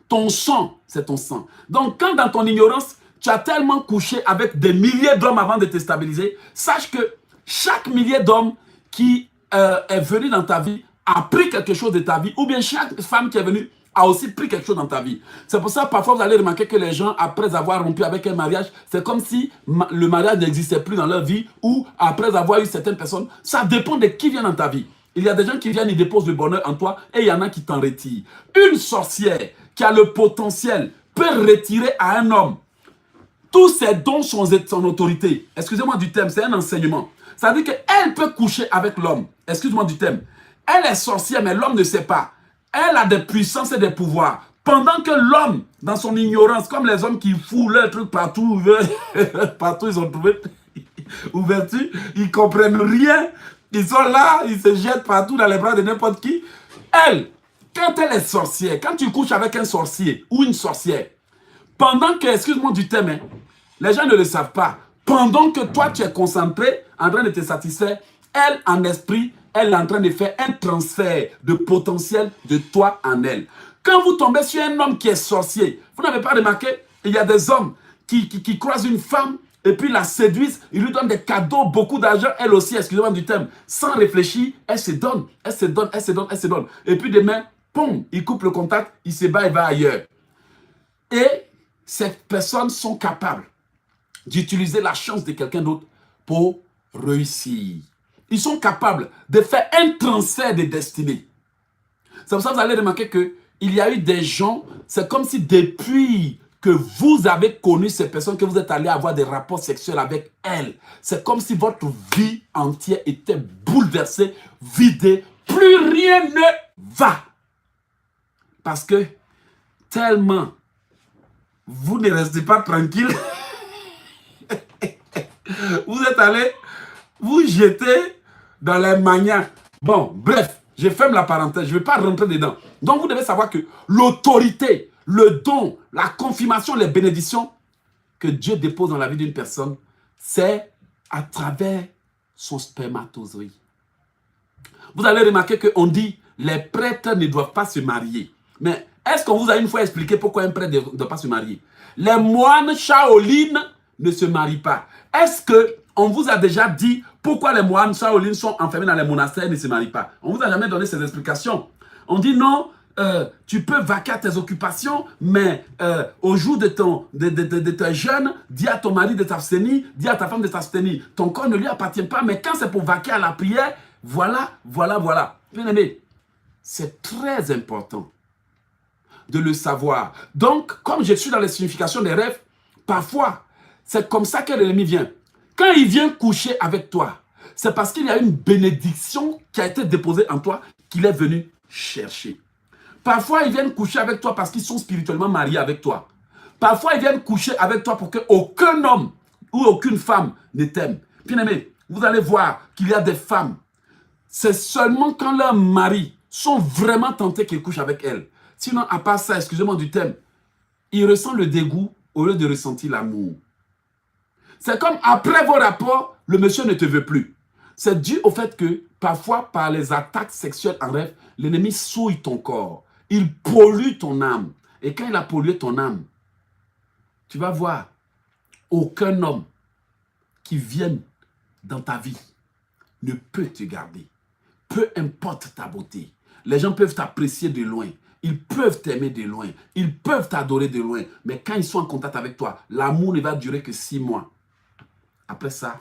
Ton sang, c'est ton sang. Donc, quand dans ton ignorance, tu as tellement couché avec des milliers d'hommes avant de te stabiliser, sache que chaque millier d'hommes qui est venu dans ta vie a pris quelque chose de ta vie, ou bien chaque femme qui est venue a aussi pris quelque chose dans ta vie. C'est pour ça que parfois vous allez remarquer que les gens, après avoir rompu avec un mariage, c'est comme si le mariage n'existait plus dans leur vie, ou après avoir eu certaines personnes, ça dépend de qui vient dans ta vie. Il y a des gens qui viennent, ils déposent le bonheur en toi, et il y en a qui t'en retirent. Une sorcière qui a le potentiel peut retirer à un homme tous ses dons, son autorité. Excusez-moi du thème, c'est un enseignement. Ça veut dire qu'elle peut coucher avec l'homme. Excuse-moi du thème. Elle est sorcière, mais l'homme ne sait pas. Elle a des puissances et des pouvoirs. Pendant que l'homme, dans son ignorance, comme les hommes qui foutent leur truc partout, partout ils ont trouvé ouverture, ils ne comprennent rien. Ils sont là, ils se jettent partout dans les bras de n'importe qui. Elle, quand elle est sorcière, quand tu couches avec un sorcier ou une sorcière, pendant que, excuse-moi du thème, hein, les gens ne le savent pas, pendant que toi tu es concentré en train de te satisfaire, elle en esprit, elle est en train de faire un transfert de potentiel de toi en elle. Quand vous tombez sur un homme qui est sorcier, vous n'avez pas remarqué, il y a des hommes qui croisent une femme et puis la séduisent, ils lui donnent des cadeaux, beaucoup d'argent, elle aussi, excusez-moi du thème, sans réfléchir, elle se donne, elle se donne, elle se donne, elle se donne. Et puis demain, pom, il coupe le contact, il se bat et va ailleurs. Et ces personnes sont capables d'utiliser la chance de quelqu'un d'autre pour réussir. Ils sont capables de faire un transfert de destinée. C'est pour ça que vous allez remarquer qu'il y a eu des gens, c'est comme si depuis que vous avez connu ces personnes, que vous êtes allé avoir des rapports sexuels avec elles, c'est comme si votre vie entière était bouleversée, vidée, plus rien ne va. Parce que tellement vous ne restez pas tranquille, vous êtes allé vous jeter dans les manias. Bon, bref, je ferme la parenthèse, je ne vais pas rentrer dedans. Donc vous devez savoir que l'autorité, le don, la confirmation, les bénédictions que Dieu dépose dans la vie d'une personne, c'est à travers son spermatozoïde. Vous allez remarquer qu'on dit les prêtres ne doivent pas se marier. Mais est-ce qu'on vous a une fois expliqué pourquoi un prêtre ne doit pas se marier? Les moines Shaolin ne se marient pas. Est-ce qu'on vous a déjà dit pourquoi les moines Shaolin sont enfermés dans les monastères et ne se marient pas? On ne vous a jamais donné ces explications. On dit non, tu peux vaquer à tes occupations, mais au jour de tes jeûnes, dis à ton mari de t'abstenir, dis à ta femme de t'abstenir. Ton corps ne lui appartient pas, mais quand c'est pour vaquer à la prière, voilà. Bien aimé, c'est très important de le savoir. Donc, comme je suis dans les significations des rêves, parfois, c'est comme ça que l'ennemi vient. Quand il vient coucher avec toi, c'est parce qu'il y a une bénédiction qui a été déposée en toi qu'il est venu chercher. Parfois, ils viennent coucher avec toi parce qu'ils sont spirituellement mariés avec toi. Parfois, ils viennent coucher avec toi pour qu'aucun homme ou aucune femme ne t'aime. Bien aimé, vous allez voir qu'il y a des femmes, c'est seulement quand leurs maris sont vraiment tentés qu'ils couchent avec elles. Sinon, à part ça, excusez-moi du thème, ils ressentent le dégoût au lieu de ressentir l'amour. C'est comme après vos rapports, le monsieur ne te veut plus. C'est dû au fait que parfois, par les attaques sexuelles en rêve, l'ennemi souille ton corps. Il pollue ton âme. Et quand il a pollué ton âme, tu vas voir aucun homme qui vienne dans ta vie ne peut te garder. Peu importe ta beauté. Les gens peuvent t'apprécier de loin. Ils peuvent t'aimer de loin. Ils peuvent t'adorer de loin. Mais quand ils sont en contact avec toi, l'amour ne va durer que 6 mois. Après ça,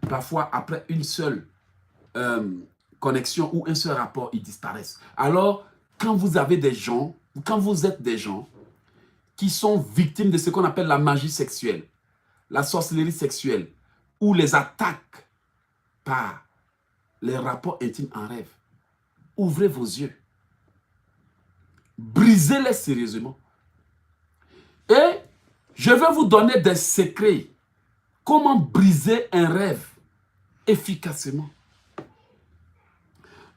parfois après une seule connexion ou un seul rapport, ils disparaissent. Alors, quand vous avez des gens, quand vous êtes des gens qui sont victimes de ce qu'on appelle la magie sexuelle, la sorcellerie sexuelle, ou les attaques par les rapports intimes en rêve, ouvrez vos yeux. Brisez-les sérieusement. Et je vais vous donner des secrets. Comment briser un rêve efficacement.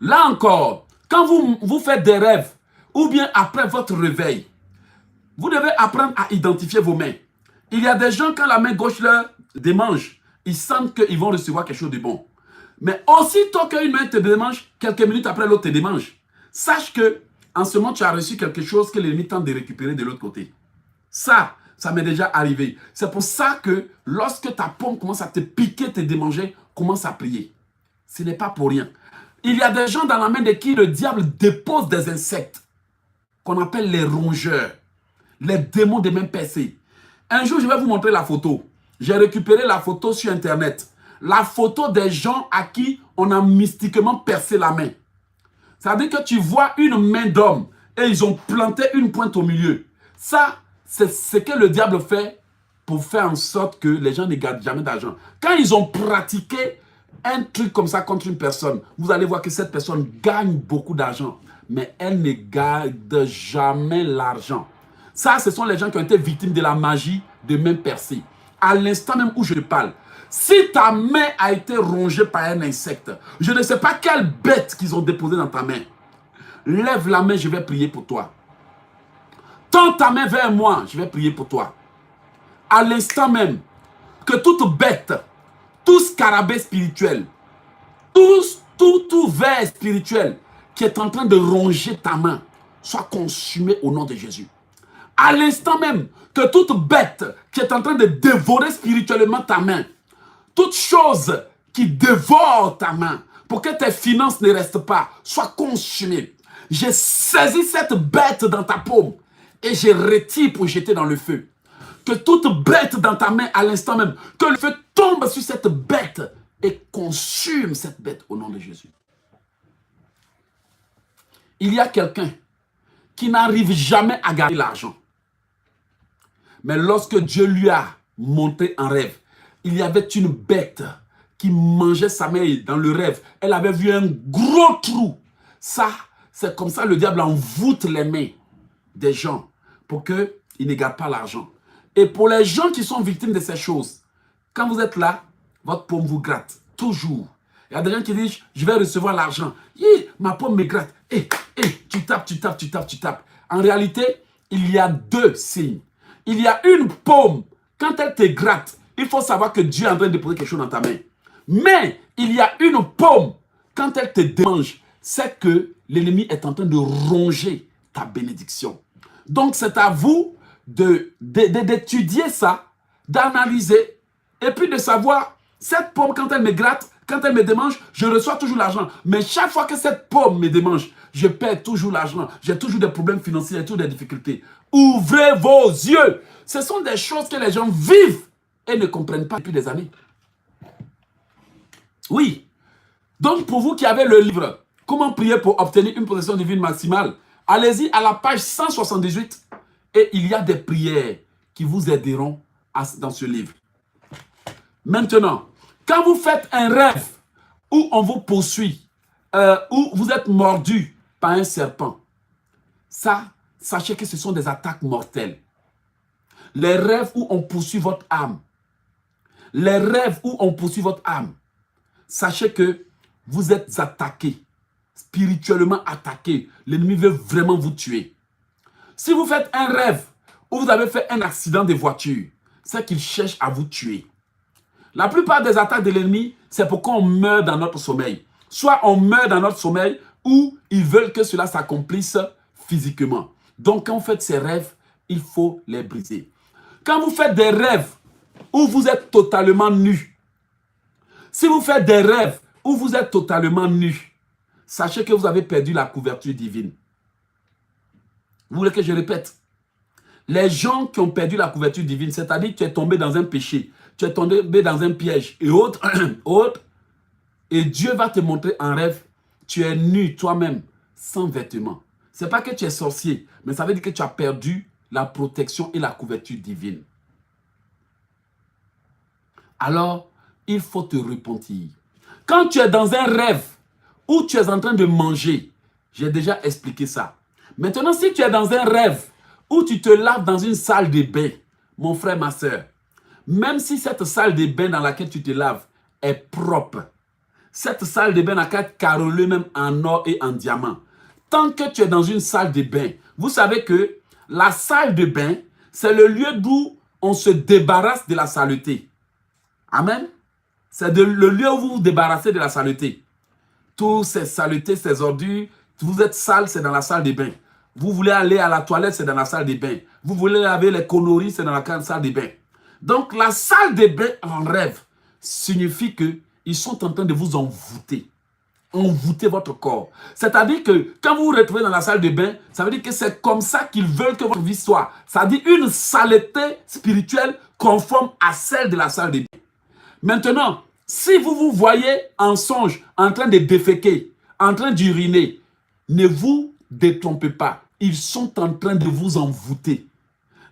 Là encore, quand vous faites des rêves, ou bien après votre réveil, vous devez apprendre à identifier vos mains. Il y a des gens, quand la main gauche leur démange, ils sentent qu'ils vont recevoir quelque chose de bon. Mais aussitôt qu'une main te démange, quelques minutes après l'autre te démange, sache que en ce moment tu as reçu quelque chose que l'ennemi tente de récupérer de l'autre côté. Ça m'est déjà arrivé. C'est pour ça que lorsque ta paume commence à te piquer, te démanger, commence à prier. Ce n'est pas pour rien. Il y a des gens dans la main de qui le diable dépose des insectes qu'on appelle les rongeurs, les démons des mains percées. Un jour, je vais vous montrer la photo. J'ai récupéré la photo sur Internet. La photo des gens à qui on a mystiquement percé la main. Ça veut dire que tu vois une main d'homme et ils ont planté une pointe au milieu. Ça, c'est ce que le diable fait pour faire en sorte que les gens ne gardent jamais d'argent. Quand ils ont pratiqué un truc comme ça contre une personne, vous allez voir que cette personne gagne beaucoup d'argent, mais elle ne garde jamais l'argent. Ça, ce sont les gens qui ont été victimes de la magie de main percée. À l'instant même où je parle, si ta main a été rongée par un insecte, je ne sais pas quelle bête qu'ils ont déposée dans ta main. Lève la main, je vais prier pour toi. Tends ta main vers moi, je vais prier pour toi. À l'instant même, que toute bête, tout scarabée spirituel, tout ver spirituel qui est en train de ronger ta main, soit consumé au nom de Jésus. À l'instant même, que toute bête qui est en train de dévorer spirituellement ta main, toute chose qui dévore ta main, pour que tes finances ne restent pas, soit consumée. J'ai saisi cette bête dans ta paume et je retire pour jeter dans le feu. Que toute bête dans ta main à l'instant même, que le feu tombe sur cette bête et consume cette bête au nom de Jésus. Il y a quelqu'un qui n'arrive jamais à garder l'argent. Mais lorsque Dieu lui a montré en rêve, il y avait une bête qui mangeait sa main dans le rêve. Elle avait vu un gros trou. Ça, c'est comme ça le diable envoûte les mains des gens pour qu'ils ne gardent pas l'argent. Et pour les gens qui sont victimes de ces choses, quand vous êtes là, votre paume vous gratte. Toujours. Il y a des gens qui disent, je vais recevoir l'argent. Ma paume me gratte. Tu tapes, tu tapes, tu tapes, tu tapes. En réalité, il y a deux signes. Il y a une paume. Quand elle te gratte, il faut savoir que Dieu est en train de déposer quelque chose dans ta main. Mais il y a une paume. Quand elle te démange, c'est que l'ennemi est en train de ronger ta bénédiction. Donc c'est à vous d'étudier ça, d'analyser, et puis de savoir, cette paume, quand elle me gratte, quand elle me démange, je reçois toujours l'argent. Mais chaque fois que cette paume me démange, je perds toujours l'argent. J'ai toujours des problèmes financiers, j'ai toujours des difficultés. Ouvrez vos yeux. Ce sont des choses que les gens vivent et ne comprennent pas depuis des années. Oui. Donc pour vous qui avez le livre, comment prier pour obtenir une possession divine maximale, allez-y à la page 178 et il y a des prières qui vous aideront dans ce livre. Maintenant, quand vous faites un rêve où on vous poursuit, où vous êtes mordu par un serpent, ça, sachez que ce sont des attaques mortelles. Les rêves où on poursuit votre âme, les rêves où on poursuit votre âme, sachez que vous êtes attaqué, spirituellement attaqué. L'ennemi veut vraiment vous tuer. Si vous faites un rêve où vous avez fait un accident de voiture, c'est qu'il cherche à vous tuer. La plupart des attaques de l'ennemi, c'est pourquoi on meurt dans notre sommeil. Soit on meurt dans notre sommeil, ou ils veulent que cela s'accomplisse physiquement. Donc quand vous faites ces rêves, il faut les briser. Quand vous faites des rêves où vous êtes totalement nu, si vous faites des rêves où vous êtes totalement nu, sachez que vous avez perdu la couverture divine. Vous voulez que je répète? Les gens qui ont perdu la couverture divine, c'est-à-dire que tu es tombé dans un péché, tu es tombé dans un piège et autres, autres, et Dieu va te montrer en rêve, tu es nu toi-même, sans vêtements. Ce n'est pas que tu es sorcier, mais ça veut dire que tu as perdu la protection et la couverture divine. Alors, il faut te repentir. Quand tu es dans un rêve où tu es en train de manger, j'ai déjà expliqué ça. Maintenant, si tu es dans un rêve où tu te laves dans une salle de bain, mon frère, ma soeur, même si cette salle de bain dans laquelle tu te laves est propre, cette salle de bain n'a qu'à être carrelée même en or et en diamant. Tant que tu es dans une salle de bain, vous savez que la salle de bain, c'est le lieu d'où on se débarrasse de la saleté. Amen. C'est le lieu où vous vous débarrassez de la saleté. Toutes ces saletés, ces ordures, vous êtes sale, c'est dans la salle de bain. Vous voulez aller à la toilette, c'est dans la salle de bain. Vous voulez laver les conneries, c'est dans la salle de bain. Donc la salle de bain en rêve signifie qu'ils sont en train de vous envoûter. Envoûter votre corps. C'est-à-dire que quand vous vous retrouvez dans la salle de bain, ça veut dire que c'est comme ça qu'ils veulent que votre vie soit. C'est-à-dire une saleté spirituelle conforme à celle de la salle de bain. Maintenant, si vous vous voyez en songe, en train de déféquer, en train d'uriner, ne vous détrompez pas. Ils sont en train de vous envoûter.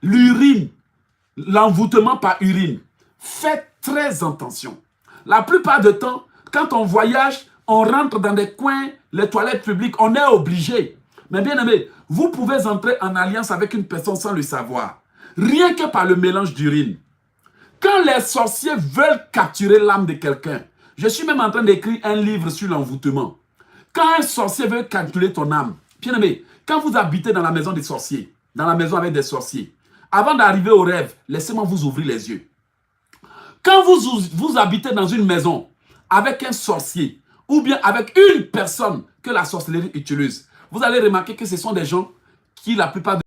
L'urine, l'envoûtement par urine, faites très attention. La plupart du temps, quand on voyage, on rentre dans des coins, les toilettes publiques, on est obligé. Mais bien aimé, vous pouvez entrer en alliance avec une personne sans le savoir. Rien que par le mélange d'urine. Quand les sorciers veulent capturer l'âme de quelqu'un, je suis même en train d'écrire un livre sur l'envoûtement. Quand un sorcier veut capturer ton âme, bien aimé, quand vous habitez dans la maison des sorciers, dans la maison avec des sorciers, avant d'arriver au rêve, laissez-moi vous ouvrir les yeux. Quand vous habitez dans une maison avec un sorcier, ou bien avec une personne que la sorcellerie utilise, vous allez remarquer que ce sont des gens qui, la plupart